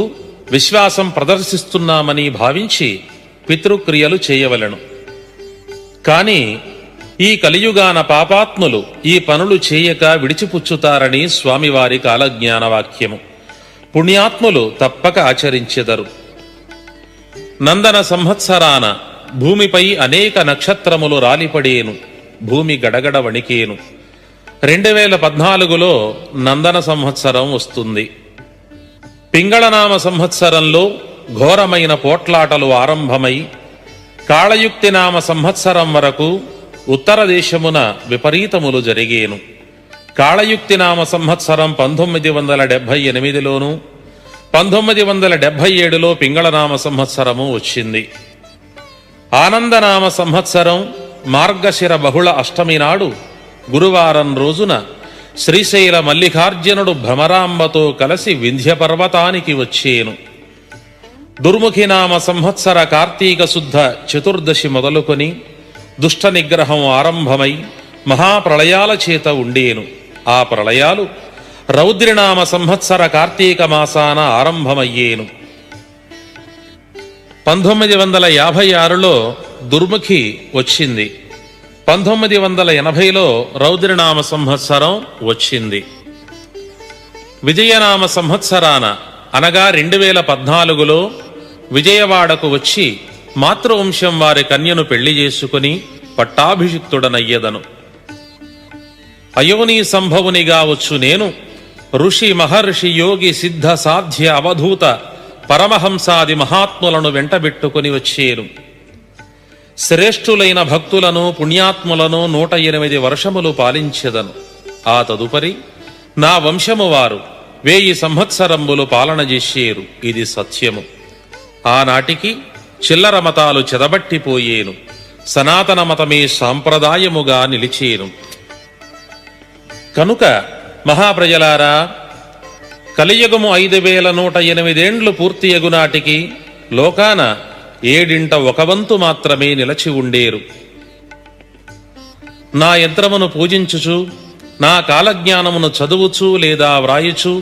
విశ్వాసం ప్రదర్శిస్తున్నామని భావించి పితృక్రియలు చేయవలెను. కాని ఈ కలియుగాన పాపాత్ములు ఈ పనులు చేయక విడిచిపుచ్చుతారని స్వామివారి కాలజ్ఞాన వాక్యము. పుణ్యాత్ములు తప్పక ఆచరించెదరు. నందన సంవత్సరాన భూమిపై అనేక నక్షత్రములు రాలిపడేను. భూమి గడగడ వణికేను. 2014లో నందన సంవత్సరం వస్తుంది. పింగళనామ సంవత్సరంలో ఘోరమైన పోట్లాటలు ఆరంభమై కాళయుక్తి నామ సంవత్సరం వరకు ఉత్తర దేశమున విపరీతములు జరిగేను. కాళయుక్తి నామ సంవత్సరం 1978లోను 1977లో పింగళనామ సంవత్సరము వచ్చింది. ఆనందనామ సంవత్సరం మార్గశిర బహుళ అష్టమి నాడు గురువారం రోజున శ్రీశైల మల్లికార్జునుడు భ్రమరాంబతో కలిసి వింధ్య పర్వతానికి వచ్చేను. దుర్ముఖినామ సంవత్సర కార్తీక శుద్ధ చతుర్దశి మొదలుకొని దుష్ట నిగ్రహం ఆరంభమై మహాప్రళయాల చేత ఉండేను. ఆ ప్రళయాలు రౌద్రినామ సంవత్సర కార్తీక మాసాన ఆరంభమయ్యేను. 1956లో దుర్ముఖి వచ్చింది. 1980లో రౌద్రనామ సంవత్సరం వచ్చింది. విజయనామ సంవత్సరాన అనగా 2014లో విజయవాడకు వచ్చి మాతృవంశం వారి కన్యను పెళ్లి చేసుకుని పట్టాభిషిక్తుడనయ్యదను. అయోని సంభవునిగా వచ్చు నేను ఋషి మహర్షి యోగి సిద్ధ సాధ్య అవధూత పరమహంసాది మహాత్ములను వెంటబెట్టుకుని వచ్చేను. శ్రేష్ఠులైన భక్తులను పుణ్యాత్ములను 108 వర్షములు పాలించెదను. ఆ తదుపరి నా వంశము వారు 1000 సంవత్సరంబులు పాలన చేసేరు. ఇది సత్యము. ఆనాటికి చిల్లర మతాలు చెదబట్టిపోయేను. సనాతన మతమే సాంప్రదాయముగా నిలిచేను. కనుక మహాప్రజలారా, కలియుగము 5108 పూర్తియగు నాటికి లోకాన 7/1 మాత్రమే నిలచి ఉండేరు. నా యంత్రమును పూజించుచు నా కాలజ్ఞానమును చదువుచు లేదా వ్రాయుచు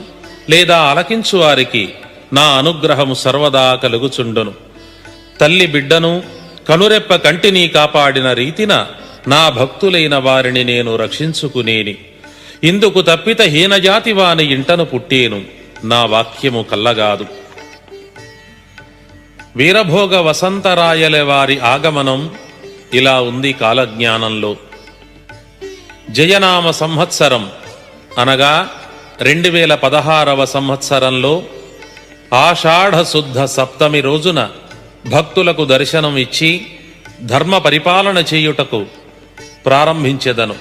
లేదా ఆలకించు వారికి నా అనుగ్రహము సర్వదా కలుగుచుండును. తల్లి బిడ్డను కనురెప్ప కంటిని కాపాడిన రీతిన నా భక్తులైన వారిని నేను రక్షించుకునేని. ఇందుకు తప్పిత హీనజాతి వాని ఇంటను పుట్టేను. నా వాక్యము కల్లగాదు. వీరభోగ వసంతరాయల వారి ఆగమనం ఇలా ఉంది కాలజ్ఞానంలో. జయనామ సంవత్సరం అనగా 2016వ సంవత్సరంలో ఆషాఢ శుద్ధ సప్తమి రోజున భక్తులకు దర్శనం ఇచ్చి ధర్మ పరిపాలన చేయుటకు ప్రారంభించెదను.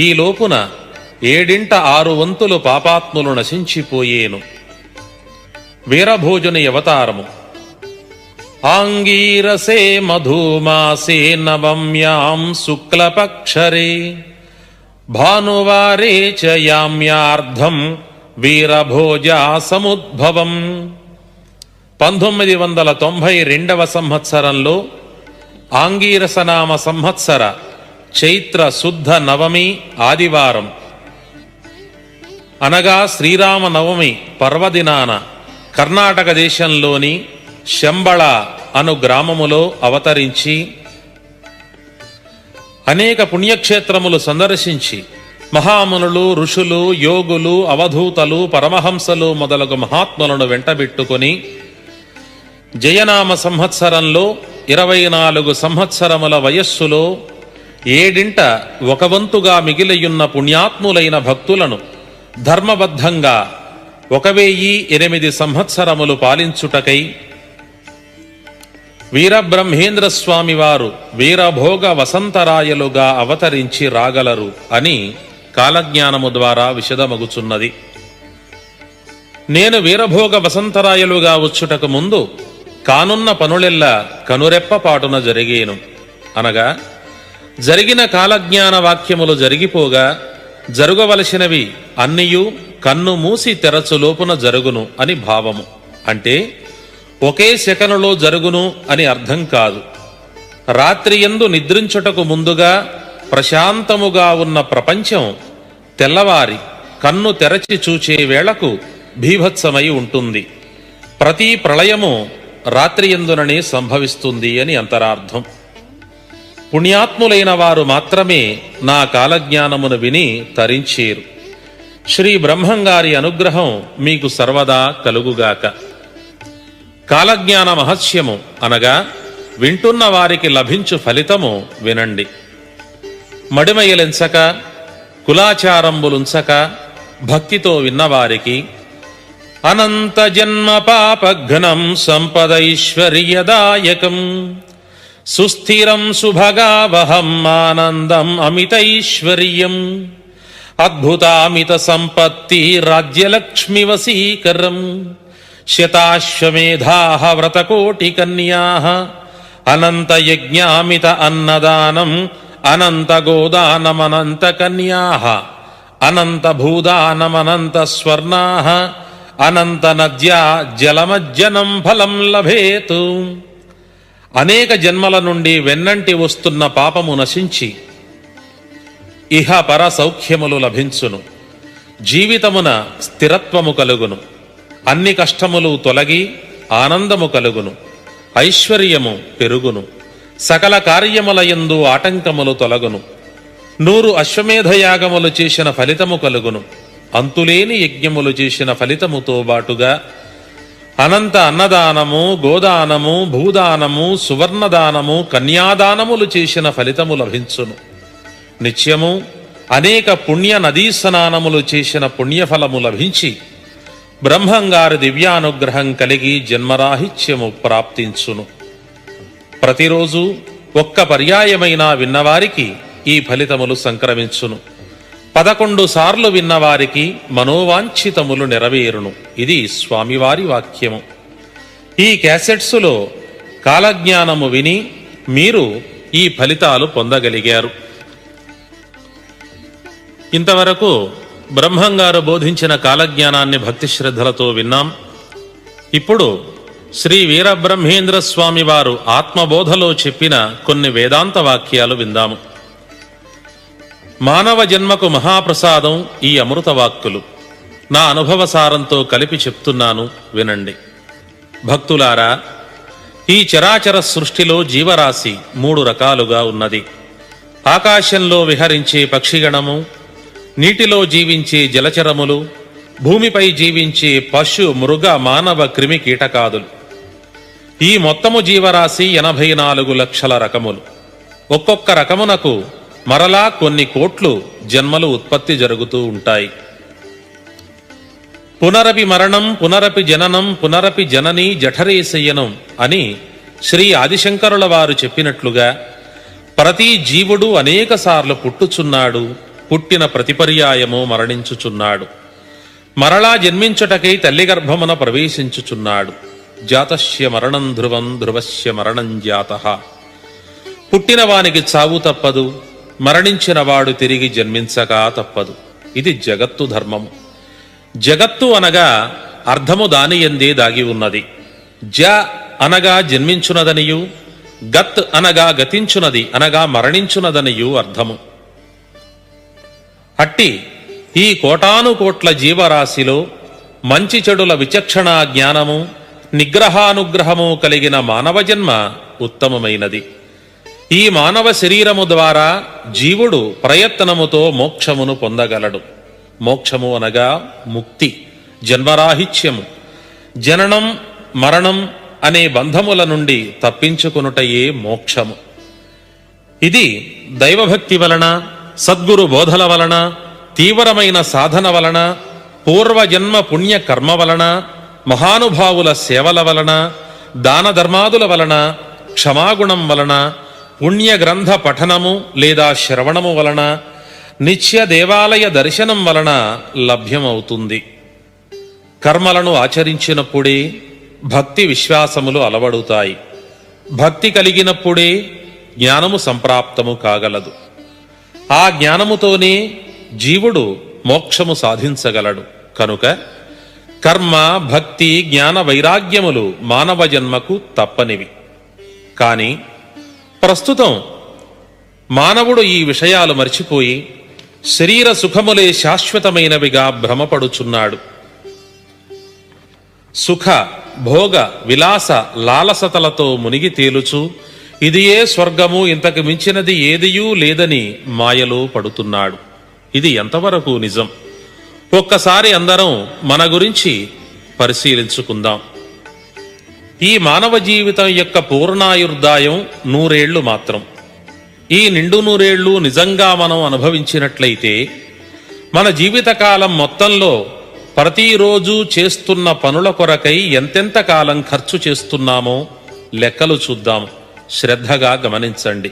ఈ లోపున 7/6 పాపాత్ములు నశించిపోయేను. వీరభోజుని అవతారము. ఆంగీరసే మధుమాసే నవమ్యాం శుక్లపక్షరే భానువారే చ యామ్యార్ధం వీరభోజా సముద్భవం. 1992వ సంవత్సరంలో ఆంగీరసనామ సంవత్సర చైత్ర శుద్ధ నవమి ఆదివారం అనగా శ్రీరామ నవమి పర్వదినాన కర్ణాటక దేశంలోని శంబళ అను గ్రామములో అవతరించి అనేక పుణ్యక్షేత్రములు సందర్శించి మహామునులు, ఋషులు, యోగులు, అవధూతలు, పరమహంసలు మొదలగు మహాత్ములను వెంటబెట్టుకుని జయనామ సంవత్సరంలో 24 సంవత్సరముల వయస్సులో 7/1 మిగిలియున్న పుణ్యాత్ములైన భక్తులను ధర్మబద్ధంగా 1008 సంవత్సరములు పాలించుటకై వీరబ్రహ్మేంద్ర స్వామి వారు వీరభోగ వసంతరాయలుగా అవతరించి రాగలరు అని కాలజ్ఞానము ద్వారా విశదమగుచున్నది. నేను వీరభోగ వసంతరాయలుగా వచ్చుటకు ముందు కానున్న పనులెల్లా కనురెప్పపాటున జరిగేను. అనగా జరిగిన కాలజ్ఞాన వాక్యములు జరిగిపోగా జరుగవలసినవి అన్నియు కన్ను మూసి తెరచు లోపున జరుగును అని భావము. అంటే ఒకే సెకనులో జరుగును అని అర్థం కాదు. రాత్రియందు నిద్రించుటకు ముందుగా ప్రశాంతముగా ఉన్న ప్రపంచం తెల్లవారి కన్ను తెరచి చూచే వేళకు భీభత్సమై ఉంటుంది. ప్రతి ప్రళయము రాత్రియందుననే సంభవిస్తుంది అని అంతరార్థం. పుణ్యాత్ములైన వారు మాత్రమే నా కాలజ్ఞానమును విని తరించేరు. శ్రీ బ్రహ్మంగారి అనుగ్రహం మీకు సర్వదా కలుగుగాక. కాలజ్ఞాన మహత్యము అనగా వింటున్న వారికి లభించు ఫలితము వినండి. మడిమయలెంచక కులాచారంబులుంచక భక్తితో విన్నవారికి అనంత జన్మ పాపఘ్నం సంపదైశ్వర్యదాయకం సుస్థిరం సుభగావహం ఆనందం అమితైశ్వర్యం అద్భుతామిత సంపత్తి రాజ్యలక్ష్మి వశీకరం శతాశ్వమేధాః వ్రతకోటి కన్యాః అనంత యజ్ఞామిత అన్నదానం అనంత గోదానమనంత కన్యాః అనంత భూదానమనంత స్వర్ణాః అనంత నద్యా జలమజ్జనం ఫలం లభేతు. అనేక జన్మల నుండి వెన్నంటి వస్తున్న పాపము నశించి ఇహ పర సౌఖ్యములు లభించును. జీవితమున స్థిరత్వము కలుగును. అన్ని కష్టములు తొలగి ఆనందము కలుగును. ఐశ్వర్యము పెరుగును. సకల కార్యములయందు ఆటంకములు తొలగును. 100 అశ్వమేధయాగములు చేసిన ఫలితము కలుగును. అంతులేని యజ్ఞములు చేసిన ఫలితముతో బాటుగా అనంత అన్నదానము, గోదానము, భూదానము, సువర్ణదానము, కన్యాదానములు చేసిన ఫలితము లభించును. నిత్యము అనేక పుణ్య నదీ స్నానములు చేసిన పుణ్యఫలము లభించి బ్రహ్మంగారి దివ్యానుగ్రహం కలిగి జన్మరాహిత్యము ప్రాప్తించును. ప్రతిరోజు ఒక్క పర్యాయమైన విన్నవారికి ఈ ఫలితములు సంక్రమించును. 11 సార్లు విన్నవారికి మనోవాంఛితములు నెరవేరును. ఇది స్వామివారి వాక్యము. ఈ క్యాసెట్సులో కాలజ్ఞానము విని మీరు ఈ ఫలితాలు పొందగలిగారు. ఇంతవరకు బ్రహ్మంగారు బోధించిన కాలజ్ఞానాన్ని భక్తి శ్రద్ధలతో విన్నాం. ఇప్పుడు శ్రీ వీరబ్రహ్మేంద్ర స్వామి వారు ఆత్మబోధలో చెప్పిన కొన్ని వేదాంత వాక్యాలు విందాము. మానవ జన్మకు మహాప్రసాదం ఈ అమృత వాక్కులు. నా అనుభవసారంతో కలిపి చెప్తున్నాను, వినండి. భక్తులారా, ఈ చరాచర సృష్టిలో జీవరాశి 3 రకాలుగా ఉన్నది. ఆకాశంలో విహరించే పక్షిగణము, నీటిలో జీవించే జలచరములు, భూమిపై జీవించే పశు, మృగ, మానవ, క్రిమి కీటకాదులు. ఈ మొత్తము జీవరాశి 84 లక్షల రకములు. ఒక్కొక్క రకమునకు మరలా కొన్ని కోట్లు జన్మలు ఉత్పత్తి జరుగుతూ ఉంటాయి. పునరపి మరణం పునరపి జననం పునరపి జనని జఠరేశయనం అని శ్రీ ఆదిశంకరుల వారు చెప్పినట్లుగా ప్రతి జీవుడు అనేకసార్లు పుట్టుచున్నాడు. పుట్టిన ప్రతిపర్యాయము మరణించుచున్నాడు. మరలా జన్మించుటకై తల్లి గర్భమున ప్రవేశించుచున్నాడు. జాతస్య మరణం ధ్రువం ధ్రువస్య మరణం జాతః. పుట్టిన వానికి చావు తప్పదు, మరణించిన వాడు తిరిగి జన్మించక తప్పదు. ఇది జగత్తు ధర్మము. జగత్తు అనగా అర్థము దానియందే దాగి ఉన్నది. జ అనగా జన్మించునదనియు, గత్ అనగా గతించునది అనగా మరణించునదనియు అర్థము. అట్టి ఈ కోటానుకోట్ల జీవరాశిలో మంచి చెడుల విచక్షణ జ్ఞానము, నిగ్రహానుగ్రహము కలిగిన మానవ జన్మ ఉత్తమమైనది. ఈ మానవ శరీరము ద్వారా జీవుడు ప్రయత్నముతో మోక్షమును పొందగలడు. మోక్షము అనగా ముక్తి, జన్మరాహిత్యము. జననం మరణం అనే బంధముల నుండి తప్పించుకొనుటయే మోక్షము. ఇది దైవభక్తి వలన, సద్గురు బోధల వలన, తీవ్రమైన సాధన వలన, పూర్వజన్మ పుణ్యకర్మ వలన, మహానుభావుల సేవల వలన, దాన ధర్మాదుల వలన, క్షమాగుణం వలన, పుణ్యగ్రంథ పఠనము లేదా శ్రవణము వలన, నిత్య దేవాలయ దర్శనం వలన లభ్యమవుతుంది. కర్మలను ఆచరించినప్పుడే భక్తి విశ్వాసములు అలవడుతాయి. భక్తి కలిగినప్పుడే జ్ఞానము సంప్రాప్తము కాగలదు. ఆ జ్ఞానముతోనే జీవుడు మోక్షము సాధించగలడు. కనుక కర్మ, భక్తి, జ్ఞాన వైరాగ్యములు మానవ జన్మకు తప్పనివి. కాని ప్రస్తుతం మానవుడు ఈ విషయాలు మర్చిపోయి శరీర సుఖములే శాశ్వతమైనవిగా భ్రమపడుచున్నాడు. సుఖ భోగ విలాస లాలసతలతో మునిగి తేలుచు ఇదియే స్వర్గము, ఇంతకు మించినది ఏదియూ లేదని మాయలో పడుతున్నాడు. ఇది ఎంతవరకు నిజం? ఒక్కసారి అందరం మన గురించి పరిశీలించుకుందాం. ఈ మానవ జీవితం యొక్క పూర్ణాయుర్దాయం 100 ఏళ్లు మాత్రం. ఈ నిండు 100 ఏళ్లు నిజంగా మనం అనుభవించినట్లయితే మన జీవితకాలం మొత్తంలో ప్రతిరోజు చేస్తున్న పనుల కొరకై ఎంతెంత కాలం ఖర్చు చేస్తున్నామో లెక్కలు చూద్దాం. శ్రద్ధగా గమనించండి.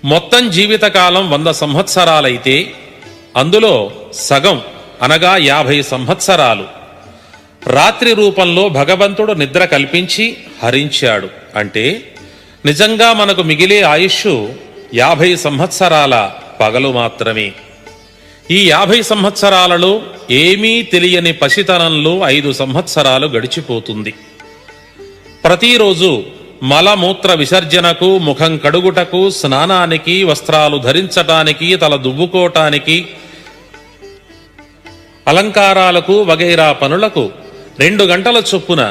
మొత్తం జీవితకాలం 100 సంవత్సరాలైతే అందులో సగం అనగా 50 సంవత్సరాలు రాత్రి రూపంలో భగవంతుడు నిద్ర కల్పించి హరించాడు. అంటే నిజంగా మనకు మిగిలే ఆయుష్ 50 సంవత్సరాల పగలు మాత్రమే. ఈ 50 సంవత్సరాలలో ఏమీ తెలియని పసితనంలో 5 సంవత్సరాలు గడిచిపోతుంది. ప్రతిరోజు మలమూత్ర విసర్జనకు, ముఖం కడుగుటకు, స్నానానికి, వస్త్రాలు ధరించటానికి, తల దువ్వుకోటానికి, అలంకారాలకు వగైరా పనులకు 2 గంటల చొప్పున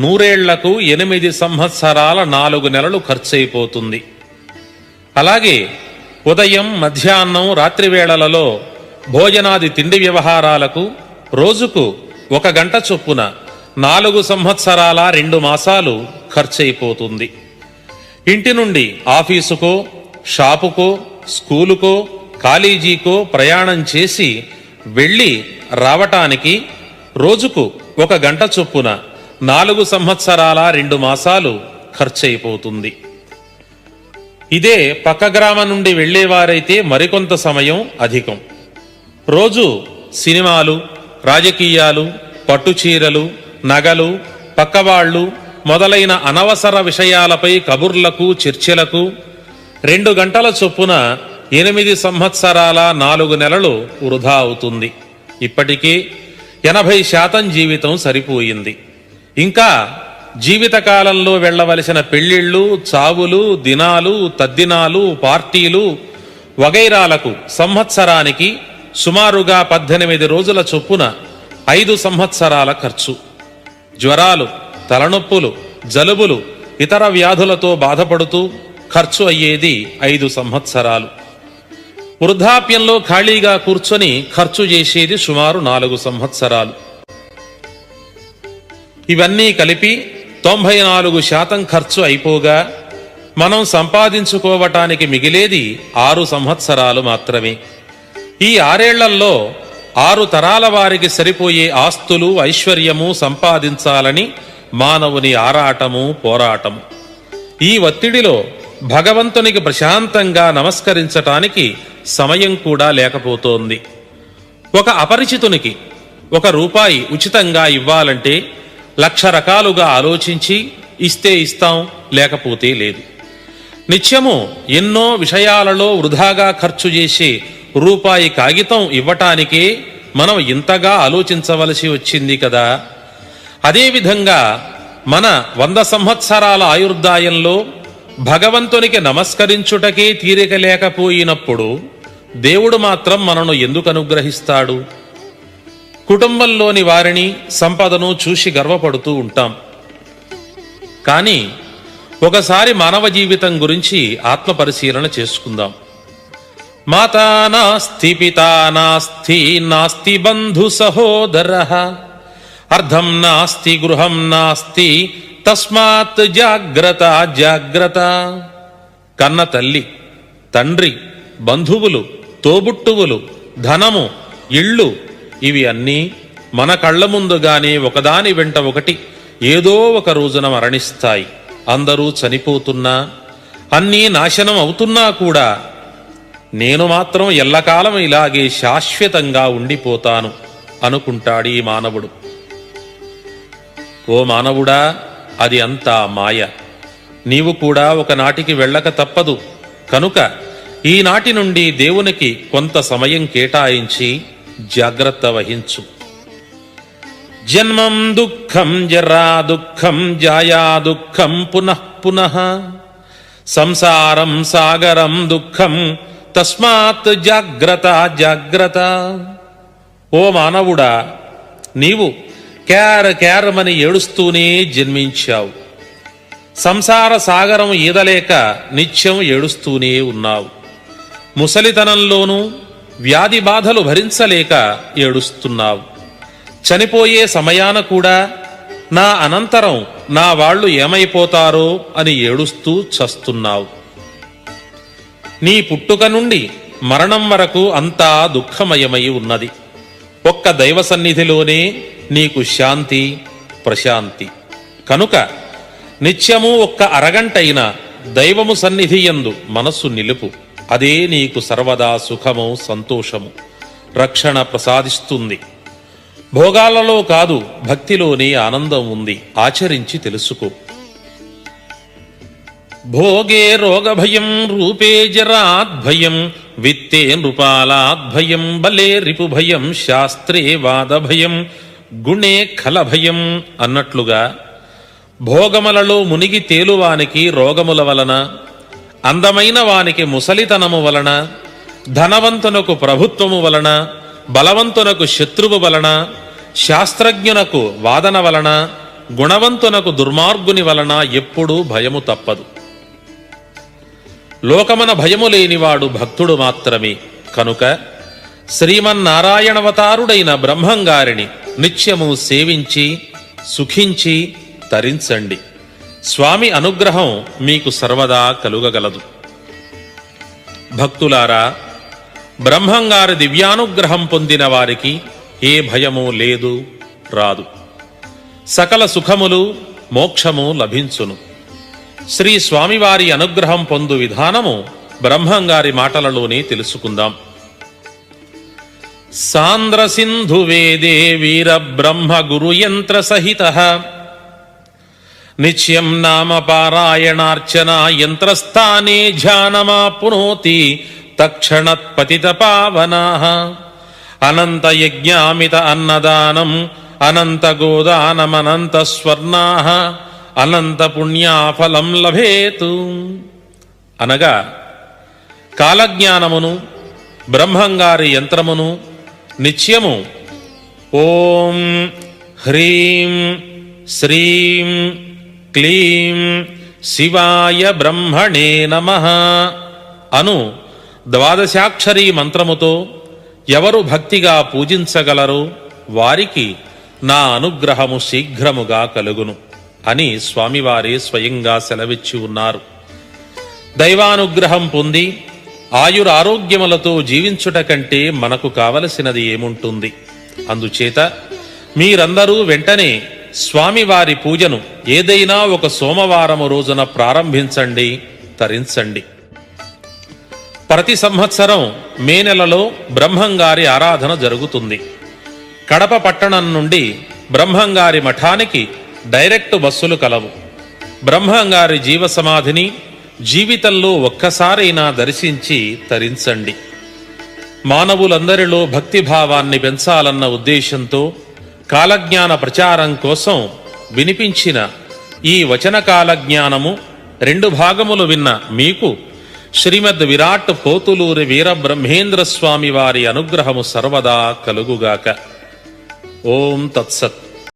100 ఏళ్లకు 8 సంవత్సరాల 4 నెలలు ఖర్చయిపోతుంది. అలాగే ఉదయం, మధ్యాహ్నం, రాత్రి వేళలలో భోజనాది తిండి వ్యవహారాలకు రోజుకు 1 గంట చొప్పున 4 సంవత్సరాల 2 మాసాలు ఖర్చయిపోతుంది. ఇంటి నుండి ఆఫీసుకో, షాపుకో, స్కూలుకో, కాలేజీకో ప్రయాణం చేసి వెళ్ళి రావటానికి రోజుకు 1 గంట చొప్పున 4 సంవత్సరాల 2 మాసాలు ఖర్చయిపోతుంది. ఇదే పక్క గ్రామం నుండి వెళ్లేవారైతే మరికొంత సమయం అధికం. రోజు సినిమాలు, రాజకీయాలు, పట్టుచీరలు, నగలు, పక్కవాళ్లు మొదలైన అనవసర విషయాలపై కబుర్లకు, చర్చలకు 2 గంటల చొప్పున 8 సంవత్సరాల 4 నెలలు వృధా అవుతుంది. ఇప్పటికే 80% జీవితం సరిపోయింది. ఇంకా జీవితకాలంలో వెళ్లవలసిన పెళ్లిళ్ళు, చావులు, దినాలు, తద్దినాలు, పార్టీలు వగైరాలకు సంవత్సరానికి సుమారుగా 18 రోజుల చొప్పున 5 సంవత్సరాల ఖర్చు. జ్వరాలు, తలనొప్పులు, జలుబులు, ఇతర వ్యాధులతో బాధపడుతూ ఖర్చు అయ్యేది 5 సంవత్సరాలు. వృద్ధాప్యంలో ఖాళీగా కూర్చొని ఖర్చు చేసేది సుమారు 4 సంవత్సరాలు. ఇవన్నీ కలిపి 94% ఖర్చు అయిపోగా మనం సంపాదించుకోవటానికి మిగిలేది 6 సంవత్సరాలు మాత్రమే. ఈ 6 ఏళ్లలో 6 తరాల వారికి సరిపోయే ఆస్తులు, ఐశ్వర్యము సంపాదించాలని మానవుని ఆరాటము, పోరాటము. ఈ ఒత్తిడిలో భగవంతునికి ప్రశాంతంగా నమస్కరించటానికి సమయం కూడా లేకపోతోంది. ఒక అపరిచితునికి 1 రూపాయి ఉచితంగా ఇవ్వాలంటే 1,00,000 రకాలుగా ఆలోచించి ఇస్తే ఇస్తాం, లేకపోతే లేదు. నిత్యము ఎన్నో విషయాలలో వృధాగా ఖర్చు చేసే రూపాయి కాగితం ఇవ్వటానికే మనం ఇంతగా ఆలోచించవలసి వచ్చింది కదా. అదేవిధంగా మన 100 సంవత్సరాల ఆయుర్దాయంలో భగవంతునికి నమస్కరించుటకే తీరిక లేకపోయినప్పుడు దేవుడు మాత్రం మనను ఎందుకు అనుగ్రహిస్తాడు? కుటుంబంలోని వారిని, సంపదను చూసి గర్వపడుతూ ఉంటాం. కానీ ఒకసారి మానవ జీవితం గురించి ఆత్మపరిశీలన చేసుకుందాం. మాతా నాస్తి, పితా నాస్తి, నాస్తి బంధు సహోదరః, అర్ధం నాస్తి, గృహం నాస్తి, తస్మాత్ జాగ్రత్త జాగ్రత్త. కన్న తల్లి, తండ్రి, బంధువులు, తోబుట్టువులు, ధనము, ఇళ్ళు ఇవి అన్నీ మన కళ్ల ముందుగానే ఒకదాని వెంట ఒకటి ఏదో ఒక రోజున మరణిస్తాయి. అందరూ చనిపోతున్నా, అన్నీ నాశనం అవుతున్నా కూడా నేను మాత్రం ఎల్లకాలం ఇలాగే శాశ్వతంగా ఉండిపోతాను అనుకుంటాడు ఈ మానవుడు. ఓ మానవుడా, అది అంతా మాయ. నీవు కూడా ఒకనాటికి వెళ్ళక తప్పదు. కనుక ఈనాటి నుండి దేవునికి కొంత సమయం కేటాయించి జాగ్రత్త వహించు. జన్మం దుఃఖం, జరా దుఃఖం, జాయా దుఃఖం, పునః పునః, సంసారం సాగరం దుఃఖం, తస్మాత్ జాగ్రత్త జాగ్రత్త. ఓ మానవుడా, నీవు కేరమని ఏడుస్తూనే జన్మించావు. సంసార సాగరం ఈదలేక నిత్యం ఏడుస్తూనే ఉన్నావు. ముసలితనంలోనూ వ్యాధి బాధలు భరించలేక ఏడుస్తున్నావు. చనిపోయే సమయాన కూడా నా అనంతరం నా వాళ్ళు ఏమైపోతారో అని ఏడుస్తూ చస్తున్నావు. నీ పుట్టుక నుండి మరణం వరకు అంతా దుఃఖమయమై ఉన్నది. ఒక్క దైవ సన్నిధిలోనే నీకు శాంతి, ప్రశాంతి. కనుక నిత్యము ఒక్క అరగంటైన దైవము సన్నిధియందు మనస్సు నిలుపు. అదే నీకు సర్వదా సుఖము, సంతోషము, రక్షణ ప్రసాదిస్తుంది. భోగాలలో కాదు, భక్తిలోనే ఆనందం ఉంది. ఆచరించి తెలుసుకో. భోగే రోగభయం, రూపే జరాద్భయం, విత్తే నృపాలాద్భయం, బలే రిపుభయం, శాస్త్రే వాదభయం, గుణే ఖలభయం అన్నట్లుగా భోగములలో మునిగి తేలువానికి రోగముల వలన, అందమైన వానికి ముసలితనము వలన, ధనవంతునకు ప్రభుత్వము వలన, బలవంతునకు శత్రువు వలన, శాస్త్రజ్ఞునకు వాదన వలన, గుణవంతునకు దుర్మార్గుని వలన ఎప్పుడూ భయము తప్పదు. లోకమన భయము లేనివాడు భక్తుడు మాత్రమే. కనుక శ్రీమన్నారాయణవతారుడైన బ్రహ్మంగారిని నిత్యము సేవించి సుఖించి తరించండి. స్వామి అనుగ్రహం మీకు సర్వదా కలుగగలదు. భక్తులారా, బ్రహ్మంగారి దివ్యానుగ్రహం పొందిన వారికి ఏ భయము లేదు, రాదు. సకల సుఖములు, మోక్షము లభించును. శ్రీ స్వామివారి అనుగ్రహం పొందు విధానము బ్రహ్మంగారి మాటలలోనే తెలుసుకుందాం. సాంద్ర సింధు వేదే వీర బ్రహ్మ గురు యంత్ర సహిత నిత్యం నామ పారాయణార్చన యంత్రస్థానే ధ్యానమాప్నోతి తక్షణత్ పతిత పావనాః. అనంత యజ్ఞామిత అన్నదానం అనంత గోదానమనంత స్వర్ణాః అనంత పుణ్యాఫలం లభేతు. అనగా కాలజ్ఞానమును, బ్రహ్మంగారి యంత్రమును నిత్యము ఓం హ్రీం శ్రీం క్లీం శివాయ బ్రహ్మణే నమః అను ద్వాదశాక్షరీ మంత్రముతో ఎవరు భక్తిగా పూజించగలరో వారికి నా అనుగ్రహము శీఘ్రముగా కలుగును అని స్వామివారే స్వయంగా సెలవిచ్చి ఉన్నారు. దైవానుగ్రహం పొంది ఆయురారోగ్యములతో జీవించుట కంటే మనకు కావలసినది ఏముంటుంది? అందుచేత మీరందరూ వెంటనే స్వామివారి పూజను ఏదైనా ఒక సోమవారము రోజున ప్రారంభించండి, తరించండి. ప్రతి సంవత్సరం మే నెలలో బ్రహ్మంగారి ఆరాధన జరుగుతుంది. కడప పట్టణం నుండి బ్రహ్మంగారి మఠానికి డైరెక్ట్ బస్సులు కలవు. బ్రహ్మంగారి జీవ సమాధిని జీవితంలో ఒక్కసారైనా దర్శించి తరించండి. మానవులందరిలో భక్తిభావాన్ని పెంచాలన్న ఉద్దేశంతో కాలజ్ఞాన ప్రచారం కోసం వినిపించిన ఈ వచన కాలజ్ఞానము 2 భాగములు విన్న మీకు శ్రీమద్ విరాట్ పోతులూరి వీరబ్రహ్మేంద్ర స్వామి వారి అనుగ్రహము సర్వదా కలుగుగాక. ఓం తత్సత్.